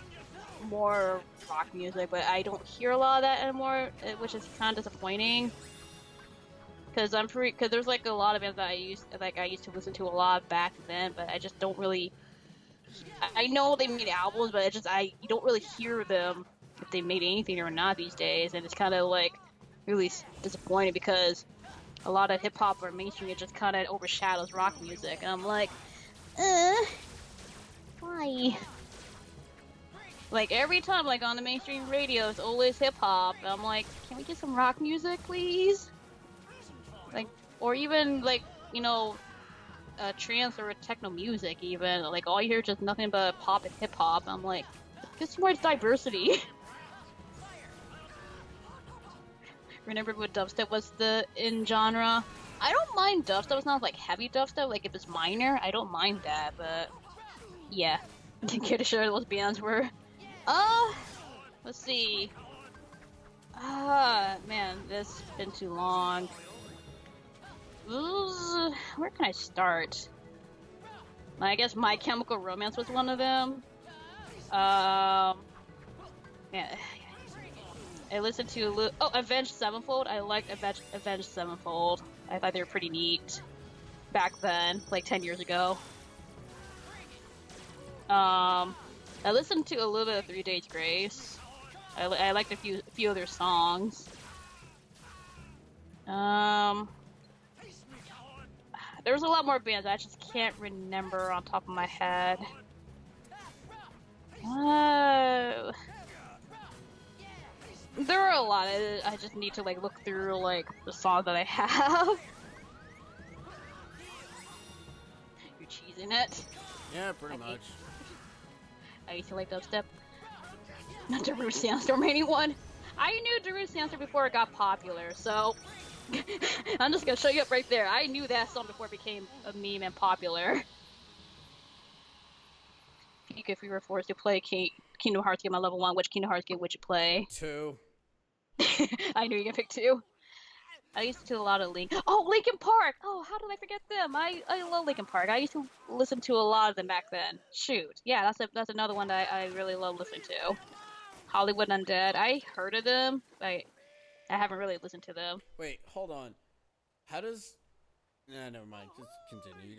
Speaker 2: more rock music, but I don't hear a lot of that anymore, which is kind of disappointing. Because there's like a lot of bands that I used to listen to a lot back then, but I just don't really. I know they made albums, but you don't really hear them if they made anything or not these days, and it's kind of like really disappointing because a lot of hip hop or mainstream it just kind of overshadows rock music, and I'm like, why? Like every time, like on the mainstream radio, it's always hip hop. I'm like, can we get some rock music, please? Like, or even like trance or techno music. Even like all you hear is just nothing but pop and hip hop. I'm like, get some more diversity. Remember when dubstep was in genre? I don't mind dubstep. It's not like heavy dubstep. Like if it's minor, I don't mind that. But yeah, pretty sure those bands were. Let's see. Man, this has been too long. Where can I start? I guess My Chemical Romance was one of them. Yeah. I listened to Avenged Sevenfold. I liked Avenged Sevenfold. I thought they were pretty neat back then, like 10 years ago. I listened to a little bit of 3 Days Grace. I liked a few of their songs. There's a lot more bands. I just can't remember on top of my head. There are a lot. I just need to like look through like the songs that I have. You're cheesing it.
Speaker 1: Yeah, pretty much.
Speaker 2: I used to like dubstep. Not Darude Sandstorm, anyone? I knew Darude Sandstorm before it got popular, so I'm just gonna show you up right there. I knew that song before it became a meme and popular. If we were forced to play Kingdom Hearts game on level 1, which Kingdom Hearts game would you play?
Speaker 1: 2.
Speaker 2: I knew you were gonna pick 2. I used to do a lot of Linkin Park! Oh, how did I forget them? I love Linkin Park. I used to listen to a lot of them back then. Shoot. Yeah, that's another one that I really love listening to. Hollywood Undead. I heard of them. I haven't really listened to them.
Speaker 1: Wait, hold on. How does... Nah, never mind. Just continue.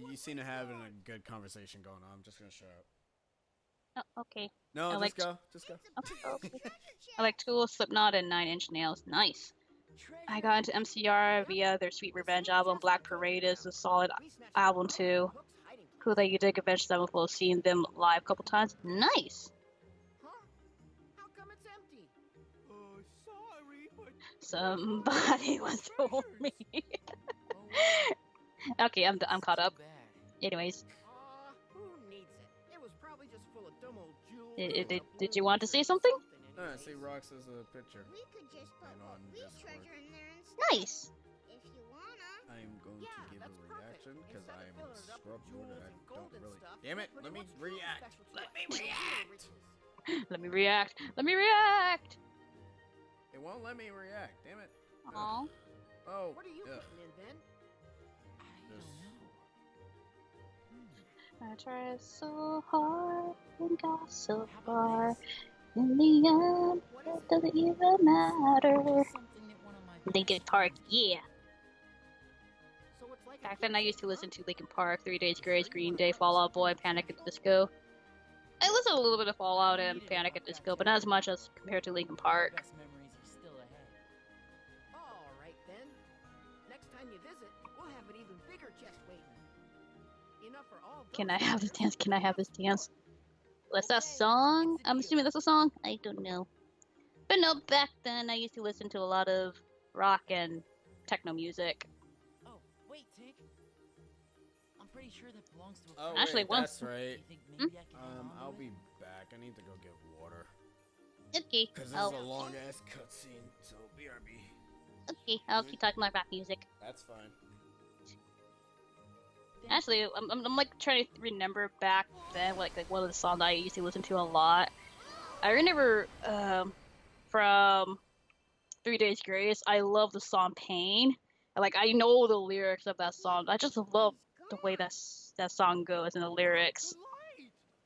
Speaker 1: You seem to have a good conversation going on. I'm just gonna shut up.
Speaker 2: Oh, okay.
Speaker 1: No, just go.
Speaker 2: Okay. I like Tool, Slipknot, and Nine Inch Nails. Nice. I got into MCR via their Sweet Revenge album. Black Parade is a solid album too. Cool that you dig Avenged Sevenfold, seeing them live a couple times. Nice.
Speaker 5: How come it's empty? Oh, sorry, but
Speaker 2: Somebody once told me. Okay, I'm caught up. Anyways,
Speaker 5: who needs it? It was probably just full of dumb old jewels.
Speaker 2: did you want to say something?
Speaker 1: I see Rox as a picture.
Speaker 7: We could just put
Speaker 1: And
Speaker 7: what
Speaker 1: on
Speaker 7: we
Speaker 1: Discord.
Speaker 7: treasure in there instead.
Speaker 2: Nice.
Speaker 7: If you wanna.
Speaker 1: I'm going
Speaker 5: Yeah,
Speaker 1: to give
Speaker 5: that's
Speaker 1: a
Speaker 5: perfect.
Speaker 1: reaction because
Speaker 5: Instead
Speaker 1: I
Speaker 5: of
Speaker 1: am a
Speaker 5: filling it up
Speaker 1: scrub
Speaker 5: with
Speaker 1: lord and
Speaker 5: jewels
Speaker 1: I
Speaker 5: and
Speaker 1: don't
Speaker 5: gold and
Speaker 1: really.
Speaker 5: stuff,
Speaker 1: Damn it!
Speaker 5: put
Speaker 1: Let
Speaker 5: in
Speaker 1: me
Speaker 5: what's really
Speaker 1: react.
Speaker 5: special to
Speaker 1: Let
Speaker 5: it.
Speaker 1: me
Speaker 5: Real
Speaker 1: react.
Speaker 5: riches.
Speaker 2: Let me react. Let me react.
Speaker 1: It won't let me react. Damn it.
Speaker 2: Aw.
Speaker 1: Oh.
Speaker 5: What are you
Speaker 1: ugh.
Speaker 5: putting in, Ben?
Speaker 3: I don't know.
Speaker 2: I tried so hard and got so
Speaker 3: How
Speaker 2: far.
Speaker 3: about this?
Speaker 2: In the end,
Speaker 5: What is
Speaker 2: it
Speaker 5: it?
Speaker 2: doesn't even matter.
Speaker 3: Just something that one of my
Speaker 2: Linkin
Speaker 3: best
Speaker 2: Park,
Speaker 3: friends gave me.
Speaker 2: yeah.
Speaker 5: So it's like
Speaker 2: Back
Speaker 5: a
Speaker 2: then, I
Speaker 5: keepsake,
Speaker 2: used to
Speaker 5: huh?
Speaker 2: listen to Linkin Park, 3 Days
Speaker 5: You
Speaker 2: Grace,
Speaker 5: sure you
Speaker 2: Green
Speaker 5: wanna
Speaker 2: Day,
Speaker 5: part with
Speaker 2: Fall Out
Speaker 5: something
Speaker 2: Boy,
Speaker 5: that's
Speaker 2: Panic at the
Speaker 5: special?
Speaker 2: Disco. I listened to a little bit of Fallout
Speaker 3: I
Speaker 2: and
Speaker 3: needed a
Speaker 2: Panic
Speaker 3: buck
Speaker 2: at the
Speaker 3: back
Speaker 2: Disco, but
Speaker 3: then.
Speaker 2: not as much as compared to Linkin
Speaker 3: My
Speaker 2: Park.
Speaker 3: best memories are still ahead.
Speaker 5: All right, Ben. Next time you visit, we'll have an even bigger chest waiting. Enough for all those
Speaker 2: Can I have this
Speaker 5: players.
Speaker 2: dance? Can I have this dance? What's that
Speaker 5: Okay,
Speaker 2: song?
Speaker 3: it's a
Speaker 2: I'm
Speaker 3: deal.
Speaker 2: assuming that's a song? I don't know. But no, back then I used to listen to a lot of rock and techno music.
Speaker 3: Oh, wait, Tink. I'm pretty sure that belongs to a
Speaker 1: Oh,
Speaker 3: friend.
Speaker 2: Actually,
Speaker 1: wait,
Speaker 2: one-
Speaker 1: that's
Speaker 3: Do
Speaker 1: right.
Speaker 3: you think maybe I can hang on to
Speaker 1: I'll
Speaker 3: it?
Speaker 1: be back. I need to go get water.
Speaker 2: Okay,
Speaker 1: Because this
Speaker 2: I'll,
Speaker 1: is a long ass cutscene, so BRB.
Speaker 2: okay, I'll keep talking about rock music.
Speaker 1: That's fine.
Speaker 2: Actually, I'm like trying to remember back then, like one of the songs I used to listen to a lot. I remember from 3 Days Grace. I love the song Pain. Like I know the lyrics of that song. I just love the way that song goes and the lyrics.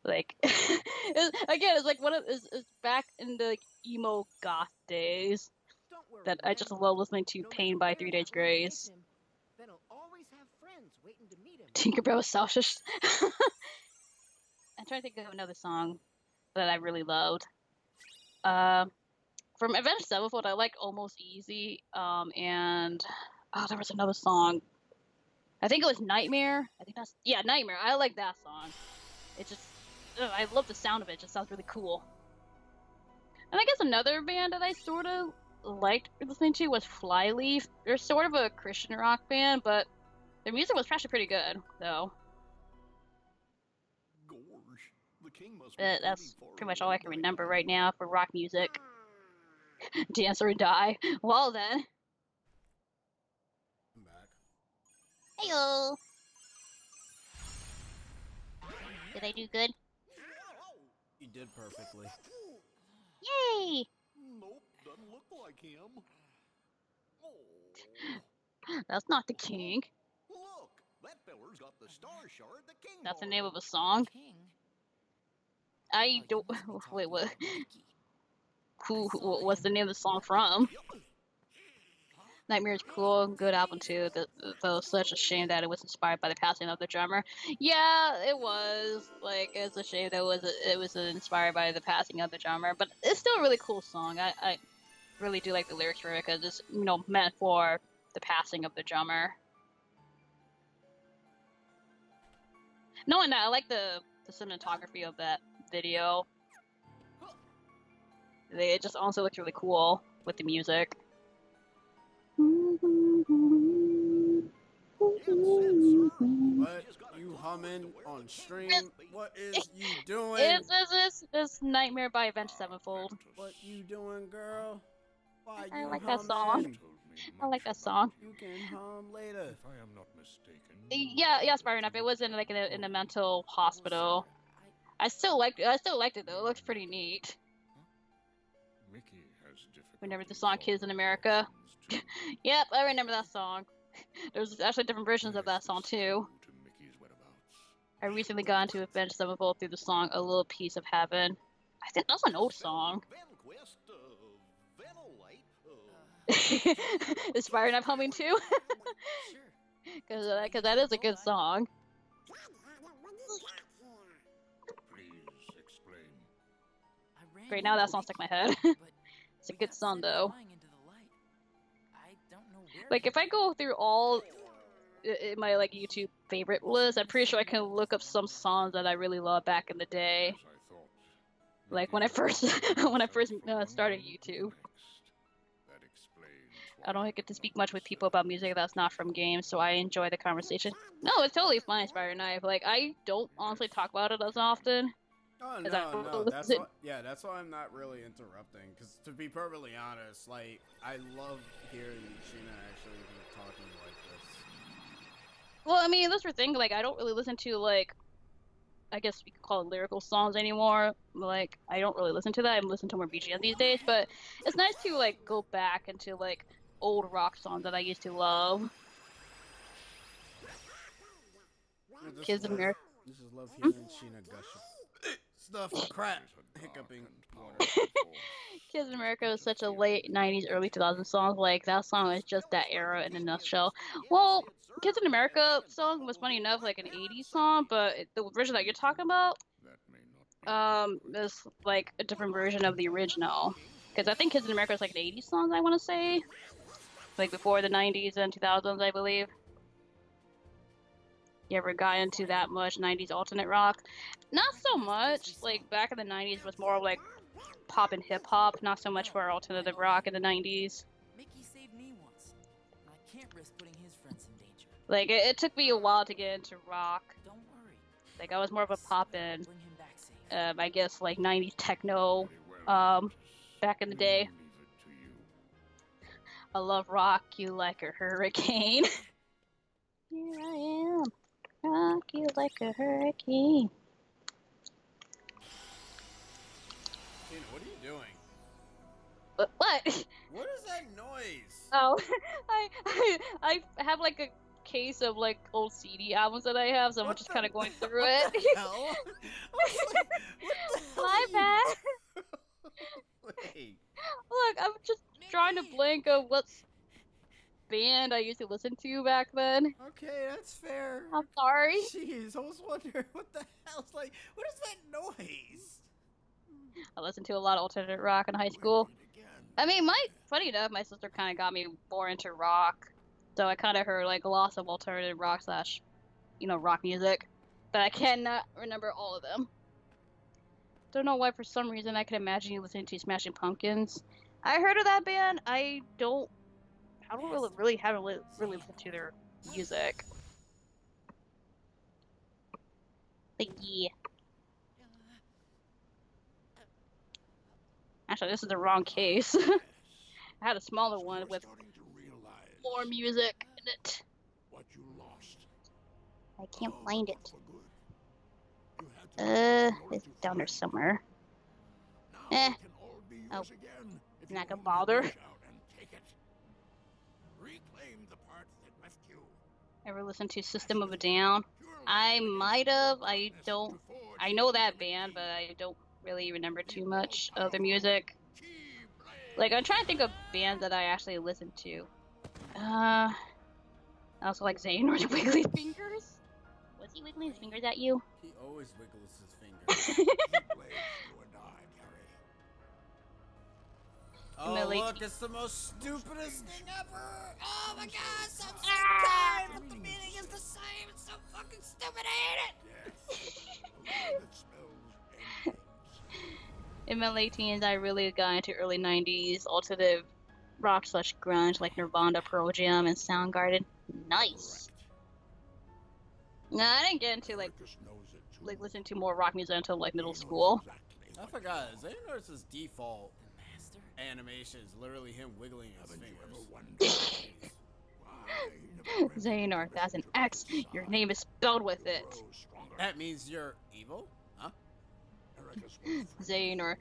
Speaker 2: Like again, it's like it's back in the emo goth days
Speaker 5: Don't worry,
Speaker 2: that I
Speaker 5: Ben.
Speaker 2: just love listening to
Speaker 5: No
Speaker 2: Pain
Speaker 5: matter
Speaker 2: by
Speaker 5: where
Speaker 2: 3
Speaker 5: that
Speaker 2: Days
Speaker 5: road takes
Speaker 2: Grace.
Speaker 5: him, Ben'll always have friends waiting to meet him.
Speaker 2: Tinkerbell was selfish. I'm trying to think of another song that I really loved. From Avenged Sevenfold, I like Almost Easy. And oh, there was another song. I think it was Nightmare. I think that's Nightmare. I like that song. It just I love the sound of it. It just sounds really cool. And I guess another band that I sort of liked listening to was Flyleaf. They're sort of a Christian rock band, but their music was actually pretty good, though.
Speaker 8: Gorge, the king must be
Speaker 2: That's
Speaker 8: plenty
Speaker 2: pretty much
Speaker 8: far
Speaker 2: all I
Speaker 8: away
Speaker 2: can
Speaker 8: by
Speaker 2: remember
Speaker 8: now.
Speaker 2: right now for rock music. Dance or die. Well then.
Speaker 1: I'm back.
Speaker 2: Heyo. Did I do good?
Speaker 1: You did perfectly.
Speaker 2: Yay!
Speaker 8: Nope, doesn't look like him. Oh,
Speaker 2: That's not the king.
Speaker 8: look, that feller's got the star shard the king
Speaker 2: That's the name
Speaker 8: borrowed.
Speaker 2: of a song.
Speaker 3: King?
Speaker 2: I
Speaker 3: Oh, you
Speaker 2: don't.
Speaker 3: must be
Speaker 2: Wait,
Speaker 3: talking
Speaker 2: what?
Speaker 3: about Mickey.
Speaker 2: What's the name of the song from? Nightmare is cool, good album too. Though such a shame that it was inspired by the passing of the drummer. Yeah, it was. Like it's a shame that it was inspired by the passing of the drummer, but it's still a really cool song. I really do like the lyrics for it because it's meant for the passing of the drummer. Knowing that, I like the cinematography of that video. It just also looks really cool with the music.
Speaker 1: What? You humming on stream? What is you doing?
Speaker 2: It's Nightmare by Avenged Sevenfold.
Speaker 1: What you doing, girl? Why
Speaker 2: I
Speaker 1: you
Speaker 2: like that
Speaker 1: humming?
Speaker 2: song. I like that song.
Speaker 1: You can hum later.
Speaker 6: If I am not mistaken.
Speaker 2: Yeah, Spire enough. It was in like in a mental hospital. I still liked it though. It looks pretty neat.
Speaker 6: Mickey has difficulty.
Speaker 2: Remember the song Kids in America? Yep, I remember that song. There's actually different versions of that song too. I recently got into Avenged Sevenfold through the song A Little Piece of Heaven. I think that's an old song. Is Spire Knife humming too? Because that is a good song.
Speaker 6: Please explain.
Speaker 2: Great, now that song's stuck in my head. It's a good song though. Like if I go through all in my like YouTube favorite list, I'm pretty sure I can look up some songs that I really loved back in the day.
Speaker 6: As I thought.
Speaker 2: Like when I first started YouTube.
Speaker 6: That explains
Speaker 2: I don't get to speak much with people about music that's not from games, so I enjoy the conversation. No, it's totally fine, Spire Knife. Like I don't honestly talk about it as often.
Speaker 1: Oh
Speaker 2: As I
Speaker 1: no, that's
Speaker 2: listen-
Speaker 1: why, that's why I'm not really interrupting. Because to be perfectly honest, like I love hearing Sheena actually be talking like this.
Speaker 2: Well, I mean, that's the thing. Like, I don't really listen to like, I guess we could call it lyrical songs anymore. Like, I don't really listen to that. I'm listening to more BGM these days. But it's nice to like go back into like old rock songs that I used to love. Kids in America.
Speaker 1: This is love hearing Sheena gush. Stuff crap. Hiccuping.
Speaker 2: Kids in America was such a late 90s, early 2000s song. Like, that song is just that era in a nutshell. Well, Kids in America song was funny enough, like an 80s song, but the version that you're talking about, is like a different version of the original. Because I think Kids in America is like an 80s song, I want to say. Like before the 90s and 2000s, I believe. You ever got into that much 90s alternate rock? Not so much. Like, back in the 90s was more like pop and hip-hop, not so much for alternative rock in the 90s.
Speaker 3: Mickey saved me once, and I can't risk putting his friends in danger.
Speaker 2: Like, it took me a while to get into rock.
Speaker 3: Don't worry.
Speaker 2: Like, I was more of a pop-in,
Speaker 3: Bring him back safe.
Speaker 2: I guess, like, 90s techno, back in the day. I love rock you like a hurricane. Here I am, rock you like a hurricane.
Speaker 1: Sheena, what are you doing?
Speaker 2: What?
Speaker 1: What is that noise?
Speaker 2: Oh, I have like a case of like old CD albums that I have, so I'm
Speaker 1: What
Speaker 2: just
Speaker 1: the-
Speaker 2: kind of going through
Speaker 1: what
Speaker 2: it.
Speaker 1: the hell? I was like, what the hell
Speaker 2: My
Speaker 1: are
Speaker 2: bad.
Speaker 1: you- Wait.
Speaker 2: Look, I'm just trying to blank of what band I used to listen to back then.
Speaker 1: Okay, that's fair.
Speaker 2: I'm sorry.
Speaker 1: Jeez, I was wondering what the hell's like. What is that noise?
Speaker 2: I listened to a lot of alternative rock in high school. I mean, funny enough, my sister kind of got me more into rock, so I kind of heard like lots of alternative rock slash, rock music, but I cannot remember all of them. Don't know why. For some reason, I could imagine you listening to Smashing Pumpkins. I heard of that band. I don't haven't really listened to their music. But yeah. Actually, this is the wrong case. I had a smaller one with more music in it.
Speaker 6: What you lost.
Speaker 2: I can't find it.
Speaker 6: For good. You had to learn in order
Speaker 2: It's
Speaker 6: to
Speaker 2: down there
Speaker 6: thrive.
Speaker 2: somewhere.
Speaker 6: Now
Speaker 2: Eh.
Speaker 6: it can all be yours
Speaker 2: Oh.
Speaker 6: again if
Speaker 2: Not
Speaker 6: you
Speaker 2: gonna
Speaker 6: only
Speaker 2: bother.
Speaker 6: reach out and take it. Reclaim the part that left you.
Speaker 2: Ever listen to System of a Down? I might have. I don't. I know that band, but I don't really remember too much of their music. Like, I'm trying to think of bands that I actually listened to. I also like Xehanor's Wiggly Fingers. Was he wiggling his fingers at you?
Speaker 1: He always wiggles his fingers. Oh,
Speaker 2: Millie.
Speaker 1: look, it's the most stupidest thing ever! Oh my gosh, I'm so
Speaker 2: Ah!
Speaker 1: tired, but the meaning is the same. It's so fucking stupid, I hate it!
Speaker 2: In my late teens, I really got into early 90s alternative rock slash grunge like Nirvana, Pearl Jam, and Soundgarden. Nice. No, I didn't get into like listen to more rock music until like middle school.
Speaker 1: I forgot, Xehanor's default
Speaker 3: Master?
Speaker 1: animation is literally him wiggling his fingers.
Speaker 2: Xehanort, that's an X. Your name is spelled with it.
Speaker 1: That means you're evil? Huh?
Speaker 2: Xehanort,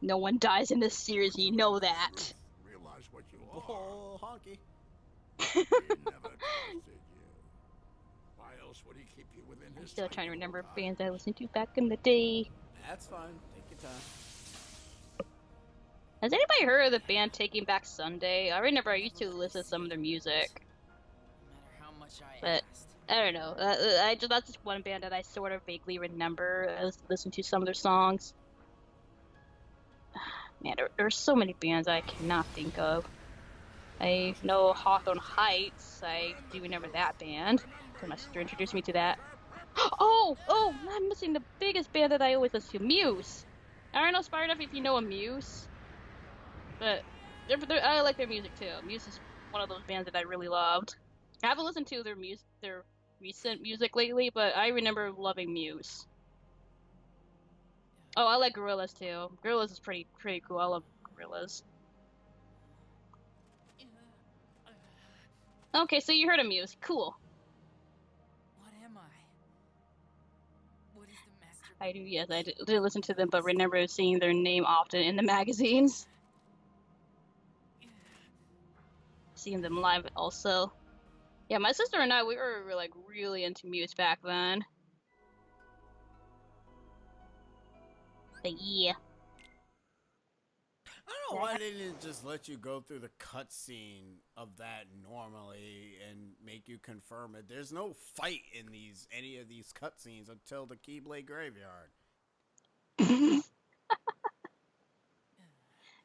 Speaker 2: no one dies in this series, you know that.
Speaker 6: Realize what you
Speaker 1: Oh, honky.
Speaker 6: He never trusted you. Why else would he keep you within
Speaker 2: I'm
Speaker 6: his
Speaker 2: still trying to
Speaker 6: tight
Speaker 2: remember
Speaker 6: confines?
Speaker 2: bands I listened to back in the day.
Speaker 1: That's fine. Take your time.
Speaker 2: Has anybody heard of the band Taking Back Sunday? I remember I used to listen to some of their music.
Speaker 3: No matter how much I
Speaker 2: But-
Speaker 3: asked.
Speaker 2: I don't know. That's just one band that I sort of vaguely remember. I listened to some of their songs. Man, there's so many bands I cannot think of. I know Hawthorne Heights. I do remember that band. So my sister introduced me to that. Oh, I'm missing the biggest band that I always listen to, Muse. I don't know, Spire enough if you know a Muse. But I like their music too. Muse is one of those bands that I really loved. I haven't listened to their recent music lately, but I remember loving Muse. Oh, I like Gorillaz too. Gorillaz is pretty cool. I love Gorillaz. Okay, so you heard of Muse. Cool.
Speaker 3: What is the master?
Speaker 2: I do, yes, I did listen to them, but remember seeing their name often in the magazines. Seeing them live also. Yeah, my sister and I, we were like really into Muse back then. But yeah.
Speaker 1: I don't know why they didn't just let you go through the cutscene of that normally and make you confirm it. There's no fight in any of these cutscenes until the Keyblade Graveyard.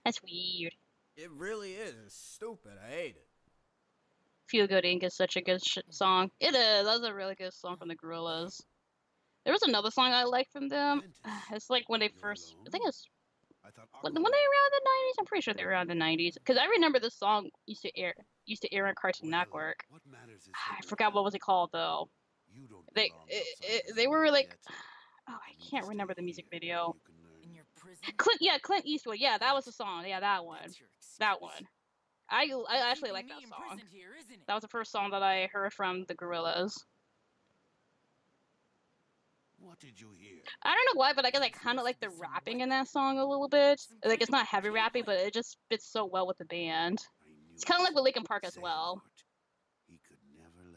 Speaker 2: That's weird.
Speaker 1: It really is. It's stupid. I hate it.
Speaker 2: Feel Good Inc. is such a good song. It is. That's a really good song from the Gorillaz. There was another song I liked from them. It's like when they first, I think it's when they were around the 90s. I'm pretty sure they were around the 90s because I remember this song used to air on Cartoon Network. I forgot what was it called though. They were like, oh, I can't remember the music video.
Speaker 3: In your prison?
Speaker 2: Clint Eastwood. Yeah, that was the song. Yeah, that one.
Speaker 3: That's your excuse.
Speaker 2: That one. I actually like that
Speaker 3: Keeping me
Speaker 2: song.
Speaker 3: imprisoned here, isn't it?
Speaker 2: That was the first song that I heard from the Gorillaz.
Speaker 6: What did you hear?
Speaker 2: I don't know why, but I guess I kind of like the rapping in that song a little bit. Like, it's not heavy rapping, but it just fits so well with the band. It's kind of like with Linkin Park as well.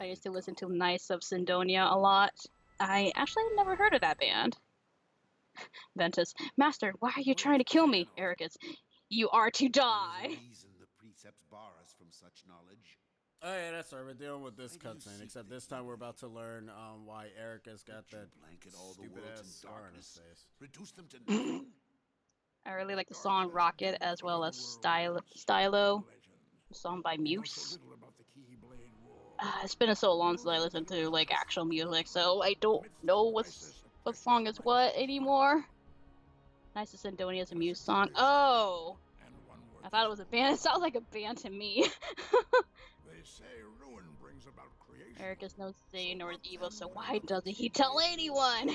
Speaker 2: I used to listen to Knights of Sidonia a lot. I actually never heard of that band. Ventus, Master, why are you trying to kill me? Ericus, you are to die.
Speaker 6: The precepts bar us from such knowledge.
Speaker 1: Oh yeah, that's right. We're dealing with this cutscene, except this time we're about to learn why Erica's got that
Speaker 6: Blanket all the
Speaker 1: stupid
Speaker 6: worlds
Speaker 1: ass
Speaker 6: in
Speaker 1: scar on his
Speaker 6: darkness.
Speaker 1: face.
Speaker 6: Reduce them to nothing.
Speaker 2: I really like the song Rocket as well as Stylo, a song by Muse. It's been so long since I listened to like actual music, so I don't know what song is what anymore. Nice to Sidonia is a Muse song. Oh, I thought it was a band. It sounds like a band to me.
Speaker 6: They say ruin brings about creation.
Speaker 2: Eric is no saint nor is evil, so why doesn't he tell anyone?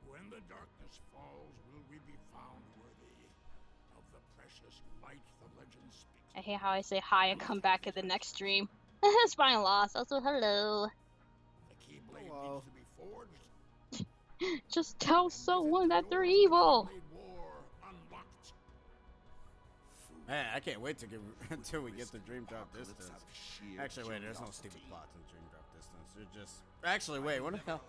Speaker 6: When the darkness falls, will we be found worthy of the precious light the legend speaks?
Speaker 2: I hate how I say hi and come back in the next stream. Spine lost. Also, hello.
Speaker 6: The Keyblade
Speaker 1: Hello.
Speaker 6: needs to be forged.
Speaker 2: Just tell someone that they're evil.
Speaker 6: Keyblade War unlocked.
Speaker 1: Man, I can't wait to get until we get the Dream Drop Distance. Actually, wait, there's no stupid plots in Dream Drop Distance. They're just. Actually, wait, what the hell?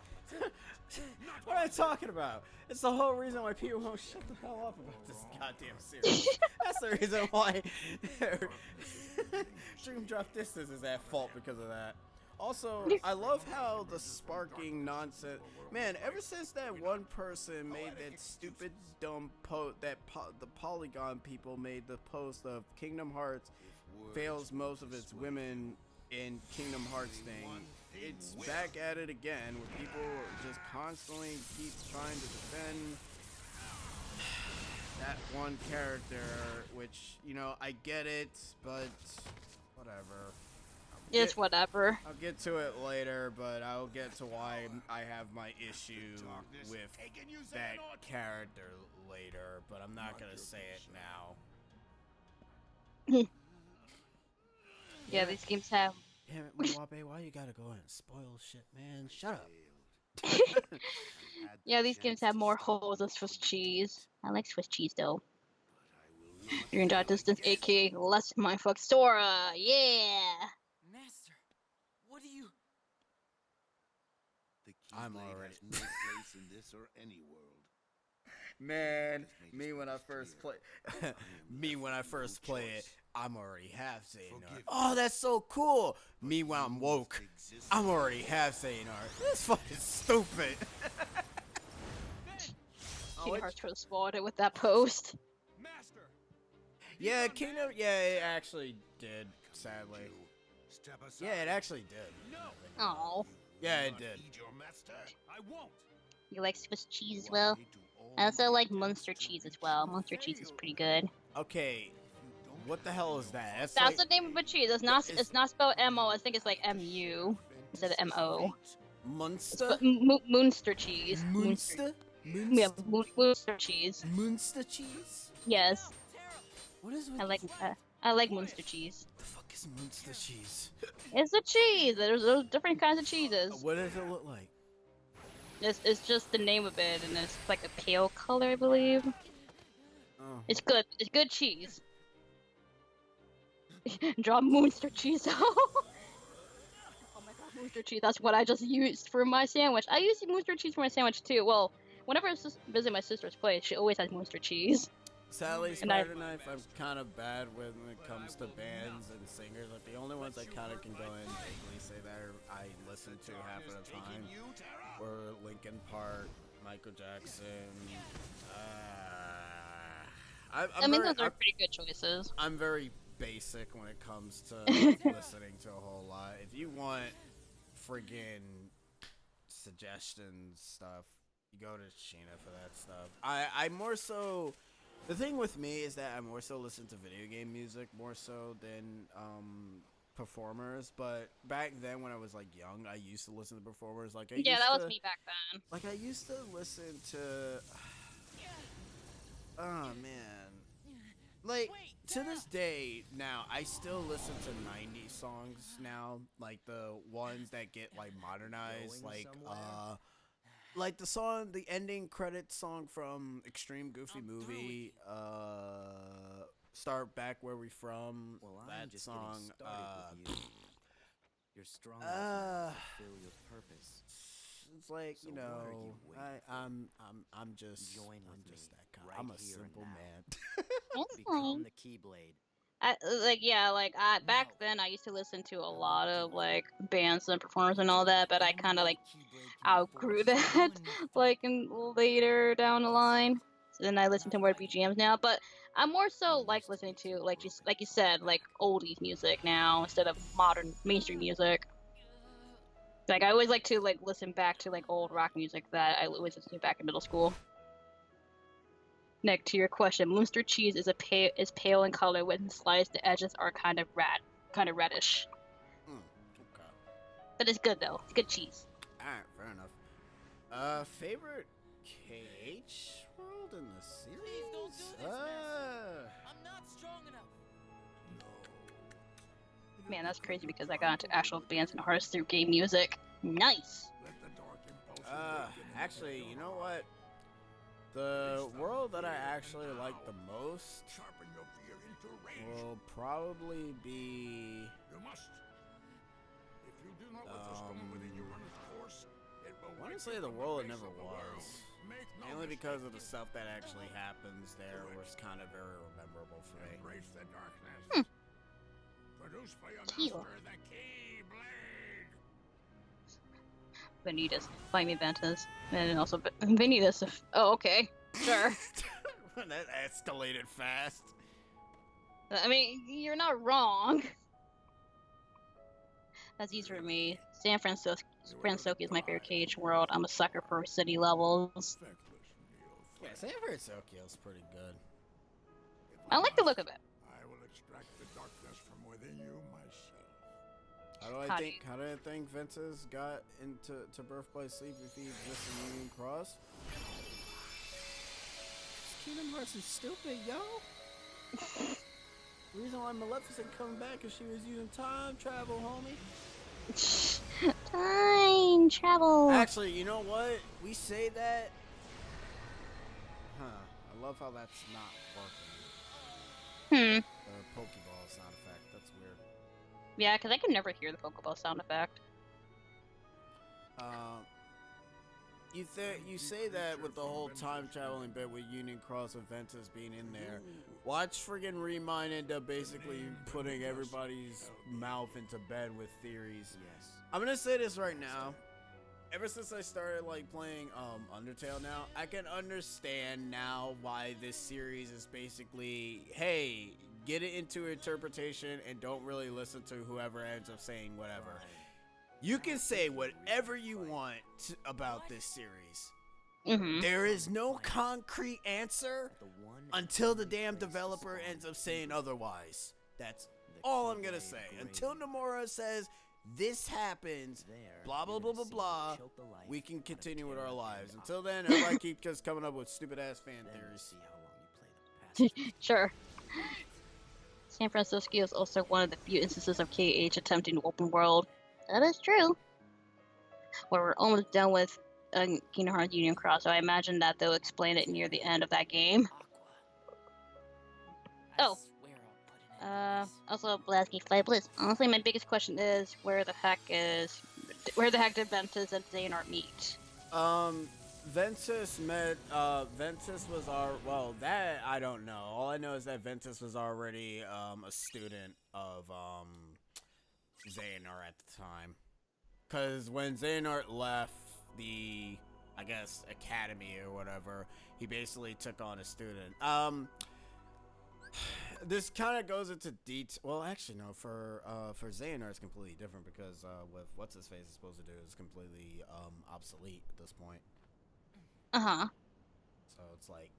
Speaker 1: What am I talking about? It's the whole reason why people won't shut the hell up about this goddamn series. That's the reason why Dream Drop Distance is at fault because of that. Also, I love how the sparking nonsense. Man, ever since that one person made that stupid, dumb post, the Polygon people made the post of Kingdom Hearts fails most of its women in Kingdom Hearts thing, it's back at it again, where people just constantly keep trying to defend that one character, which, you know, I get it, but whatever.
Speaker 2: It's whatever.
Speaker 1: I'll get to it later, but I'll get to why I have my issue with that character later, but I'm not gonna say it now.
Speaker 2: Yeah, these games have.
Speaker 1: Damn it, Mwabe, why you gotta go and spoil shit, man? Shut up.
Speaker 2: Yeah, these games have more holes than Swiss cheese. I like Swiss cheese though. Dream Drop Distance, aka Let's Mindfuck Sora. Yeah.
Speaker 3: Master, what do you...
Speaker 6: The
Speaker 1: I'm
Speaker 6: Keyblade
Speaker 1: already-
Speaker 6: has no place in this or any world.
Speaker 1: Man, me when I first play it, I'm already half Xehanort. Oh, that's so cool. Me when I'm woke, I'm already half Xehanort. This fucking stupid.
Speaker 2: Kingdom Hearts could have spoiled it with that post.
Speaker 4: Master.
Speaker 1: Yeah, Kingdom. Yeah, it actually did. Sadly.
Speaker 6: Step aside.
Speaker 1: Yeah, it actually did.
Speaker 2: Oh,
Speaker 1: Yeah, it did.
Speaker 6: Heed your master.
Speaker 4: I won't.
Speaker 2: you like Swiss cheese as well? I also like Munster cheese as well. Munster cheese is pretty good.
Speaker 1: Okay, what the hell is that?
Speaker 2: That's
Speaker 1: like,
Speaker 2: the name of a cheese. It's not spelled M-O. I think it's like M-U instead of M-O.
Speaker 1: Munster.
Speaker 2: Munster cheese.
Speaker 1: Munster.
Speaker 2: Yeah, Munster cheese.
Speaker 1: Munster cheese.
Speaker 2: Yes,
Speaker 1: What is with
Speaker 2: I like Munster cheese.
Speaker 1: the fuck is Munster cheese?
Speaker 2: It's a cheese. There's different kinds of cheeses.
Speaker 1: What does it look like?
Speaker 2: It's just the name of it, and it's like a pale color, I believe.
Speaker 1: Oh.
Speaker 2: It's good. It's good cheese. Draw Moonster cheese. Oh my god, Moonster cheese. That's what I just used for my sandwich. I use Moonster cheese for my sandwich too. Well, whenever I visit my sister's place, she always has Moonster cheese.
Speaker 1: Sadly,
Speaker 2: And I-
Speaker 1: Spider Knife, I'm kind of bad when it comes to bands and singers. Like the only ones I kind of can go in and vaguely say that I listen to half of the time were Linkin Park, Michael Jackson.
Speaker 2: I mean, those are pretty good choices.
Speaker 1: I'm very basic when it comes to listening to a whole lot. If you want friggin' suggestions stuff, you go to Sheena for that stuff. I more so, the thing with me is that I more so listen to video game music more so than performers. But back then when I was like young, I used to listen to performers. Like
Speaker 2: Yeah, that was me back then.
Speaker 1: Like I used to listen to. Oh man. Like, to this day, now, I still listen to 90s songs now, like the ones that get, like, modernized, like the song, the ending credits song from Extreme Goofy Movie, Start Back Where We From, that song,
Speaker 8: You're strong enough to fulfill your purpose.
Speaker 1: it's like,
Speaker 8: So
Speaker 1: you
Speaker 8: what are
Speaker 1: know,
Speaker 8: you waiting
Speaker 1: I'm just
Speaker 8: Join with
Speaker 1: that
Speaker 8: me
Speaker 1: kind. I'm a
Speaker 8: right here and
Speaker 1: simple
Speaker 8: now.
Speaker 1: man.
Speaker 2: That's
Speaker 8: Become
Speaker 2: fine.
Speaker 8: the Keyblade.
Speaker 2: Back then I used to listen to a lot of like bands and performers and all that, but I kind of like outgrew that like in later down the line. So then I listen to more BGMs now, but I'm more so like listening to like you said, like oldies music now instead of modern mainstream music. Like I always like to like listen back to like old rock music that I always listened to back in middle school. Nick, to your question, Munster cheese is pale in color when sliced. The edges are kind of reddish.
Speaker 1: Okay.
Speaker 2: But it's good though. It's good cheese.
Speaker 1: Alright, fair enough. Favorite KH world in the series?
Speaker 3: Please don't do this, I'm not strong enough.
Speaker 2: Man, that's crazy because I got into actual bands and artists through game music. Nice.
Speaker 6: Let the dark impulses
Speaker 1: Actually, you know what? The world that I actually like the most
Speaker 6: sharpen your fear into range.
Speaker 1: will probably be.
Speaker 6: You must. If you do not let the storm within you run its course, it will
Speaker 1: I want to
Speaker 6: wipe
Speaker 1: say
Speaker 6: you
Speaker 1: the
Speaker 6: from
Speaker 1: world it
Speaker 6: face
Speaker 1: never
Speaker 6: of the
Speaker 1: was.
Speaker 6: world. Make no
Speaker 1: Mainly
Speaker 6: mistake.
Speaker 1: because of the stuff that actually happens there was kind of very memorable for me.
Speaker 6: Embrace the darkness. Produced by your
Speaker 2: Keel.
Speaker 6: master, the Keyblade.
Speaker 2: Vanitas. Find me Ventus. And also Vanitas. Oh, okay. Sure.
Speaker 1: That escalated fast.
Speaker 2: I mean, you're not wrong. That's easy for me. San Francisco is my favorite KH world. I'm a sucker for city levels.
Speaker 6: Feckless
Speaker 1: Yeah,
Speaker 6: neophyte.
Speaker 1: San Francisco's pretty good.
Speaker 2: I like the look of it.
Speaker 6: I will extract the darkness from within you myself.
Speaker 1: How do I think Ventus got into Birthplace Sleep if he exists in Union Cross? Kingdom Hearts is stupid, yo. The reason why Maleficent coming back is she was using time travel, homie.
Speaker 2: Time travel.
Speaker 1: Actually, you know what? We say that. Huh. I love how that's not working. The Pokeball sound effect. That's weird.
Speaker 2: Yeah, because I can never hear the Pokeball sound effect.
Speaker 1: You say that with the whole time traveling bit with Union Cross and Ventus being in there. Watch friggin' Remind end up basically putting everybody's mouth into bed with theories.
Speaker 8: Yes.
Speaker 1: I'm gonna say this right now. Ever since I started like playing Undertale now, I can understand now why this series is basically, hey, get it into interpretation and don't really listen to whoever ends up saying whatever. You can say whatever you want about this series. There is no concrete answer until the damn developer ends up saying otherwise. That's all I'm gonna say. Until Nomura says this happens, blah blah blah blah blah, we can continue with our lives. Until then, everybody keep just coming up with stupid ass fan theories.
Speaker 2: Sure. San Francisco is also one of the few instances of KH attempting to open world. That is true. Where we're almost done with Kingdom Hearts Union Cross, so I imagine that they'll explain it near the end of that game.
Speaker 3: Aqua.
Speaker 2: Oh. Also, Blasky Fly Bliss. Honestly, my biggest question is where the heck did Ventus and Xehanort meet?
Speaker 1: Ventus was that I don't know. All I know is that Ventus was already a student of Xehanort at the time. Cause when Xehanort left the, I guess, academy or whatever, he basically took on a student. This kind of goes into detail. Well, actually, no. For Xehanort, it's completely different because with what's his face is supposed to do is completely obsolete at this point. So it's like,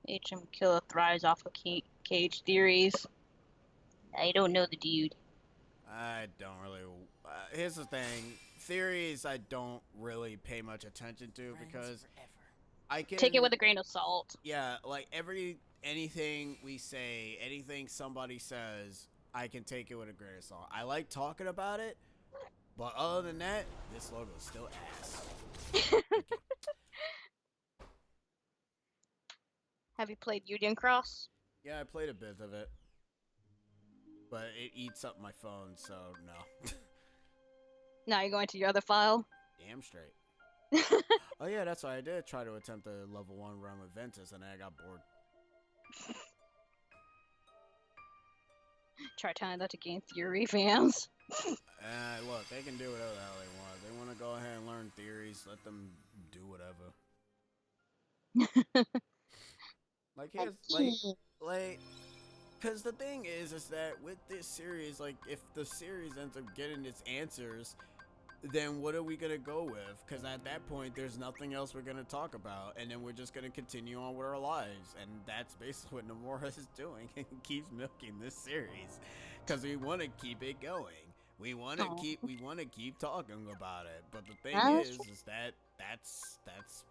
Speaker 2: HM Killer thrives off of cage theories. I don't know the dude.
Speaker 1: I don't really. Here's the thing: theories I don't really pay much attention to because I can
Speaker 2: Take it with a grain of salt.
Speaker 1: Yeah, like anything we say, anything somebody says, I can take it with a grain of salt. I like talking about it, but other than that, this logo is still ass.
Speaker 2: Have you played Union Cross?
Speaker 1: Yeah, I played a bit of it, but it eats up my phone, so no.
Speaker 2: Now you're going to your other file?
Speaker 1: Damn straight. Oh yeah, that's why I did try to attempt a level 1 run with Ventus, and then I got bored.
Speaker 2: Try telling that to Game Theory fans.
Speaker 1: Look, they can do whatever the hell they want. They want to go ahead and learn theories. Let them do whatever. Cause the thing is that with this series, like, if the series ends up getting its answers, then what are we gonna go with? Because at that point, there's nothing else we're gonna talk about, and then we're just gonna continue on with our lives, and that's basically what Nomura is doing, and keeps milking this series, because we want to keep it going. We want to keep talking about it. But the thing is that that's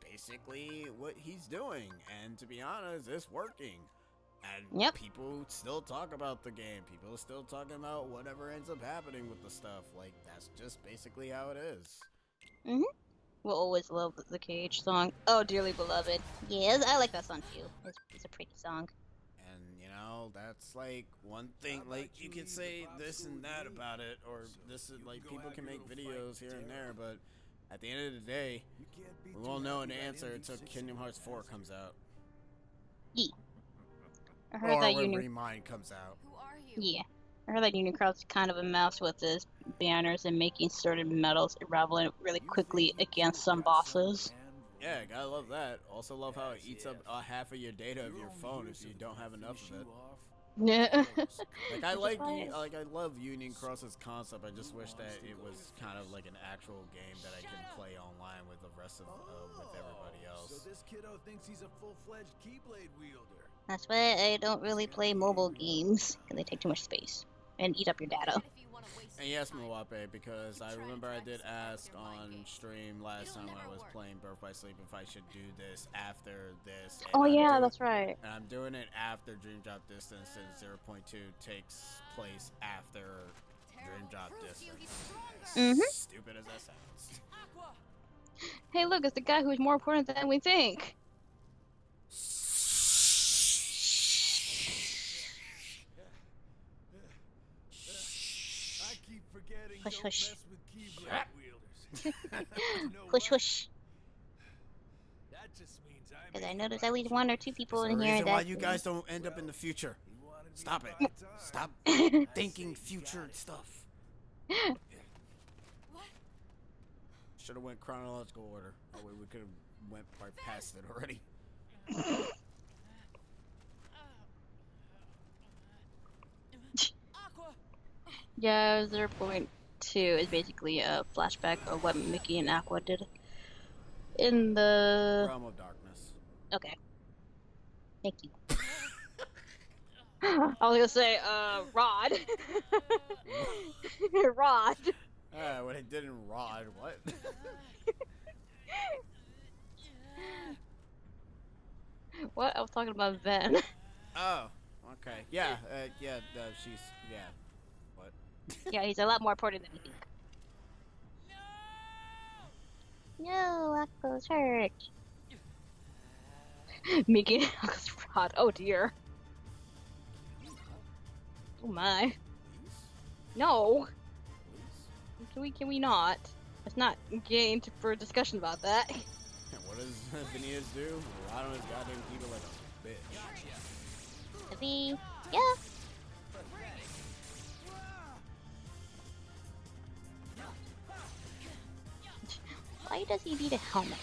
Speaker 1: basically what he's doing, and to be honest, it's working. And people still talk about the game. People are still talking about whatever ends up happening with the stuff. Like, that's just basically how it is.
Speaker 2: We'll always love the Cage song. Oh, Dearly Beloved. Yes, I like that song too. It's a pretty song.
Speaker 1: And, you know, that's like one thing. Like, you could say this and that about it, or this is like, people can make videos here and there, but at the end of the day, we won't know an answer until Kingdom Hearts 4 comes out.
Speaker 2: I heard
Speaker 1: or
Speaker 2: that
Speaker 1: when Remind comes out.
Speaker 3: Who are you?
Speaker 2: Yeah. I heard that Union Cross is kind of a mess with his banners and making certain medals irrelevant really quickly against some bosses.
Speaker 1: Yeah, gotta love that. Also love how it eats up half of your data of your phone if you don't have enough of it.
Speaker 2: Yeah.
Speaker 1: Like, I love Union Cross's concept. I just wish that it was kind of like an actual game that I can play online with the rest of with everybody else.
Speaker 9: So this kiddo thinks he's a full-fledged Keyblade wielder.
Speaker 2: That's why I don't really play mobile games, because they take too much space and eat up your data.
Speaker 1: And yes, Mwape, because I remember I did ask on stream last time when I was playing Birth by Sleep if I should do this after this.
Speaker 2: Oh yeah, that's right.
Speaker 1: And I'm doing it after Dream Drop Distance, since 0.2 takes place after Dream Drop Distance. Stupid as that sounds.
Speaker 2: Hey look, it's the guy who's more important than we think. Hush, hush. Hush, hush. Because I noticed at least one or two people in here that...
Speaker 1: why you guys don't end up in the future. Stop it. Stop thinking future stuff. Should have went chronological order. That way we could have went right past it already.
Speaker 2: Yeah, 0.2 is basically a flashback of what Mickey and Aqua did in the
Speaker 1: Realm of Darkness.
Speaker 2: Okay. Thank you. I was gonna say, Rod. Rod.
Speaker 1: When it didn't Rod, what?
Speaker 2: What? I was talking about Ven.
Speaker 1: Oh, okay. Yeah, she's, yeah. What?
Speaker 2: Yeah, he's a lot more important than you think. No, Akko's hurt. Making Akko's rod. Oh dear. Oh my. No. Can we not? Let's not get into for a discussion about that.
Speaker 1: What does Vanitas do? Ride on his goddamn Kiba like a bitch.
Speaker 2: Yeah. Why does he need a helmet?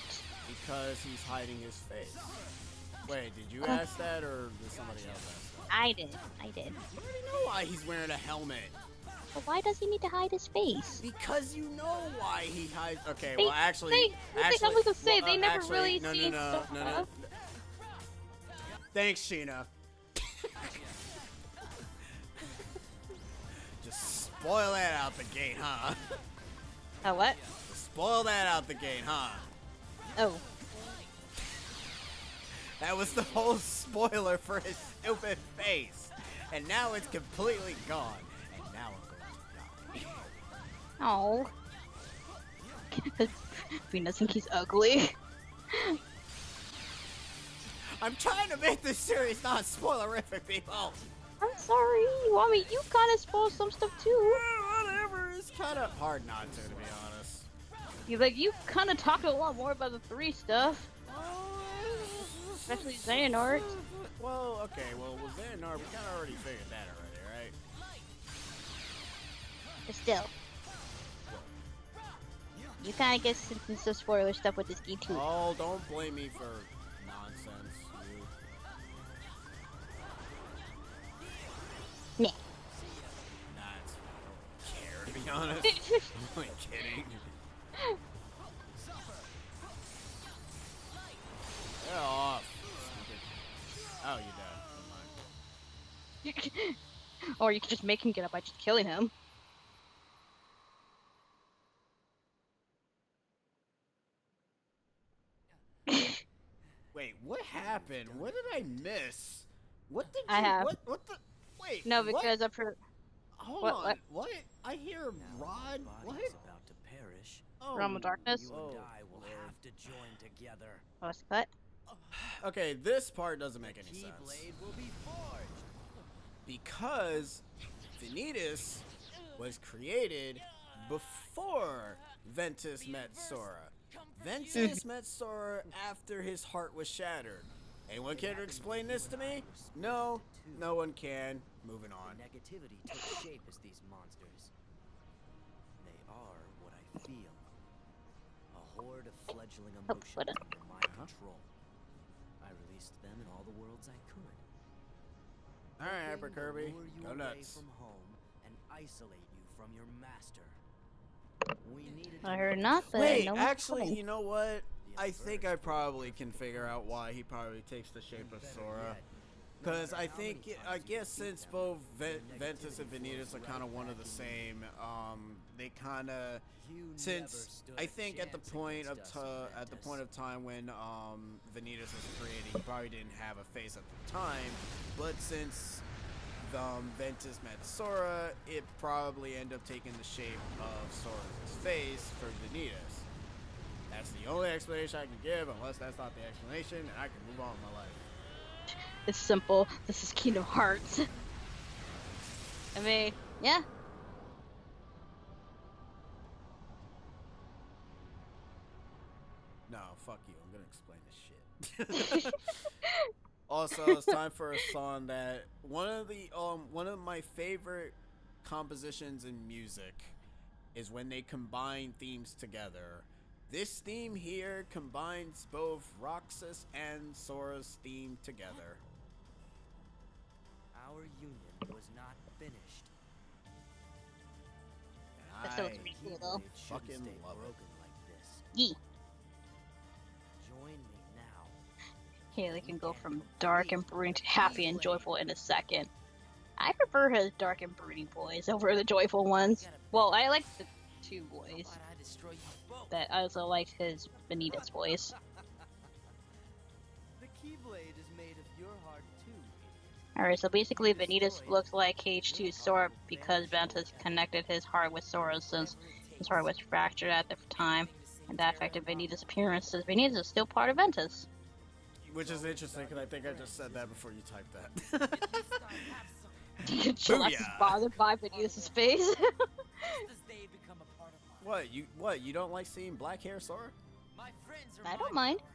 Speaker 1: Because he's hiding his face. Wait, did you ask that or did somebody else ask that?
Speaker 2: I did.
Speaker 1: I already know why he's wearing a helmet.
Speaker 2: But why does he need to hide his face?
Speaker 1: Because you know why he hides. Okay,
Speaker 2: They-
Speaker 1: well actually,
Speaker 2: I was gonna say, they never
Speaker 1: actually,
Speaker 2: really
Speaker 1: no,
Speaker 2: seen
Speaker 1: no.
Speaker 2: stuff.
Speaker 1: Thanks, Sheena. Just spoil that out the gate, huh?
Speaker 2: What?
Speaker 1: Spoil that out the gate, huh?
Speaker 2: Oh.
Speaker 1: That was the whole spoiler for his stupid face. And now it's completely gone. And now I'm going to die.
Speaker 2: Oh. Venus think he's ugly.
Speaker 1: I'm trying to make this series not spoilerific, people.
Speaker 2: I'm sorry. You kind of spoiled some stuff too.
Speaker 1: Whatever. It's kind of hard not to be honest.
Speaker 2: You kind of talked a lot more about the 3 stuff. Especially Xehanort.
Speaker 1: Well, okay. Well, with Xehanort, we kind of already figured that already, right?
Speaker 2: But still. You kind of get some spoiler stuff with this game too.
Speaker 1: Oh, don't blame me for nonsense. You.
Speaker 2: Nah.
Speaker 1: Nah, I don't care, to be honest. I'm only kidding. Get off. Oh, you died.
Speaker 2: Or you could just make him get up by just killing him.
Speaker 1: Wait, what happened? What did I miss? What did you?
Speaker 2: I have.
Speaker 1: What the? Wait.
Speaker 2: No,
Speaker 1: what?
Speaker 2: because I'm pretty.
Speaker 1: Hold
Speaker 2: what-
Speaker 1: on.
Speaker 2: what?
Speaker 1: What? I hear Rod. What?
Speaker 10: About to perish.
Speaker 1: Oh.
Speaker 2: Realm of Darkness.
Speaker 10: You and I will have to join together.
Speaker 2: What's cut?
Speaker 1: Okay, this part doesn't make any sense.
Speaker 10: Keyblade will be forged.
Speaker 1: Because Vanitas was created before Ventus met Sora. Ventus met Sora after his heart was shattered. Anyone care to explain this to me? No, no one can. Moving on.
Speaker 10: Negativity took shape as these monsters. They are what I feel. A horde of fledgling emotions
Speaker 2: what a-
Speaker 10: under my control. I released them in all the worlds I could.
Speaker 1: Alright, Hyper
Speaker 10: Hoping to
Speaker 1: Kirby.
Speaker 10: lure you
Speaker 1: Go
Speaker 10: away
Speaker 1: nuts.
Speaker 10: from home and isolate you from your master. We needed
Speaker 2: I
Speaker 10: to
Speaker 2: heard
Speaker 10: make
Speaker 2: not,
Speaker 10: a
Speaker 2: but
Speaker 1: Wait,
Speaker 2: no one's
Speaker 1: actually,
Speaker 2: coming.
Speaker 1: you know what? I think I probably can figure out why he probably takes the shape of Sora. Because I guess since both Ventus and Vanitas are kind of one of the same, they kind of, since I think at the point of time when Vanitas was created, he probably didn't have a face at the time, but since Ventus met Sora, it probably ended up taking the shape of Sora's face for Vanitas. That's the only explanation I can give, unless that's not the explanation, and I can move on with my life.
Speaker 2: It's simple. This is Kingdom Hearts. I mean, yeah.
Speaker 1: No, fuck you. I'm gonna explain this shit. Also, it's time for a song that one of my favorite compositions in music is when they combine themes together. This theme here combines both Roxas and Sora's theme together.
Speaker 10: Our union was not finished.
Speaker 1: And
Speaker 2: That still
Speaker 1: I
Speaker 2: looks pretty cool though.
Speaker 10: Keyblade shouldn't
Speaker 1: fucking
Speaker 10: stay
Speaker 1: love it.
Speaker 10: broken like this.
Speaker 2: Yee.
Speaker 10: Join me now.
Speaker 2: Haley can go from dark and brooding to happy and joyful in a second. I prefer his dark and brooding voice over the joyful ones. Well, I like the 2 voice,
Speaker 3: Thought I'd destroy you both.
Speaker 2: but I also liked his Vanitas voice.
Speaker 10: The Keyblade is made of your heart too.
Speaker 2: Alright, so basically Vanitas looks like H2 Sora because Ventus connected his heart with Sora's since his heart was fractured at the time. And that affected Vanitas' appearance, as Vanitas is still part of Ventus.
Speaker 1: Which is interesting, because I think I just said that before you typed that.
Speaker 2: Celeste is
Speaker 1: Booyah.
Speaker 2: bothered by Vanitas' face.
Speaker 3: Just as they become a part of mine.
Speaker 1: What, you don't like seeing black hair, Sora?
Speaker 3: My friends are
Speaker 2: I don't
Speaker 3: my
Speaker 2: mind.
Speaker 3: power,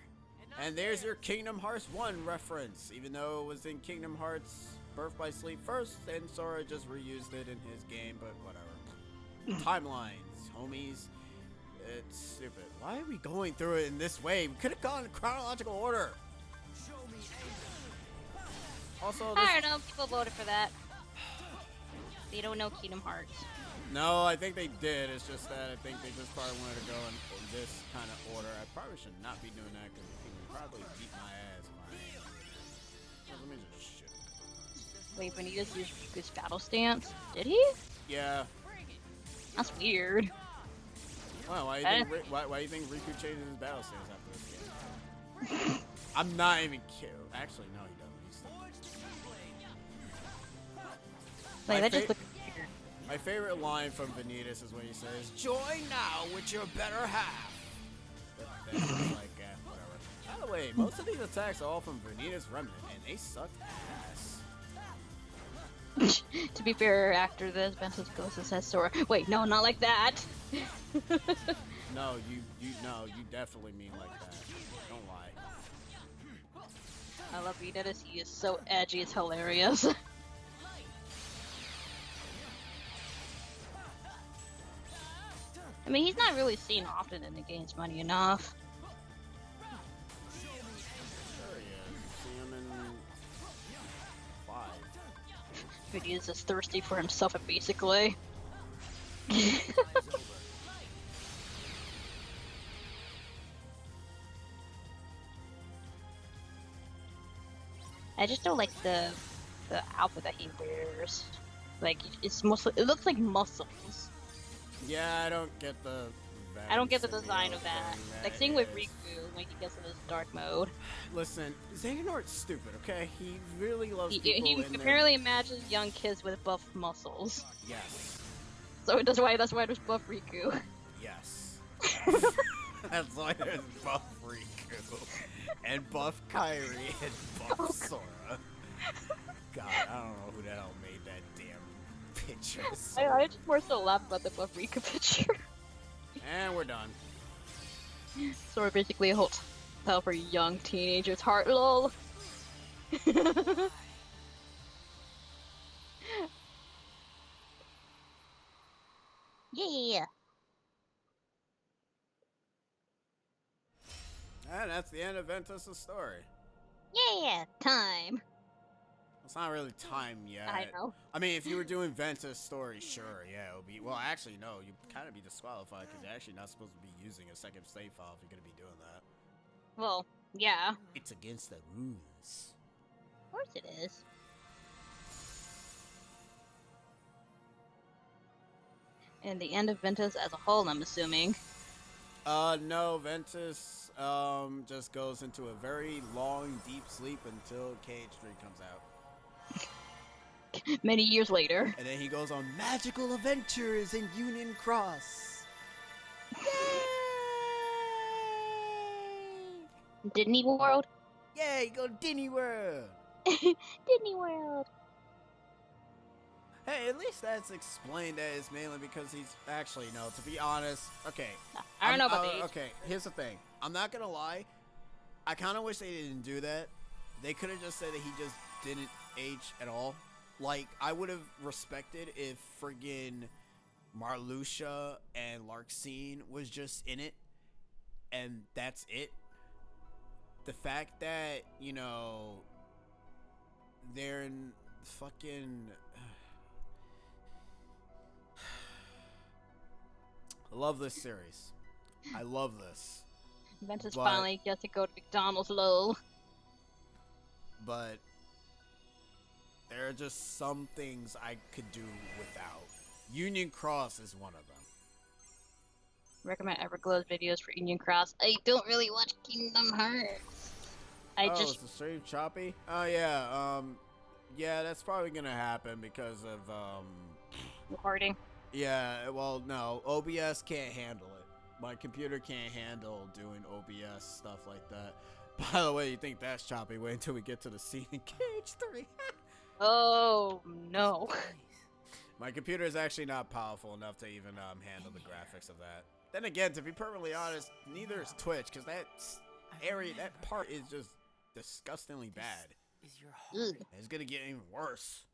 Speaker 3: not
Speaker 1: And there's your
Speaker 3: theirs.
Speaker 1: Kingdom Hearts 1 reference, even though it was in Kingdom Hearts Birth by Sleep first, and Sora just reused it in his game, but whatever. Timelines, homies. It's stupid. Why are we going through it in this way? We could have gone in chronological order. Also, this...
Speaker 2: I don't know, people voted for that. They don't know Kingdom Hearts.
Speaker 1: No, I think they did. It's just that I think they just probably wanted to go in this kind of order. I probably should not be doing that because he would probably beat my ass if I am. So let me just shit.
Speaker 2: Wait, Vanitas used Riku's battle stance? Did he?
Speaker 1: Yeah.
Speaker 2: That's weird.
Speaker 1: Wow, why do you think Riku changes his battle stance after this game? I'm not even kidding. Actually, no, he doesn't. He's still...
Speaker 2: Like,
Speaker 1: My
Speaker 2: that just
Speaker 1: fa-
Speaker 2: looked weird.
Speaker 1: My favorite line from Vanitas is when he says, "Join now with your better half." That's just like, whatever. By the way, most of these attacks are all from Vanitas Remnant, and they suck ass.
Speaker 2: To be fair, after this, Ventus goes and says Sora. Wait, no, not like that.
Speaker 1: No, you definitely mean like that. Don't lie.
Speaker 2: I love Vanitas. He is so edgy, it's hilarious. I mean, he's not really seen often in the games, funny enough.
Speaker 1: Sure he is. You see him in 5.
Speaker 2: Vanitas is thirsty for himself, basically. I just don't like the outfit that he wears. Like, it's mostly, it looks like muscles.
Speaker 1: Yeah, I don't get the...
Speaker 2: I don't get the design of that. Like, same with Riku when he gets in his dark mode.
Speaker 1: Listen, Xehanort's stupid, okay? He really loves
Speaker 2: He
Speaker 1: people in
Speaker 2: apparently imagines young kids with buff muscles.
Speaker 1: Yes.
Speaker 2: So that's why there's buff Riku.
Speaker 1: Yes. That's why there's buff Riku. And buff Kairi and buff Sora. God, I don't know who the hell made that damn picture.
Speaker 2: I just more so laugh about the buff Riku picture.
Speaker 1: And we're done.
Speaker 2: Sora basically holds spell for young teenagers. Heart lol. Yeah.
Speaker 1: And that's the end of Ventus' story.
Speaker 2: Yeah. Time.
Speaker 1: It's not really time yet.
Speaker 2: I know.
Speaker 1: I mean, if you were doing Ventus' story, sure, yeah, it would be... Well, actually, no, you'd kind of be disqualified because you're actually not supposed to be using a second save file if you're going to be doing that.
Speaker 2: Well, yeah.
Speaker 1: It's against the rules.
Speaker 2: Of course it is. And the end of Ventus as a whole, I'm assuming.
Speaker 1: No, Ventus, just goes into a very long, deep sleep until KH3 comes out.
Speaker 2: Many years later.
Speaker 1: And then he goes on magical adventures in Union Cross.
Speaker 2: Disney World?
Speaker 1: Yay, go Disney World!
Speaker 2: Disney World!
Speaker 1: Hey, at least that's explained that it's mainly because he's... Actually, no, to be honest, okay.
Speaker 2: I don't know about the age.
Speaker 1: Okay, here's the thing. I'm not gonna lie. I kind of wish they didn't do that. They could have just said that he just didn't age at all. Like, I would have respected if friggin' Marluxia and Larxene was just in it, and that's it. The fact that, you know, they're in fucking... I love this series. I love this.
Speaker 2: Ventus
Speaker 1: But-
Speaker 2: finally gets to go to McDonald's, lol.
Speaker 1: But there are just some things I could do without. Union Cross is one of them.
Speaker 2: Recommend Everglow's videos for Union Cross. I don't really watch Kingdom Hearts. I
Speaker 1: Is
Speaker 2: just...
Speaker 1: the stream choppy? Oh yeah, yeah, that's probably gonna happen because of
Speaker 2: Recording.
Speaker 1: yeah, well no, OBS can't handle it. My computer can't handle doing OBS stuff like that. By the way, you think that's choppy? Wait until we get to the scene in Cage 3.
Speaker 2: Oh no.
Speaker 1: My computer is actually not powerful enough to even handle the graphics of that. Then again, to be perfectly honest, neither is Twitch, because that area, that part is just disgustingly bad.
Speaker 3: Is your heart?
Speaker 1: It's gonna get even worse.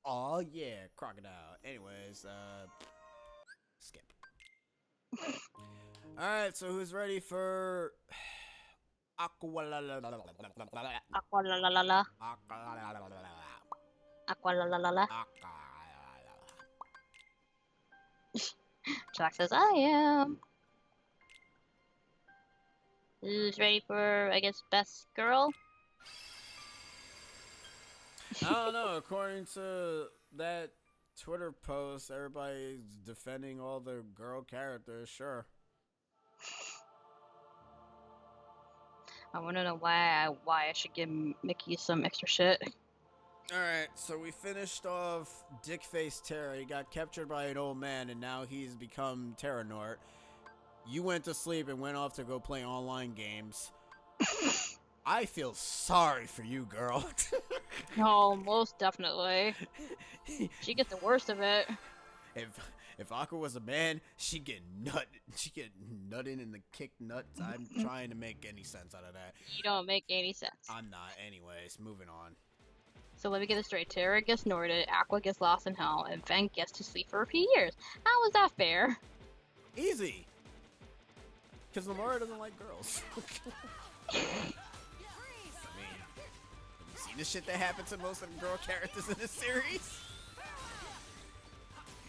Speaker 1: Oh yeah, crocodile. Anyways, skip. Alright, so who's ready for Aqua la la la la
Speaker 2: Aqua la la la la. Aqua la la la la. Jack says, I am. Who's ready for, I guess, best girl?
Speaker 1: I don't know. According to that Twitter post, everybody's defending all the girl characters. Sure.
Speaker 2: I want to know why I should give Mickey some extra shit.
Speaker 1: Alright, so we finished off Dickface Terra. He got captured by an old man, and now he's become Terranort. You went to sleep and went off to go play online games. I feel sorry for you, girl.
Speaker 2: Oh, most definitely. She gets the worst of it.
Speaker 1: If Aqua was a man, she'd get nutting in the kick nuts. I'm trying to make any sense out of that.
Speaker 2: You don't make any sense.
Speaker 1: I'm not. Anyways, moving on.
Speaker 2: So let me get this straight. Terra gets Norded, Aqua gets lost in hell, and Fang gets to sleep for a few years. How is that fair?
Speaker 1: Easy. Because Lamora doesn't like girls. I mean, have you seen the shit that happened to most of the girl characters in this series?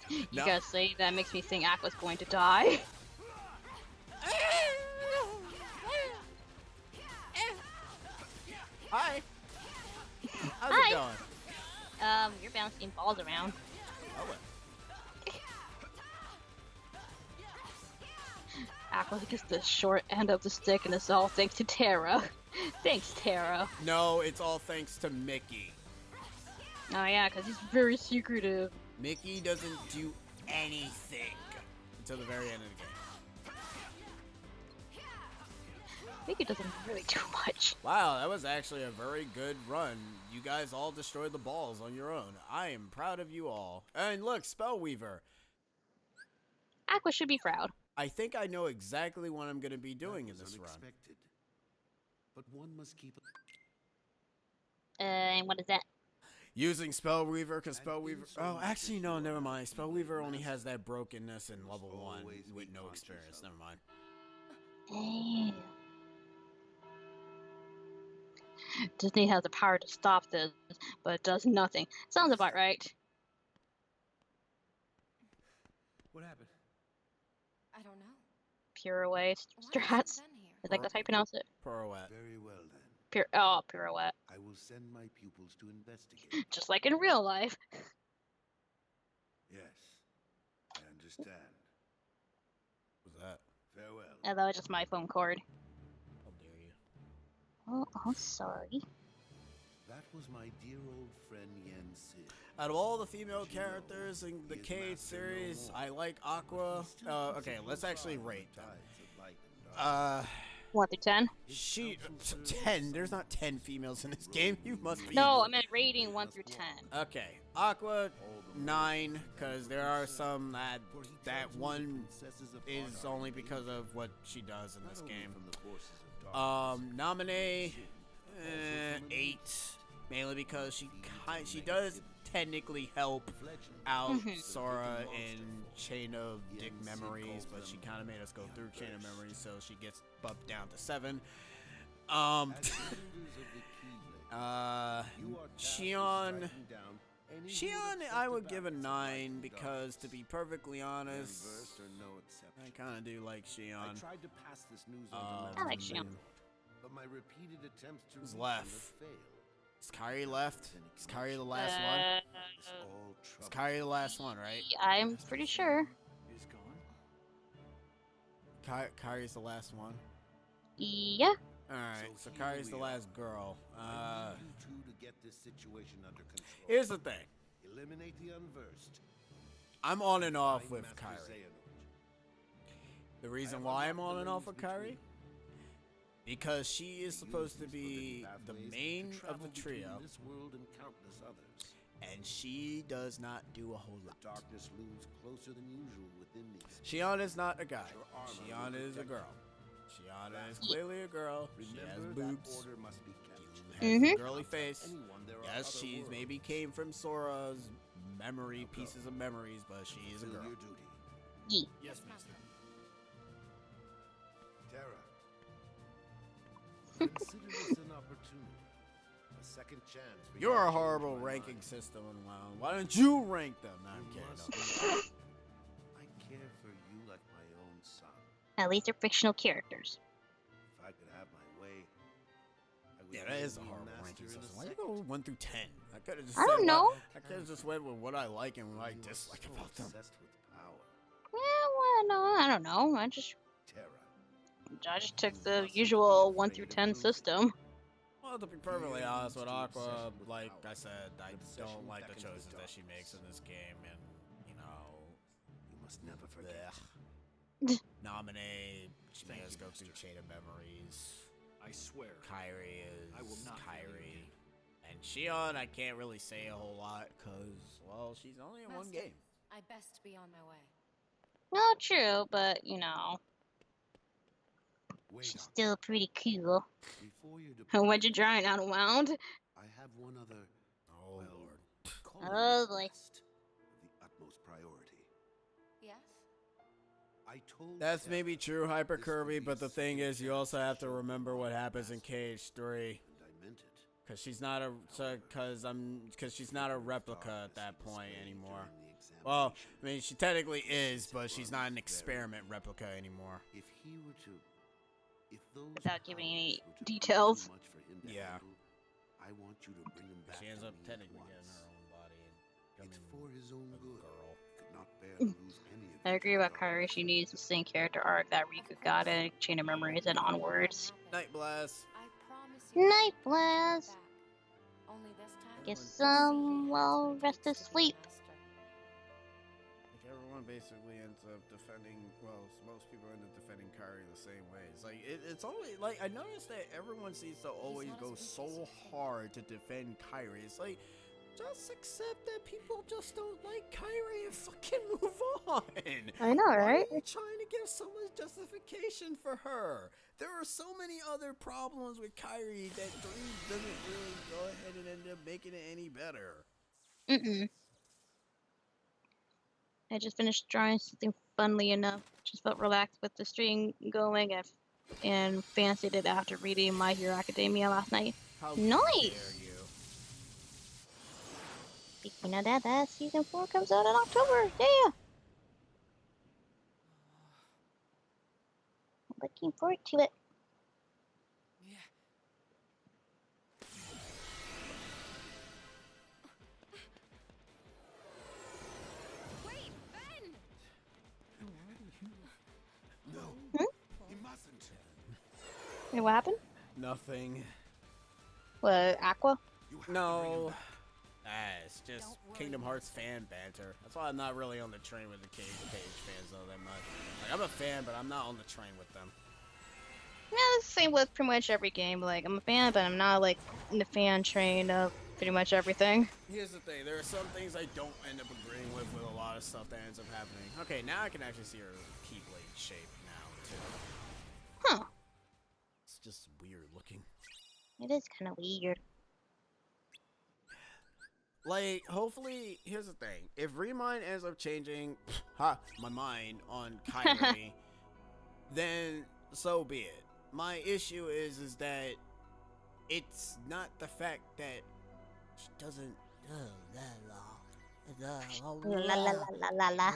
Speaker 2: You
Speaker 1: No.
Speaker 2: guys say that makes me think Aqua's going to die.
Speaker 1: Hi. How's
Speaker 2: Hi.
Speaker 1: it going?
Speaker 2: You're bouncing balls around.
Speaker 1: Oh, well.
Speaker 2: Aqua gets the short end of the stick, and it's all thanks to Terra. Thanks, Terra.
Speaker 1: No, it's all thanks to Mickey.
Speaker 2: Oh yeah, because he's very secretive.
Speaker 1: Mickey doesn't do anything until the very end of the game.
Speaker 2: Mickey doesn't really do much.
Speaker 1: Wow, that was actually a very good run. You guys all destroyed the balls on your own. I am proud of you all. And look, Spellweaver.
Speaker 2: Aqua should be proud.
Speaker 1: I think I know exactly what I'm going to be doing in this run.
Speaker 8: But one must keep
Speaker 2: And what is that?
Speaker 1: Using Spellweaver, because Spellweaver... Oh, actually, no, never mind. Spellweaver only has that brokenness in level 1 with no experience. Never mind.
Speaker 2: Damn. Disney has the power to stop this, but it does nothing. Sounds about right.
Speaker 9: What happened?
Speaker 3: I don't know.
Speaker 2: Pirouette
Speaker 3: What has
Speaker 2: strats.
Speaker 3: it done here?
Speaker 2: Is that how you pronounce it?
Speaker 1: Pirouette.
Speaker 8: very well then.
Speaker 2: Pirouette.
Speaker 8: I will send my pupils to investigate.
Speaker 2: Just like in real life.
Speaker 8: Yes, I understand.
Speaker 1: What was that?
Speaker 8: Farewell.
Speaker 2: And that was just my phone cord.
Speaker 1: How dare you.
Speaker 2: Oh, I'm sorry.
Speaker 8: That was my dear old friend Yen Sid.
Speaker 1: Out of all the female characters in the Cage series, I like Aqua. Okay, let's actually rate them.
Speaker 2: 1 through 10?
Speaker 1: She 10. There's not 10 females in this game. You must be.
Speaker 2: No, I meant rating 1 through 10.
Speaker 1: Okay, Aqua 9, because there are some that one is only because of what she does in this game. Nominee 8, mainly because she does technically help out Sora in Chain of Dick Memories, but she kind of made us go through Chain of Memories, so she gets bumped down to 7. Shion, I would give a 9 because, to be perfectly honest, I kind of do like Shion.
Speaker 8: I tried to pass this news on to
Speaker 2: I like Shion.
Speaker 8: but my repeated attempts to
Speaker 1: Who's
Speaker 8: reach
Speaker 1: left?
Speaker 8: them have failed.
Speaker 1: Is Kyrie left? Is Kyrie the last one?
Speaker 8: All
Speaker 1: Is
Speaker 8: trouble.
Speaker 1: Kyrie the last one, right?
Speaker 2: I'm pretty sure.
Speaker 9: He's gone.
Speaker 1: Kyrie's the last one.
Speaker 2: Yeah.
Speaker 1: Alright, so
Speaker 8: here
Speaker 1: Kyrie's the
Speaker 8: we are.
Speaker 1: last girl.
Speaker 8: I need you two to get this situation under control.
Speaker 1: Here's the thing.
Speaker 8: Eliminate the unversed.
Speaker 1: I'm on and off
Speaker 8: Find
Speaker 1: with
Speaker 8: Master
Speaker 1: Kyrie.
Speaker 8: Xehanort.
Speaker 1: The reason why I'm on and off with Kairi? Because she is supposed to be the main of the trio,
Speaker 11: This world and countless others.
Speaker 1: and she does not do a whole lot.
Speaker 11: Darkness looms closer than usual within these.
Speaker 1: Shiana is not a guy. Shiana is a girl. Shiana is clearly a girl. She has
Speaker 11: Remember,
Speaker 1: boobs.
Speaker 11: that order must be kept.
Speaker 1: She has a girly face.
Speaker 11: Anyone, there are
Speaker 1: Yes,
Speaker 11: other
Speaker 1: she
Speaker 11: worlds.
Speaker 1: maybe came from Sora's pieces of memories, but she is a
Speaker 11: Fulfill
Speaker 1: girl.
Speaker 11: your duty.
Speaker 2: Yee.
Speaker 4: Yes, master.
Speaker 11: Terra. Consider this an opportunity. A second chance for
Speaker 1: You're
Speaker 11: you
Speaker 1: a
Speaker 11: to
Speaker 1: horrible
Speaker 11: change my
Speaker 1: ranking
Speaker 11: mind.
Speaker 1: system in WoW. Why don't you rank them? No, I'm
Speaker 11: You
Speaker 1: kidding.
Speaker 11: must
Speaker 1: No.
Speaker 11: know. I care for you like my own son.
Speaker 2: At least they're fictional characters.
Speaker 11: If I could have my way, I would
Speaker 1: Yeah, that is a
Speaker 11: be
Speaker 1: horrible
Speaker 11: master
Speaker 1: ranking
Speaker 11: in a
Speaker 1: system. Why you
Speaker 11: second.
Speaker 1: go 1 through 10? I could have just.
Speaker 2: I don't
Speaker 1: said
Speaker 2: know.
Speaker 1: I could have just went with what I like and what I
Speaker 11: You are
Speaker 1: dislike
Speaker 11: so
Speaker 1: about them.
Speaker 11: obsessed with power,
Speaker 2: Yeah, well, no, I don't know. I just
Speaker 11: Terra.
Speaker 2: took the usual 1 through 10 system.
Speaker 1: Well, to be perfectly honest with Aqua, like I said, I don't like the choices that she makes in this game, and you know,
Speaker 11: You must never forget.
Speaker 1: Nominate. She made us go through Chain of Memories.
Speaker 9: I swear.
Speaker 1: Kyrie is
Speaker 9: I will not forgive
Speaker 1: Kyrie. And Shion, I can't really say a whole lot because, well, she's only in one
Speaker 12: Master,
Speaker 1: game.
Speaker 12: I best be on my way.
Speaker 2: Well, true, but you know,
Speaker 11: Wait,
Speaker 2: she's still pretty cool.
Speaker 11: before you
Speaker 2: What'd you drawing out wound?
Speaker 11: I have one other.
Speaker 1: Oh,
Speaker 11: well,
Speaker 1: Lord.
Speaker 11: call it
Speaker 2: Oh, boy.
Speaker 11: request of the utmost priority.
Speaker 12: Yes?
Speaker 11: I told.
Speaker 1: That's
Speaker 11: Terra
Speaker 1: maybe true, Hyper
Speaker 11: this
Speaker 1: Kirby,
Speaker 11: would be
Speaker 1: but the
Speaker 11: a
Speaker 1: thing
Speaker 11: second
Speaker 1: is, you
Speaker 11: chance
Speaker 1: also
Speaker 11: to
Speaker 1: have to
Speaker 11: show
Speaker 1: remember
Speaker 11: my
Speaker 1: what happens in
Speaker 11: master.
Speaker 1: Cage 3.
Speaker 11: And I meant it.
Speaker 1: Cause she's not a, cause she's not a replica at that point anymore. Well, I mean, she technically is, but she's not an experiment replica anymore.
Speaker 11: If he were to, if those
Speaker 2: Without giving any
Speaker 11: powers were to be
Speaker 2: details.
Speaker 11: too much for him to
Speaker 1: Yeah.
Speaker 11: handle, I want you to bring him back.
Speaker 1: She ends
Speaker 11: to
Speaker 1: up
Speaker 11: me
Speaker 1: technically
Speaker 11: at
Speaker 1: getting her
Speaker 11: once.
Speaker 1: own body and
Speaker 11: It's
Speaker 1: becoming
Speaker 11: for his own
Speaker 1: a
Speaker 11: good.
Speaker 1: girl.
Speaker 11: I could not bear to lose any of
Speaker 2: I
Speaker 11: you
Speaker 2: agree
Speaker 11: to
Speaker 2: about
Speaker 11: the
Speaker 2: Kairi.
Speaker 11: darkness.
Speaker 2: She needs the same character arc that Riku got in Chain of Memories and onwards.
Speaker 1: Night Blast.
Speaker 12: I promise you
Speaker 2: Night
Speaker 12: I'll take her
Speaker 2: Blast.
Speaker 12: back. Only this time,
Speaker 2: Guess
Speaker 12: I'll see
Speaker 2: well
Speaker 12: what it takes
Speaker 2: rested
Speaker 12: to be a
Speaker 2: sleep.
Speaker 12: master.
Speaker 1: Like everyone basically ends up defending. Well, most people end up defending Kyrie the same way. It's like it's always like I noticed that everyone seems to always
Speaker 12: not
Speaker 1: go
Speaker 12: as weak
Speaker 1: so
Speaker 12: as you think.
Speaker 1: hard to defend Kyrie. It's like just accept that people just don't like Kyrie and fucking move on.
Speaker 2: I know,
Speaker 1: Why
Speaker 2: right?
Speaker 1: are you trying to give so much justification for her? There are so many other problems with Kyrie that 3 doesn't really go ahead and end up making it any better.
Speaker 2: Mm-mm. I just finished drawing something funnily enough. Just felt relaxed with the stream going and fancied it after reading My Hero Academia last night.
Speaker 1: How
Speaker 2: Nice!
Speaker 1: dare you?
Speaker 2: Speaking of that, that season 4 comes out in October. Yeah! Looking forward to it.
Speaker 3: Yeah.
Speaker 12: Wait, Ben!
Speaker 11: No,
Speaker 2: Hmm?
Speaker 11: he mustn't.
Speaker 2: Wait, what happened?
Speaker 1: Nothing.
Speaker 2: What, Aqua?
Speaker 11: You have to bring him
Speaker 1: No.
Speaker 11: back.
Speaker 1: It's just
Speaker 12: Don't worry.
Speaker 1: Kingdom Hearts fan banter. That's why I'm not really on the train with the Cage fans though that much. Like, I'm a fan, but I'm not on the train with them.
Speaker 2: Yeah, it's the same with pretty much every game. Like, I'm a fan, but I'm not, like, in the fan train of pretty much everything.
Speaker 1: Here's the thing. There are some things I don't end up agreeing with a lot of stuff that ends up happening. Okay, now I can actually see her Keyblade shape now, too.
Speaker 2: Huh.
Speaker 1: It's just weird looking.
Speaker 2: It is kind of weird.
Speaker 1: Like, hopefully, here's the thing. If Remind ends up changing my mind on Kyrie, then so be it. My issue is that it's not the fact that she doesn't
Speaker 2: La la la la la la.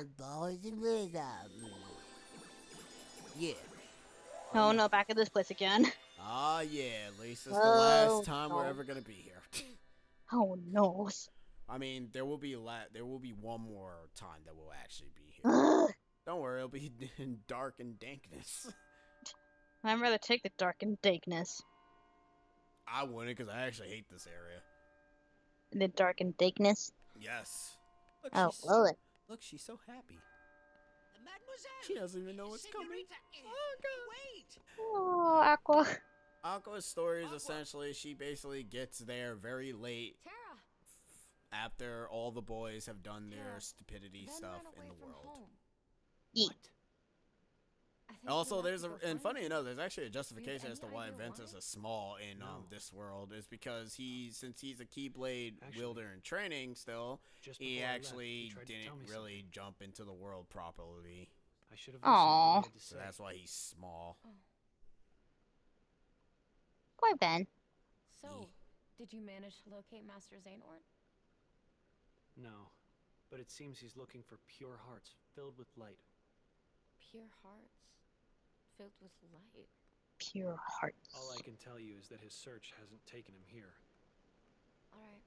Speaker 1: Yeah.
Speaker 2: Oh no, back at this place again.
Speaker 1: Ah, yeah, at least it's the
Speaker 2: Oh,
Speaker 1: last time
Speaker 2: no.
Speaker 1: we're ever gonna be here.
Speaker 2: Oh no.
Speaker 1: I mean, there will be one more time that we'll actually be here.
Speaker 2: Ugh.
Speaker 1: Don't worry, it'll be in dark and dankness.
Speaker 2: I'd rather take the dark and dankness.
Speaker 1: I wouldn't, because I actually hate this area.
Speaker 2: The dark and dankness.
Speaker 1: Yes. Look,
Speaker 2: Oh,
Speaker 1: she's
Speaker 2: Lord.
Speaker 1: Look, she's so happy.
Speaker 5: Mademoiselle! was that?
Speaker 1: She doesn't even know what's coming.
Speaker 5: Wait!
Speaker 2: Oh, Aqua.
Speaker 1: Aqua's story is essentially she basically gets there very late
Speaker 12: Tara,
Speaker 1: after all the boys have done their
Speaker 12: Tara,
Speaker 1: stupidity
Speaker 12: Ben
Speaker 1: stuff
Speaker 12: ran
Speaker 1: in
Speaker 12: away
Speaker 1: the
Speaker 12: from
Speaker 1: world.
Speaker 12: home.
Speaker 2: Yeet.
Speaker 12: I think he
Speaker 1: Also,
Speaker 12: left
Speaker 1: there's
Speaker 12: to
Speaker 1: a
Speaker 12: go
Speaker 1: and
Speaker 12: find
Speaker 1: funny
Speaker 12: us.
Speaker 1: enough, there's actually a
Speaker 12: Do you have
Speaker 1: justification as to
Speaker 12: any
Speaker 1: why
Speaker 12: idea
Speaker 1: Ventus
Speaker 12: why?
Speaker 1: is small in
Speaker 9: No.
Speaker 1: this world is because since he's a Keyblade
Speaker 9: Actually,
Speaker 1: wielder in training still,
Speaker 9: Just
Speaker 1: he
Speaker 9: before I left,
Speaker 1: actually
Speaker 9: he tried to tell
Speaker 1: didn't
Speaker 9: me
Speaker 1: really jump into the world properly.
Speaker 9: I should have listened to
Speaker 2: Aw.
Speaker 9: what he had to
Speaker 1: So
Speaker 9: say.
Speaker 1: that's why he's small.
Speaker 2: Poor Ben.
Speaker 12: So, did you manage to locate Master Xehanort?
Speaker 9: No, but it seems he's looking for pure hearts filled with light.
Speaker 12: Pure hearts filled with light.
Speaker 2: Pure hearts.
Speaker 9: All I can tell you is that his search hasn't taken him here.
Speaker 12: All right.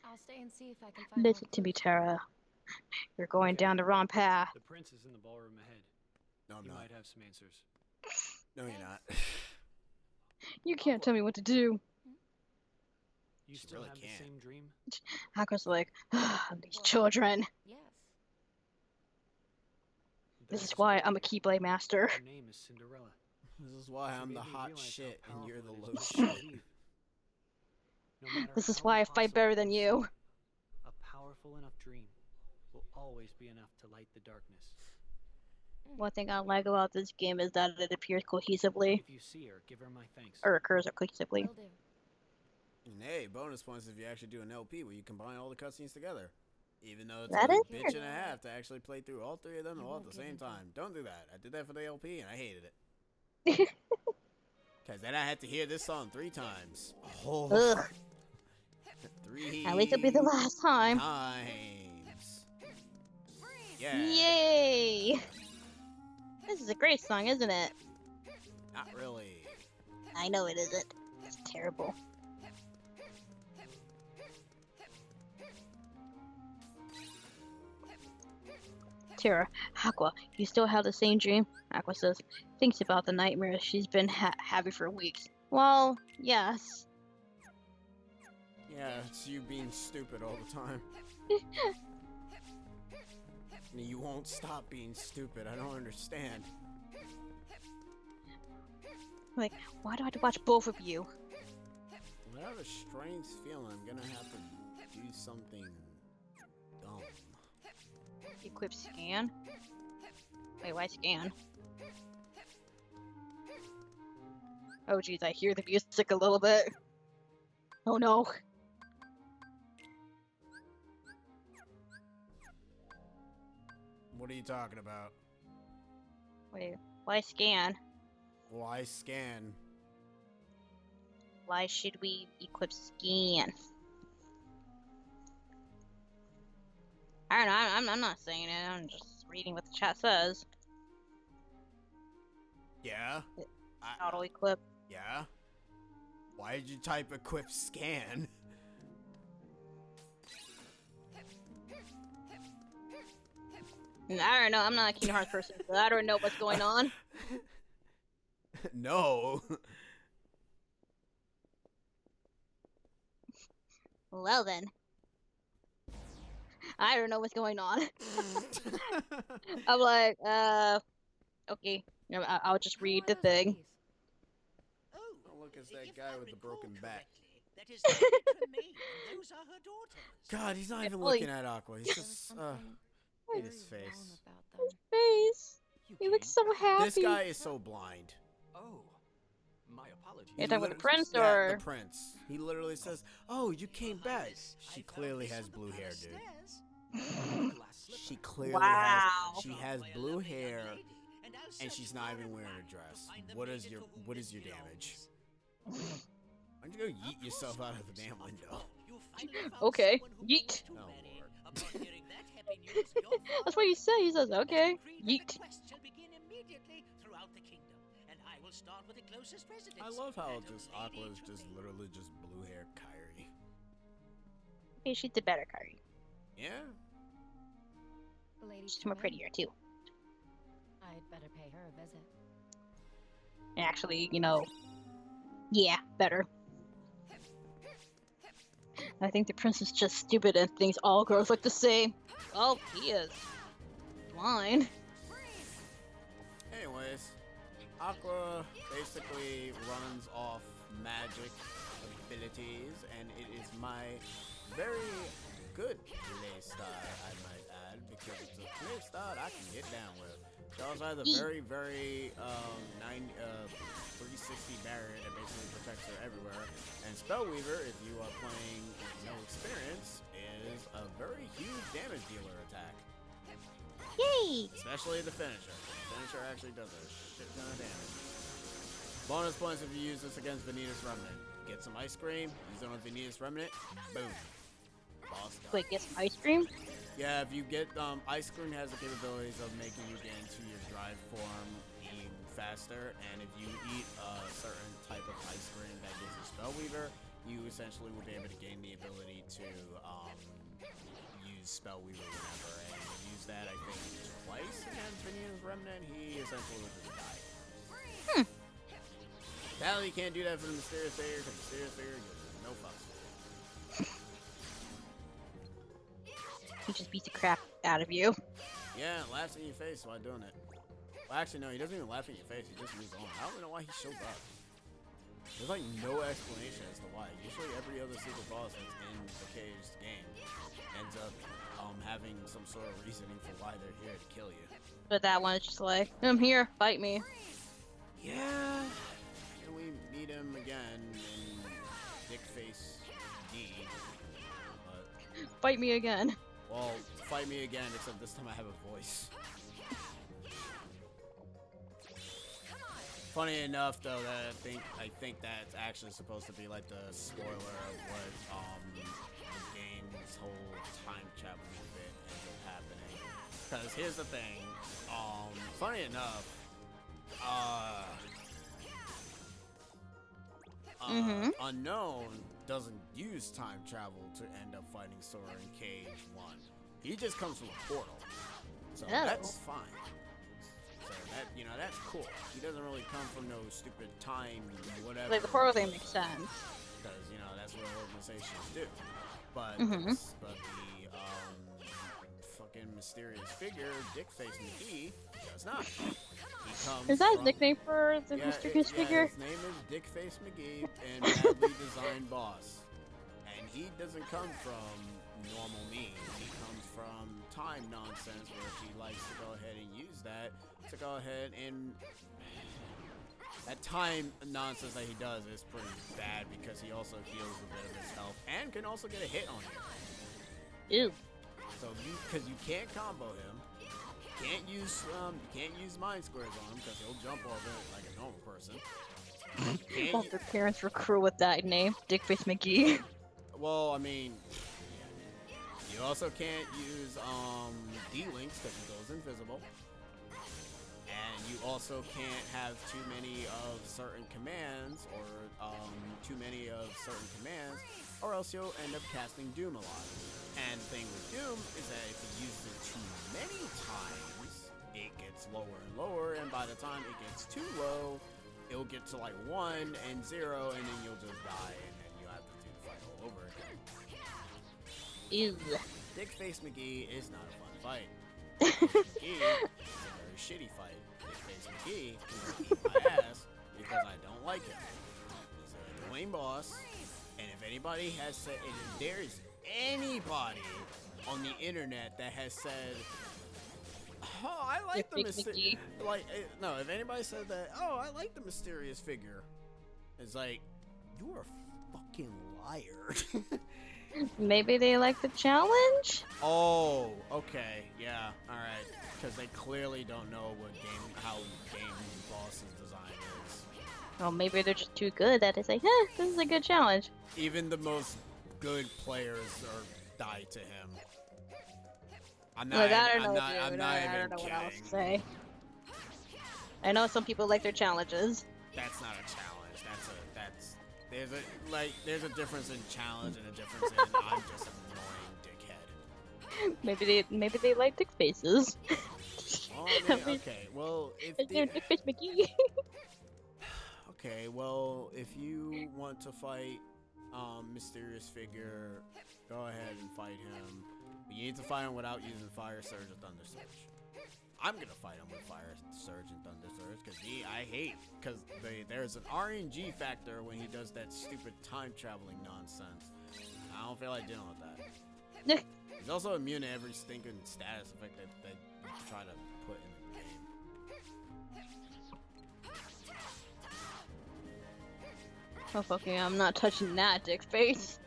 Speaker 12: I'll stay and see if I can find
Speaker 2: Listen
Speaker 12: more
Speaker 2: to me,
Speaker 12: clues.
Speaker 2: Tara. You're going down the wrong path.
Speaker 9: The prince is in the ballroom ahead.
Speaker 1: No, I'm
Speaker 9: He
Speaker 1: not.
Speaker 9: might have some answers.
Speaker 1: No, you're not.
Speaker 2: You can't tell me what to do.
Speaker 9: You
Speaker 1: She
Speaker 9: still
Speaker 1: really
Speaker 9: have
Speaker 1: can't.
Speaker 9: the same dream?
Speaker 2: Aqua's like, these children.
Speaker 12: Yes.
Speaker 9: Then
Speaker 2: This is
Speaker 9: it's
Speaker 2: why
Speaker 9: good.
Speaker 2: I'm a Keyblade master.
Speaker 9: Her name is Cinderella.
Speaker 1: This is why
Speaker 9: She
Speaker 1: I'm
Speaker 9: made
Speaker 1: the
Speaker 9: me
Speaker 1: hot
Speaker 9: realize how
Speaker 1: shit and you're the
Speaker 9: powerful it
Speaker 1: low
Speaker 9: is to
Speaker 1: shit.
Speaker 9: believe. No matter
Speaker 2: This is
Speaker 9: how
Speaker 2: why I fight
Speaker 9: impossible
Speaker 2: better than
Speaker 9: it
Speaker 2: you.
Speaker 9: seems, a powerful enough dream will always be enough to light the darkness.
Speaker 2: One thing I like about this game is that it appears cohesively,
Speaker 9: If you see her, give her my thanks.
Speaker 2: or occurs cohesively.
Speaker 12: Will do.
Speaker 1: And hey, bonus points if you actually do an LP where you combine all the cutscenes together. Even though it's
Speaker 2: That
Speaker 1: a
Speaker 2: is
Speaker 1: bitch
Speaker 2: weird.
Speaker 1: and a half to actually play through all three of them
Speaker 12: You
Speaker 1: all at
Speaker 12: won't
Speaker 1: the
Speaker 12: get
Speaker 1: same
Speaker 12: into
Speaker 1: time.
Speaker 12: it.
Speaker 1: Don't do that. I did that for the LP and I hated it. Because then I had to hear this song 3 times. Oh,
Speaker 2: Ugh.
Speaker 1: 3
Speaker 2: At least it'll be the last time.
Speaker 1: times. Yeah.
Speaker 2: Yay! This is a great song, isn't it?
Speaker 1: Not really.
Speaker 2: I know it isn't. It's terrible. Tara, Aqua, you still have the same dream? Aqua says, thinks about the nightmares she's been having for weeks. Well, yes.
Speaker 1: Yeah, it's you being stupid all the time. And you won't stop being stupid. I don't understand.
Speaker 2: Like, why do I have to watch both of you?
Speaker 1: I have a strange feeling I'm gonna have to do something dumb.
Speaker 2: Equip scan? Wait, why scan? Oh geez, I hear the music a little bit. Oh no.
Speaker 1: What are you talking about?
Speaker 2: Wait, why scan?
Speaker 1: Why scan?
Speaker 2: Why should we equip scan? I don't know, I'm not saying it, I'm just reading what the chat says.
Speaker 1: Yeah?
Speaker 2: Auto equip.
Speaker 1: Yeah? Why did you type equip scan?
Speaker 2: I don't know, I'm not a Kingdom Hearts person, so I don't know what's going on.
Speaker 1: No.
Speaker 2: Well then. I don't know what's going on. I'm like, okay. You know, I'll just read the thing.
Speaker 1: Oh, look, it's that guy with the broken back.
Speaker 5: That is Lady Tremaine, and those are her daughters.
Speaker 1: God, he's not even
Speaker 2: Really?
Speaker 1: looking at Aqua. He's
Speaker 12: There was
Speaker 1: just,
Speaker 12: something
Speaker 1: hate
Speaker 12: very
Speaker 1: his face.
Speaker 12: wrong about them.
Speaker 2: Face. He looks so happy.
Speaker 1: This guy is so blind.
Speaker 11: Oh, my apologies.
Speaker 2: You're talking about the
Speaker 1: Literally-
Speaker 2: prince,
Speaker 1: yeah,
Speaker 2: or?
Speaker 1: the prince. He literally says, "Oh, you came back." She clearly has blue hair, dude. She clearly
Speaker 2: Wow.
Speaker 1: has. She has blue hair, and she's not even wearing a dress. What is your damage? Why don't you go yeet yourself out of the damn window?
Speaker 2: Okay, yeet.
Speaker 1: Oh lord.
Speaker 2: That's what he said. He says, okay, yeet.
Speaker 1: I love how just Aqua is just literally just blue hair Kyrie.
Speaker 2: Hey, she's the better Kari.
Speaker 1: Yeah.
Speaker 12: Lady
Speaker 2: She's more
Speaker 12: Tremaine,
Speaker 2: prettier too.
Speaker 12: I'd better pay her a visit.
Speaker 2: Actually, you know, yeah, better. I think the prince is just stupid and thinks all girls look the same. Oh, he is. line.
Speaker 1: Anyways, Aqua basically runs off magic abilities, and it is my very good playstyle, I might add, because it's a playstyle I can get down with. She also has a very, very 360 barrier that basically protects her everywhere. And Spellweaver, if you are playing with no experience, is a very huge damage dealer attack.
Speaker 2: Yay!
Speaker 1: Especially the finisher. The finisher actually does a shit ton of damage. Bonus points if you use this against Vanitas Remnant. Get some ice cream, use it on Vanitas Remnant, boom. Boss done.
Speaker 2: Wait, get some ice cream?
Speaker 1: Yeah, if you get, ice cream has the capabilities of making you get into your drive form even faster, and if you eat a certain type of ice cream that gives you Spellweaver, you essentially will be able to gain the ability to, use Spellweaver whenever, and you use that, I think, twice against Vanitas Remnant, he essentially will just die. Apparently you can't do that for the Mysterious Figure, because Mysterious Figure gives no fucks.
Speaker 2: He just beats the crap out of you.
Speaker 1: Yeah, laughs in your face while doing it. Well, actually, no, he doesn't even laugh in your face. He just moves on. I don't know why he shows up. There's like no explanation as to why. Usually every other secret boss that's in the Caged game ends up having some sort of reasoning for why they're here to kill you.
Speaker 2: But that one is just like, I'm here, fight me.
Speaker 1: Yeah. And we meet him again in Dickface D. But,
Speaker 2: Fight me again.
Speaker 1: well, fight me again, except this time I have a voice. Funny enough, though, that I think that's actually supposed to be like the spoiler of what the game's whole time travel bit ends up happening. Because here's the thing, funny enough, Unknown doesn't use time travel to end up fighting Sora in Cage 1. He just comes from a portal, so that's fine. So that, you know, that's cool. He doesn't really come from no stupid time, whatever.
Speaker 2: Like, the portal thing makes sense.
Speaker 1: Because, you know, that's what organizations do. But, but the, fucking mysterious figure, Dickface McGee, does not. He comes
Speaker 2: Is that
Speaker 1: from,
Speaker 2: a nickname for the mysterious figure?
Speaker 1: His name is Dickface McGee, and badly designed boss. And he doesn't come from normal means. He comes from time nonsense, where he likes to go ahead and use that to go ahead and... That time nonsense that he does is pretty bad, because he also heals a bit of his health and can also get a hit on you.
Speaker 2: Ew.
Speaker 1: So because you can't combo him, you can't use mind squares on him because he'll jump over it like a normal person.
Speaker 2: Both their parents recruit with that name, Dickface McGee.
Speaker 1: Well, I mean, you also can't use D-Links because he goes invisible. And you also can't have too many of certain commands, or or else you'll end up casting Doom a lot. And the thing with Doom is that if you use it too many times, it gets lower and lower, and by the time it gets too low, it'll get to like 1 and 0, and then you'll just die, and then you'll have to do the fight all over again.
Speaker 2: Ew.
Speaker 1: Dickface McGee is not a fun fight. Dickface McGee is a very shitty fight. Dickface McGee is gonna eat my ass because I don't like him. He's an annoying boss, and if anybody has said, if there's anybody on the internet that has said, oh, I like the mysterious, no, if anybody said that, oh, I like the mysterious figure, it's like, you're a fucking liar.
Speaker 2: Maybe they like the challenge?
Speaker 1: Oh, okay, yeah, alright, because they clearly don't know how game boss's design is.
Speaker 2: Well, maybe they're just too good that they say, this is a good challenge.
Speaker 1: Even the most good players die to him. I'm not,
Speaker 2: I don't
Speaker 1: I'm
Speaker 2: know,
Speaker 1: not,
Speaker 2: dude.
Speaker 1: I'm not
Speaker 2: I
Speaker 1: even
Speaker 2: don't know
Speaker 1: kidding.
Speaker 2: what else to say. I know some people like their challenges.
Speaker 1: That's not a challenge. There's a difference in challenge and a difference in I'm just an annoying dickhead.
Speaker 2: Maybe they like dick faces.
Speaker 1: Oh, I mean, okay, well, if
Speaker 2: Dickface McGee.
Speaker 1: okay, well, if you want to fight mysterious figure, go ahead and fight him. But you need to fight him without using Fire Surge or Thunder Surge. I'm gonna fight him with Fire Surge and Thunder Surge because I hate because there's an RNG factor when he does that stupid time traveling nonsense. I don't feel like dealing with that. He's also immune to every stinking status effect that they try to put in the game.
Speaker 2: Oh fucking! I'm not touching that, dick face.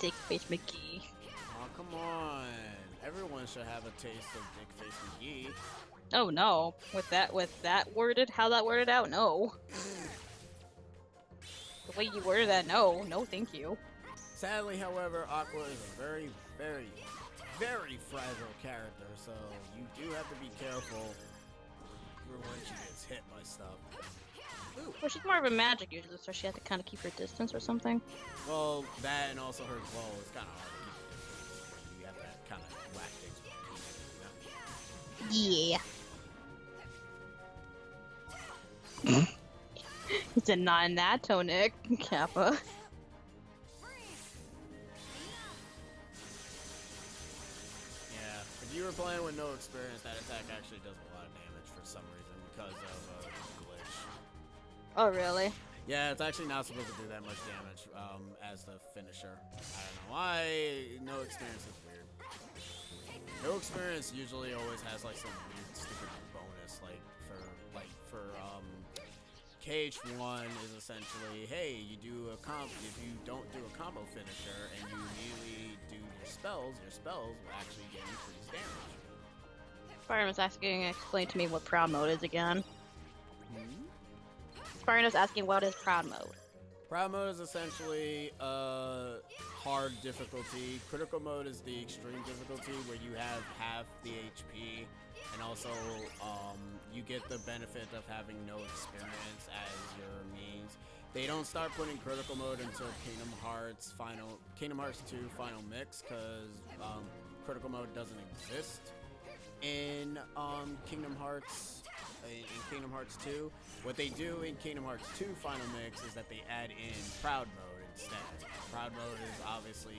Speaker 2: Dick face McGee.
Speaker 1: Oh come on! Everyone should have a taste of Dick Face McGee.
Speaker 2: Oh no! With that worded, how that worded out? No. The way you worded that, no, thank you.
Speaker 1: Sadly, however, Aqua is a very, very, very fragile character, so you do have to be careful for when she gets hit by stuff. Ooh.
Speaker 2: Well, she's more of a magic user, so she had to kind of keep her distance or something.
Speaker 1: Well, that and also her bow is kind of hard to keep her distance. You have to kind of whack things with
Speaker 2: Yeah. It's a non-natonic Kappa.
Speaker 1: Yeah, if you were playing with no experience, that attack actually does a lot of damage for some reason because of a glitch.
Speaker 2: Oh, really?
Speaker 1: Yeah, it's actually not supposed to do that much damage as the finisher. I don't know why. No experience is weird. No experience usually always has like some weird stupid bonus, like for KH1 is essentially, hey, you do a if you don't do a combo finisher and you immediately do your spells will actually get increased damage.
Speaker 2: Spartan was asking, explain to me what proud mode is again. Spartan was asking, what is proud mode?
Speaker 1: Proud mode is essentially hard difficulty. Critical mode is the extreme difficulty where you have half the HP, and also you get the benefit of having no experience as your means. They don't start putting critical mode until Kingdom Hearts 2 Final Mix, because critical mode doesn't exist in Kingdom Hearts 2. What they do in Kingdom Hearts 2 Final Mix is that they add in Proud Mode instead. Proud Mode is obviously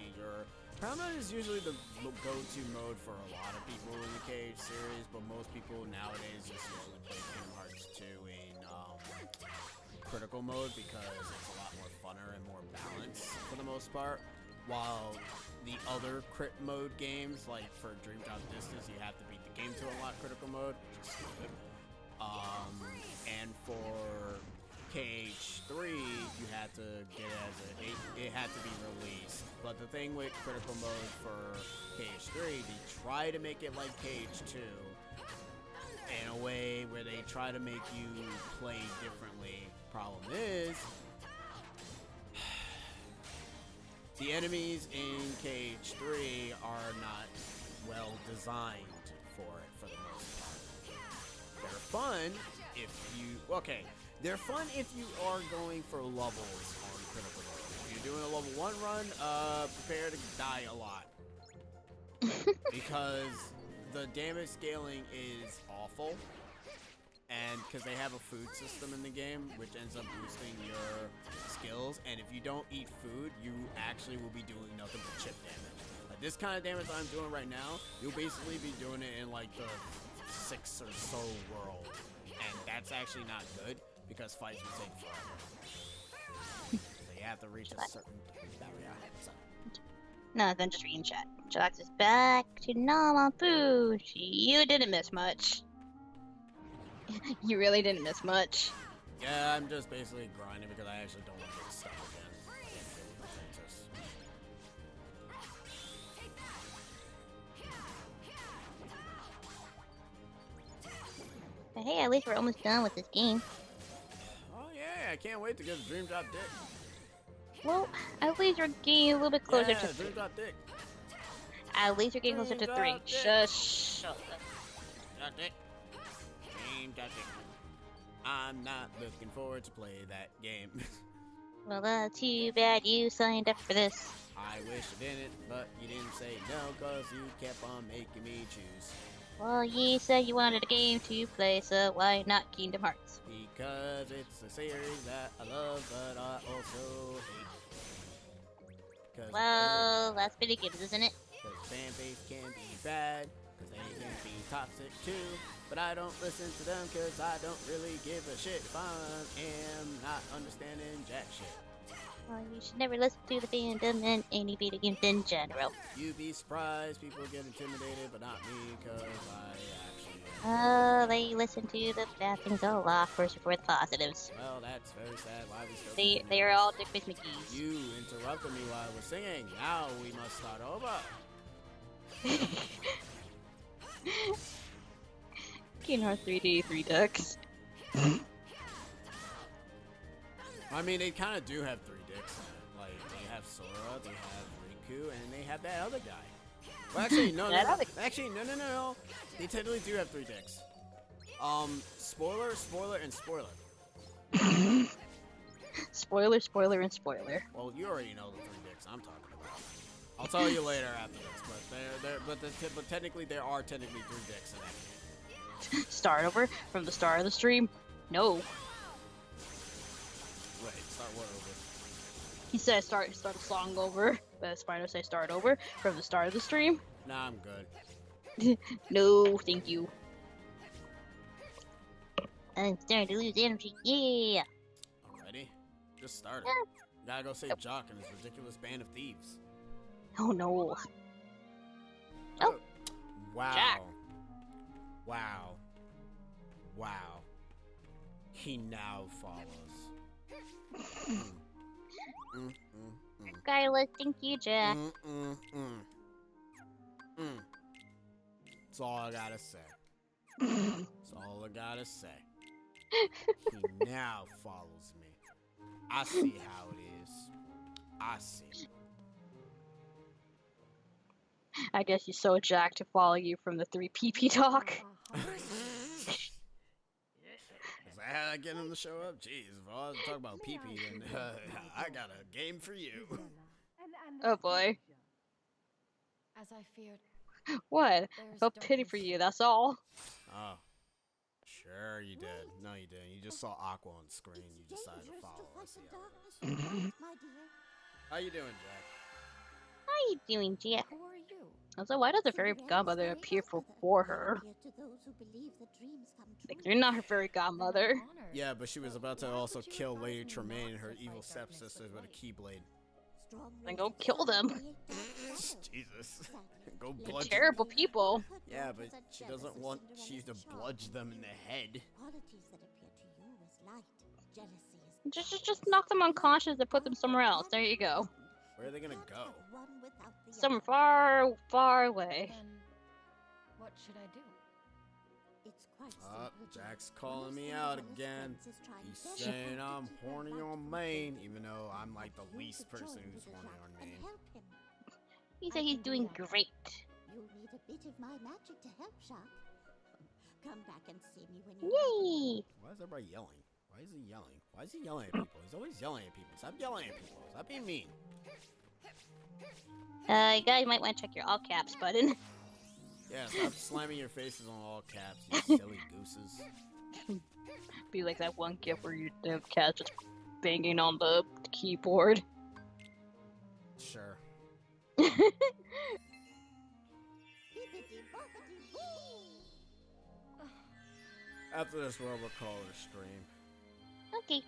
Speaker 1: Proud Mode is usually the go-to mode for a lot of people in the KH series, but most people nowadays just usually play Kingdom Hearts 2 in critical mode because it's a lot more funner and more balanced for the most part. While the other crit mode games, like for Dream Drop Distance, you have to beat the game to unlock critical mode, which is stupid. And for KH3, you had to get it had to be released. But the thing with critical mode for KH3, they try to make it like KH2 in a way where they try to make you play differently. Problem is, the enemies in KH3 are not well designed for it for the most part. They're fun if they're fun if you are going for levels on critical mode. If you're doing a level 1 run, prepare to die a lot. Because the damage scaling is awful. And because they have a food system in the game, which ends up boosting your skills. And if you don't eat food, you actually will be doing nothing but chip damage. Like this kind of damage I'm doing right now, you'll basically be doing it in like the 6 or so world. And that's actually not good because fights will take forever. So you have to reach a certain barrier. So.
Speaker 2: No, then just reading chat. Chillax is back to normal food. You didn't miss much. You really didn't miss much.
Speaker 1: Yeah, I'm just basically grinding because I actually don't want to get stuck again. I can't deal with the princess.
Speaker 2: But hey, at least we're almost done with this game.
Speaker 1: Oh yeah, I can't wait to get the Dream Drop Dick.
Speaker 2: Well, at least we're getting a little bit closer to 3.
Speaker 1: Dream Drop Dick.
Speaker 2: At least we're getting closer to 3. Shush. Shut up.
Speaker 1: Drop Dick. Dream Drop Dick. I'm not looking forward to play that game.
Speaker 2: Well, too bad you signed up for this.
Speaker 1: I wish I didn't, but you didn't say no because you kept on making me choose.
Speaker 2: Well, you said you wanted a game to play, so why not Kingdom Hearts?
Speaker 1: Because it's a series that I love, but I also hate.
Speaker 2: Well, that's video games, isn't it?
Speaker 1: Because fan base can be bad, because They can be toxic too, but I don't listen to them cause I don't really give a shit if I am not understanding jack shit.
Speaker 2: Well, you should never listen to the fandom and any video games in general.
Speaker 1: You'd be surprised, people get intimidated, but not me, cause I actually
Speaker 2: They listen to the bad things a lot first before the positives.
Speaker 1: Well, that's very sad. Why we still
Speaker 2: They are all Dick McGee's.
Speaker 1: You interrupted me while I was singing. Now we must start over.
Speaker 2: Kingdom Hearts 3D 3 decks.
Speaker 1: I mean, they kind of do have 3 dicks. Like, they have Sora, they have Riku, and they have that other guy. Well, actually, no. They technically do have 3 dicks. Spoiler, and spoiler.
Speaker 2: Spoiler, and spoiler.
Speaker 1: Well, you already know the 3 dicks I'm talking about. I'll tell you later after this, but technically there are 3 dicks in that game.
Speaker 2: Start over from the start of the stream? No.
Speaker 1: Wait, start what over?
Speaker 2: He said start a song over. But Spider say start over from the start of the stream.
Speaker 1: Nah, I'm good.
Speaker 2: No, thank you. I'm starting to lose energy. Yeah.
Speaker 1: Already? Just started. Gotta go save Jock and his ridiculous band of thieves.
Speaker 2: Oh no. Oh.
Speaker 1: Wow.
Speaker 2: Jack.
Speaker 1: Wow. Wow. He now follows.
Speaker 2: Skylar, thank you, Jack.
Speaker 1: That's all I gotta say. That's all I gotta say. He now follows me. I see how it is. I see.
Speaker 2: I guess he's so Jack to follow you from the 3 PP talk.
Speaker 1: Is that how I get him to show up? Jeez, if I was to talk about PP, then I got a game for you.
Speaker 2: Oh boy.
Speaker 12: As I feared.
Speaker 2: What? I felt pity for you, that's all.
Speaker 1: Oh. Sure you did. No, you didn't. You just saw Aqua on screen. You decided to follow. I see how it is. How you doing, Jack?
Speaker 2: How you doing, Jack?
Speaker 12: Who are you?
Speaker 2: I was like, why does the fairy godmother appear for her? Like, you're not her fairy godmother.
Speaker 1: Yeah, but she was about to also kill Lady Tremaine and her evil stepsisters with a keyblade.
Speaker 2: Then go kill them.
Speaker 1: Jesus. Go
Speaker 2: They're
Speaker 1: bludgeon.
Speaker 2: terrible people.
Speaker 1: Yeah, but she doesn't want you to bludge them in the head.
Speaker 2: Just knock them unconscious and put them somewhere else. There you go.
Speaker 1: Where are they gonna go?
Speaker 2: Somewhere far, far away.
Speaker 12: Then what should I do?
Speaker 1: Jack's calling me out again. He's saying I'm horny on Maine, even though I'm like the least person who's horny on Maine.
Speaker 2: He said he's doing great.
Speaker 13: You'll need a bit of my magic to help, Shark. Come back and see me when you
Speaker 2: Yay!
Speaker 1: Why is everybody yelling? Why is he yelling? Why is he yelling at people? He's always yelling at people. Stop yelling at people. Stop being mean.
Speaker 2: You guys might want to check your all caps button.
Speaker 1: Yeah, stop slamming your faces on all caps, you silly gooses.
Speaker 2: Be like that one gif where you have cats just banging on the keyboard.
Speaker 1: Sure. After this, we'll call it a stream.
Speaker 2: Okay.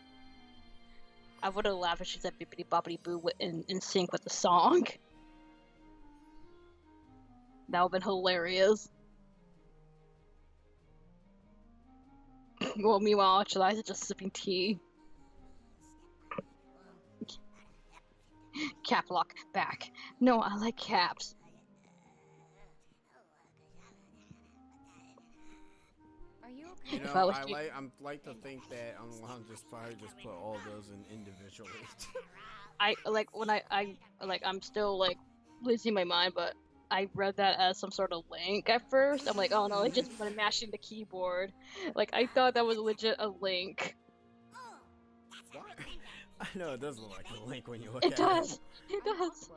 Speaker 2: I would have laughed if she said bippity boppity boo in sync with the song. That would have been hilarious. Well, meanwhile, Eliza just sipping tea. Cap lock back. No, I like caps.
Speaker 12: Are you okay?
Speaker 1: You
Speaker 2: If
Speaker 1: know,
Speaker 2: I was
Speaker 1: I
Speaker 2: you-
Speaker 1: like to think that I'm just probably just put all those in individually.
Speaker 2: I like when I'm still like losing my mind, but I read that as some sort of link at first. I'm like, oh no, it's just when mashing the keyboard. Like I thought that was legit a link.
Speaker 1: I know it does look like a link when you look
Speaker 2: It
Speaker 1: at
Speaker 2: does.
Speaker 1: it.
Speaker 2: It does.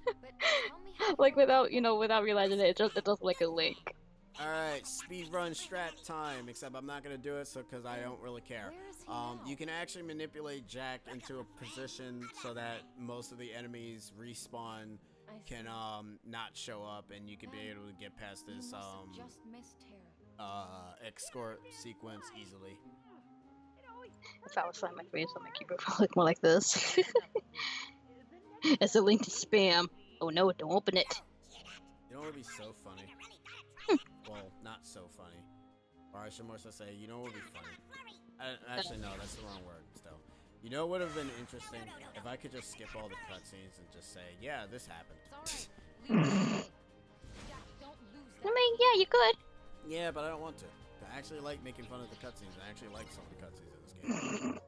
Speaker 12: But tell me how
Speaker 2: Like without realizing it, it does look like a link.
Speaker 1: Alright, speedrun strat time, except I'm not gonna do it because I don't really care.
Speaker 12: Where is he now?
Speaker 1: You can actually manipulate Jack into a position so that most of the enemies respawn can not show up, and you can be able to get past this
Speaker 12: Just missed Terra.
Speaker 1: escort sequence easily.
Speaker 2: If I was on my face on my keyboard, it would look more like this. It's a link to spam. Oh no, don't open it.
Speaker 1: You know what would be so funny? Well, not so funny. Or I should more so say, you know what would be funny? Actually, no, that's the wrong word. Still, you know what would have been interesting if I could just skip all the cutscenes and just say, yeah, this happened.
Speaker 2: I mean, yeah, you could.
Speaker 1: Yeah, but I don't want to. I actually like making fun of the cutscenes. I actually like some of the cutscenes in this game.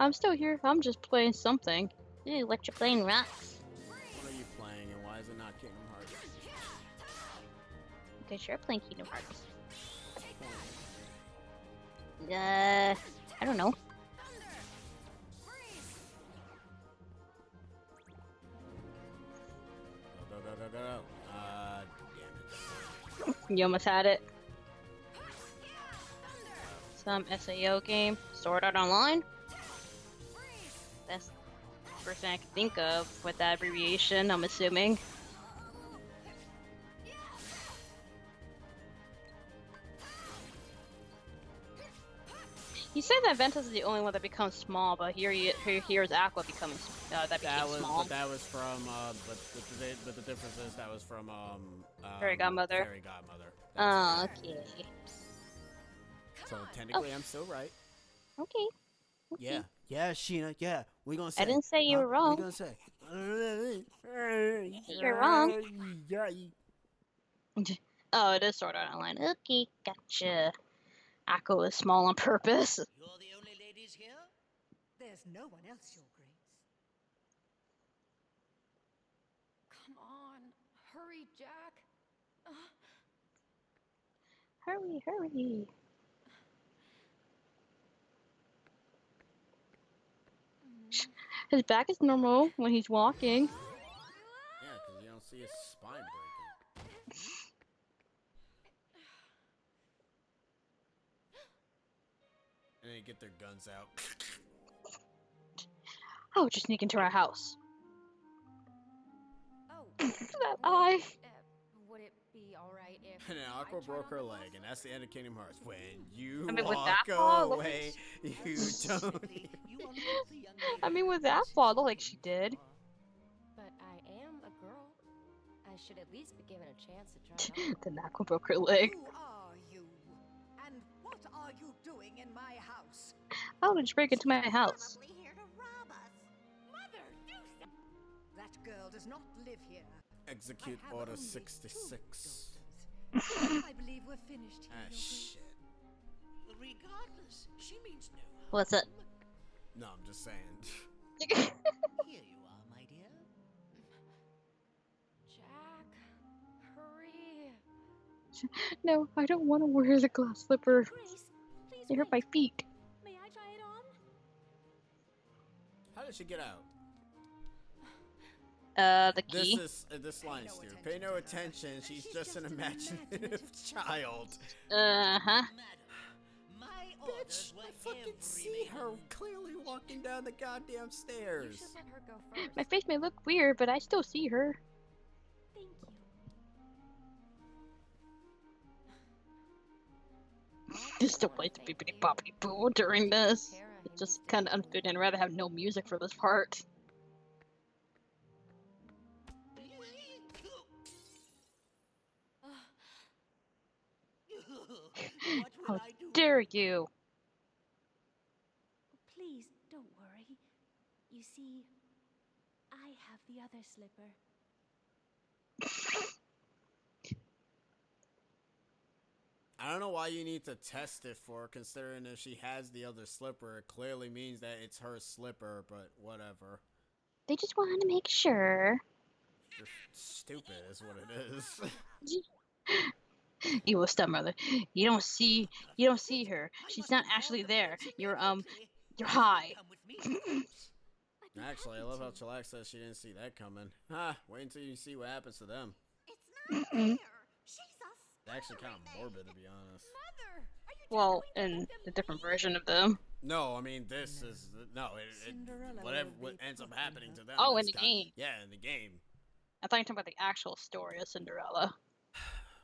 Speaker 2: I'm still here. I'm just playing something. Ew, what you playing, rocks?
Speaker 1: What are you playing, and why is it not Kingdom Hearts?
Speaker 2: Because you're playing Kingdom Hearts. I don't know.
Speaker 1: Damn it.
Speaker 2: You almost had it. Some SAO game. Sword Art Online? That's the first thing I can think of with that abbreviation, I'm assuming. You say that Ventus is the only one that becomes small, but here is Aqua becoming that became small.
Speaker 1: But that was from but the difference is that was from
Speaker 2: Fairy Godmother.
Speaker 1: Fairy Godmother.
Speaker 2: Oh, okay.
Speaker 1: So technically, I'm still right.
Speaker 2: Okay.
Speaker 1: Yeah, yeah, Sheena, yeah. We gonna say.
Speaker 2: I didn't say you were wrong.
Speaker 1: We gonna say.
Speaker 2: You're wrong. Oh, it is Sword Art Online. Okay, gotcha. Aqua is small on purpose.
Speaker 8: You're the only ladies here?
Speaker 5: There's no one else, Your Grace.
Speaker 12: Come on, hurry, Jack.
Speaker 2: Hurry, hurry. His back is normal when he's walking.
Speaker 1: Yeah, because you don't see his spine breaking. And they get their guns out.
Speaker 2: Oh, just sneak into our house.
Speaker 12: Oh,
Speaker 2: That eye.
Speaker 12: would it be alright if
Speaker 1: And then Aqua broke her leg, and that's the end of Kingdom Hearts. When you
Speaker 2: I mean, with
Speaker 1: walk
Speaker 2: that fall,
Speaker 1: away, you don't.
Speaker 2: I mean, with that fall, it looked like she did.
Speaker 12: But I am a girl. I should at least be given a chance to try it on.
Speaker 2: Then Aqua broke her leg.
Speaker 5: Who are you? And what are you doing in my house?
Speaker 2: How did you break into my house?
Speaker 13: Probably here to rob us.
Speaker 5: Mother, do something! That girl does not live here.
Speaker 1: Execute
Speaker 5: I have
Speaker 1: Order
Speaker 5: only
Speaker 1: 66.
Speaker 5: I believe we're finished here.
Speaker 1: Ah,
Speaker 5: Your
Speaker 1: shit.
Speaker 8: Regardless, she means no harm.
Speaker 2: What's it?
Speaker 1: No, I'm just saying.
Speaker 8: Here you are, my dear.
Speaker 12: Jack, hurry.
Speaker 2: No, I don't want to wear the glass slipper.
Speaker 7: Grace, please
Speaker 2: They hurt my
Speaker 7: wait.
Speaker 2: feet.
Speaker 7: May I try it on?
Speaker 1: How did she get out?
Speaker 2: The key.
Speaker 1: This line, Stu. Pay no attention. She's just an imaginative child.
Speaker 2: Uh-huh.
Speaker 8: My
Speaker 1: Bitch, I fucking see her clearly walking down the goddamn
Speaker 12: You
Speaker 1: stairs.
Speaker 12: should let her go first.
Speaker 2: My face may look weird, but I still see her.
Speaker 7: Thank you.
Speaker 2: Just to play the bippity boppity boo during this. It's just kind of unfitting. I'd rather have no music for this part.
Speaker 8: What will
Speaker 2: How
Speaker 8: I do?
Speaker 2: dare you?
Speaker 7: Please, don't worry. You see, I have the other slipper.
Speaker 1: I don't know why you need to test it for, considering if she has the other slipper, it clearly means that it's her slipper, but whatever.
Speaker 2: They just wanted to make sure.
Speaker 1: You're stupid is what it is.
Speaker 2: Evil stepmother. You don't see her. She's not actually there. You're high.
Speaker 8: Come with me.
Speaker 1: Actually, I love how Chillax says she didn't see that coming. Ha! Wait until you see what happens to them.
Speaker 13: It's not fair. She's a
Speaker 1: It's actually kind of morbid, to be honest.
Speaker 5: Mother, are you
Speaker 2: Well, in a different version of them.
Speaker 1: No, I mean this is no. Whatever what ends up happening to them.
Speaker 2: Oh, in
Speaker 1: is
Speaker 2: the
Speaker 1: kind-
Speaker 2: game.
Speaker 1: Yeah, in the game.
Speaker 2: I thought you were talking about the actual story of Cinderella.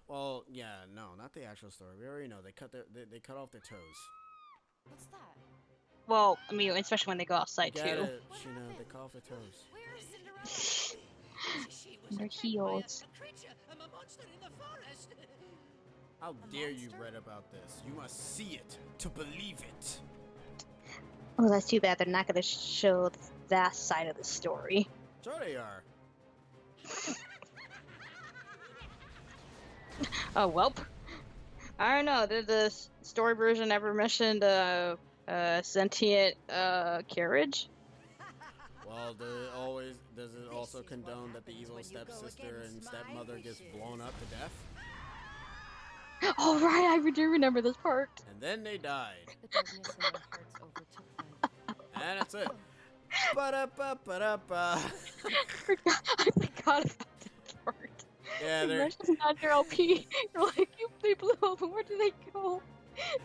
Speaker 1: Well, yeah, no, not the actual story. We already know they cut off their toes.
Speaker 12: What's that?
Speaker 2: Well, I mean, especially when they go outside
Speaker 1: Get
Speaker 2: too.
Speaker 1: it, Sheena, they cut off their toes.
Speaker 5: Where is Cinderella?
Speaker 2: Their heels.
Speaker 5: A creature, a monster in the forest.
Speaker 1: How dare you read about this? You must see it to believe it.
Speaker 2: Oh, that's too bad. They're not going to show that side of the story.
Speaker 1: Sure they are.
Speaker 2: Oh, welp. I don't know. Did the story version ever mention sentient carriage?
Speaker 1: Well, does it also condone that the evil stepsister and stepmother gets blown up to death?
Speaker 2: Oh, right. I do remember this part.
Speaker 1: And then they died.
Speaker 12: The darkness in their hearts overtook them.
Speaker 1: And that's it. Ba-da-ba-ba-da-ba.
Speaker 2: I forgot about that part.
Speaker 1: Yeah, they're...
Speaker 2: Mentioned not your LP. You're like, they blew up. Where did they go?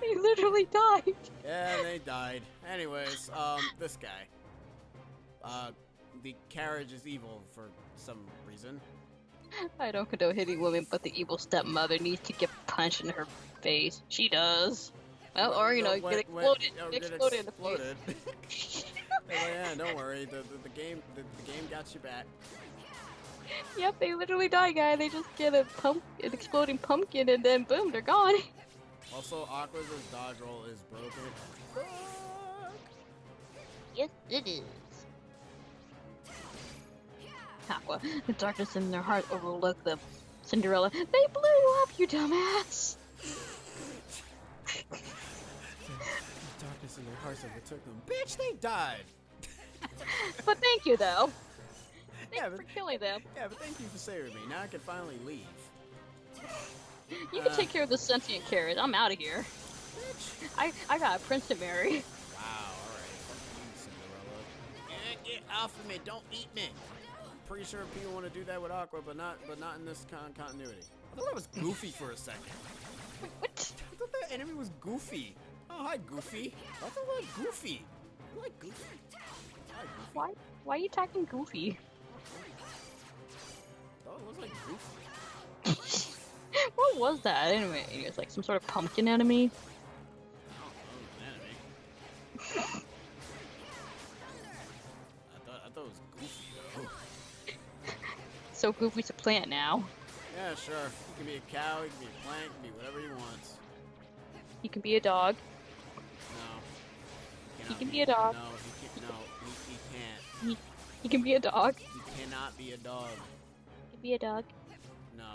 Speaker 2: They literally died.
Speaker 1: Yeah, they died. Anyways, this guy. The carriage is evil for some reason.
Speaker 2: I don't condone hitting women, but the evil stepmother needs to get punched in her face. She does. Well, or, you know, get exploded. Exploded in the face.
Speaker 1: Yeah, don't worry. The game got you back.
Speaker 2: Yep, they literally die, guy. They just get an exploding pumpkin, and then boom, they're gone.
Speaker 1: Also, Aqua's dodge roll is broken.
Speaker 2: Yes, it is. Aqua, the darkness in their heart overlooked them. Cinderella, they blew up, you dumbass.
Speaker 1: The darkness in their hearts overtook them. Bitch, they died.
Speaker 2: But thank you, though.
Speaker 1: Yeah,
Speaker 2: for killing them.
Speaker 1: Yeah, but thank you for saving me. Now I can finally leave.
Speaker 2: You can take care of the sentient carrot. I'm out of here. I got a prince to marry.
Speaker 1: Wow, alright. Fuck you, Cinderella. Get off of me. Don't eat me. I'm pretty sure people want to do that with Aqua, but not in this continuity. I thought that was Goofy for a second.
Speaker 2: What?
Speaker 1: I thought that enemy was Goofy. Oh, hi, Goofy. I thought that was Goofy. You like Goofy? Hi, Goofy.
Speaker 2: Why are you attacking Goofy?
Speaker 1: Oh, it looks like Goofy.
Speaker 2: What was that anyway? It was like some sort of pumpkin enemy.
Speaker 1: I thought it was Goofy though.
Speaker 2: So Goofy's a plant now.
Speaker 1: Yeah, sure. He can be a cow, he can be a plant, he can be whatever he wants.
Speaker 2: He can be a dog.
Speaker 1: No.
Speaker 2: He can be a dog.
Speaker 1: No, he can't.
Speaker 2: He can be a dog.
Speaker 1: He cannot be a dog.
Speaker 2: He can be a dog.
Speaker 1: No,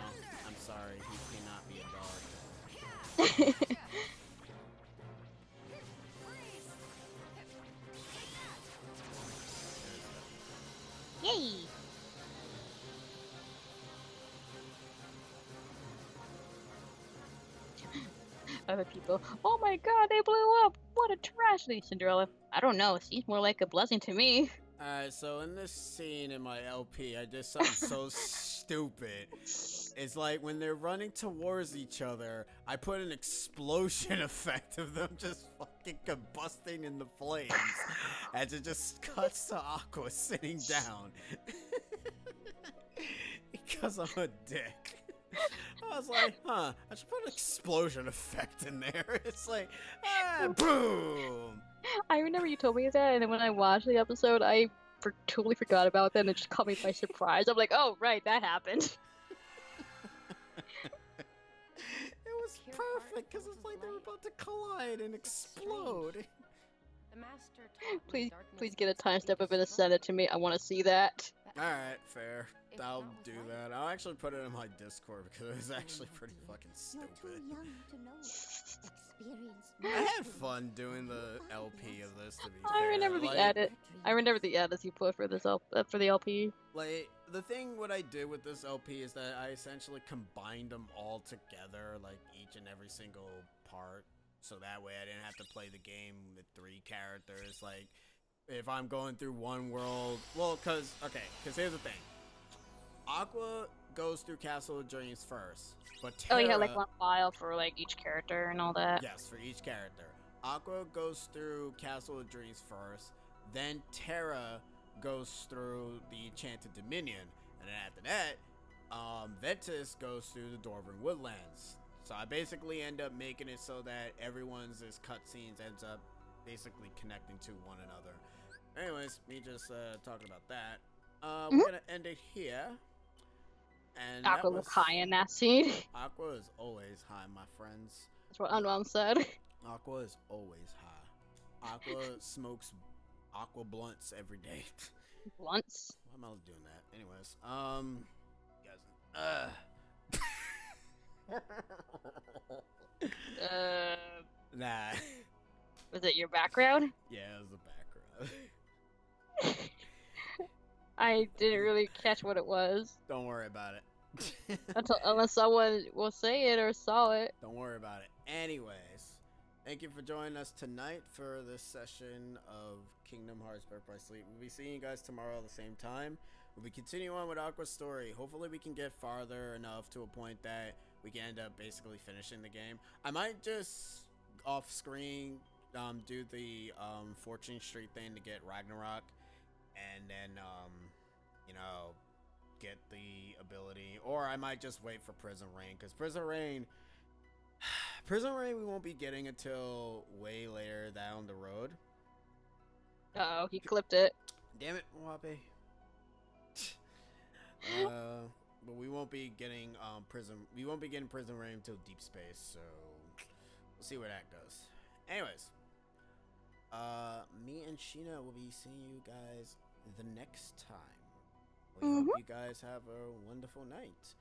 Speaker 1: I'm sorry. He cannot be a dog.
Speaker 2: Yay! Other people, oh my god, they blew up! What a tragedy, Cinderella. I don't know, it seems more like a blessing to me.
Speaker 1: Alright, so in this scene in my LP, I did something so stupid. It's like when they're running towards each other, I put an explosion effect of them just fucking combusting in the flames. As it just cuts to Aqua sitting down. Because I'm a dick. I was like, huh, I should put an explosion effect in there. It's like, boom!
Speaker 2: I remember you told me that, and then when I watched the episode, I totally forgot about that, and it just caught me by surprise. I'm like, oh, right, that happened.
Speaker 1: It was perfect, because it's like they were about to collide and explode.
Speaker 12: The master
Speaker 2: Please get a time step of it and send it to me. I want to see that.
Speaker 1: Alright, fair. I'll do that. I'll actually put it in my Discord because it was actually pretty fucking stupid.
Speaker 13: You're too young to know. Experience.
Speaker 1: I had fun doing the LP of this, to be
Speaker 2: I
Speaker 1: fair.
Speaker 2: remember the
Speaker 1: Like-
Speaker 2: edit. I remember the edits you put for this for the LP.
Speaker 1: Like, the thing what I did with this LP is that I essentially combined them all together, like each and every single part, so that way I didn't have to play the game with 3 characters. Like, if I'm going through one world, well, cause here's the thing. Aqua goes through Castle of Dreams first, but
Speaker 2: Oh,
Speaker 1: Terra,
Speaker 2: you had like one file for like each character and all that.
Speaker 1: yes, for each character. Aqua goes through Castle of Dreams first, then Terra goes through the Enchanted Dominion, and then after that, Ventus goes through the Dwarven Woodlands. So I basically end up making it so that everyone's cutscenes ends up basically connecting to one another. Anyways, me just talking about that. We're gonna end it here. And
Speaker 2: Aqua
Speaker 1: that
Speaker 2: was
Speaker 1: was
Speaker 2: high in that scene.
Speaker 1: Aqua is always high, my friends.
Speaker 2: That's what Unwhelm said.
Speaker 1: Aqua is always high. Aqua smokes Aqua blunts every day.
Speaker 2: Blunts?
Speaker 1: Why am I doing that? Anyways, you guys, nah.
Speaker 2: Was it your background?
Speaker 1: Yeah, it was the background.
Speaker 2: I didn't really catch what it was.
Speaker 1: Don't worry about it.
Speaker 2: Unless someone will say it or saw it.
Speaker 1: Don't worry about it. Anyways, thank you for joining us tonight for this session of Kingdom Hearts Birth by Sleep. We'll be seeing you guys tomorrow at the same time. We'll be continuing on with Aqua's story. Hopefully we can get farther enough to a point that we can end up basically finishing the game. I might just off screen do the Fortune Street thing to get Ragnarok, and then you know, get the ability, or I might just wait for Prison Rain, because Prison Rain we won't be getting until way later down the road.
Speaker 2: Uh oh, he clipped it.
Speaker 1: Damn it, Wabe. But we won't be getting Prison Rain until Deep Space, so we'll see where that goes. Anyways, me and Sheena will be seeing you guys the next time. We hope you guys have a wonderful night.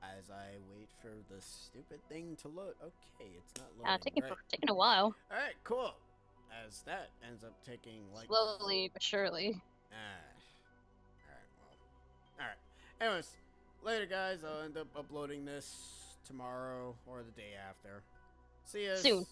Speaker 1: As I wait for the stupid thing to load. Okay, it's not loading.
Speaker 2: Taking a while.
Speaker 1: Alright, cool. As that ends up taking like
Speaker 2: Slowly but surely.
Speaker 1: Alright. Anyways, later guys. I'll end up uploading this tomorrow or the day after. See ya.
Speaker 2: Soon.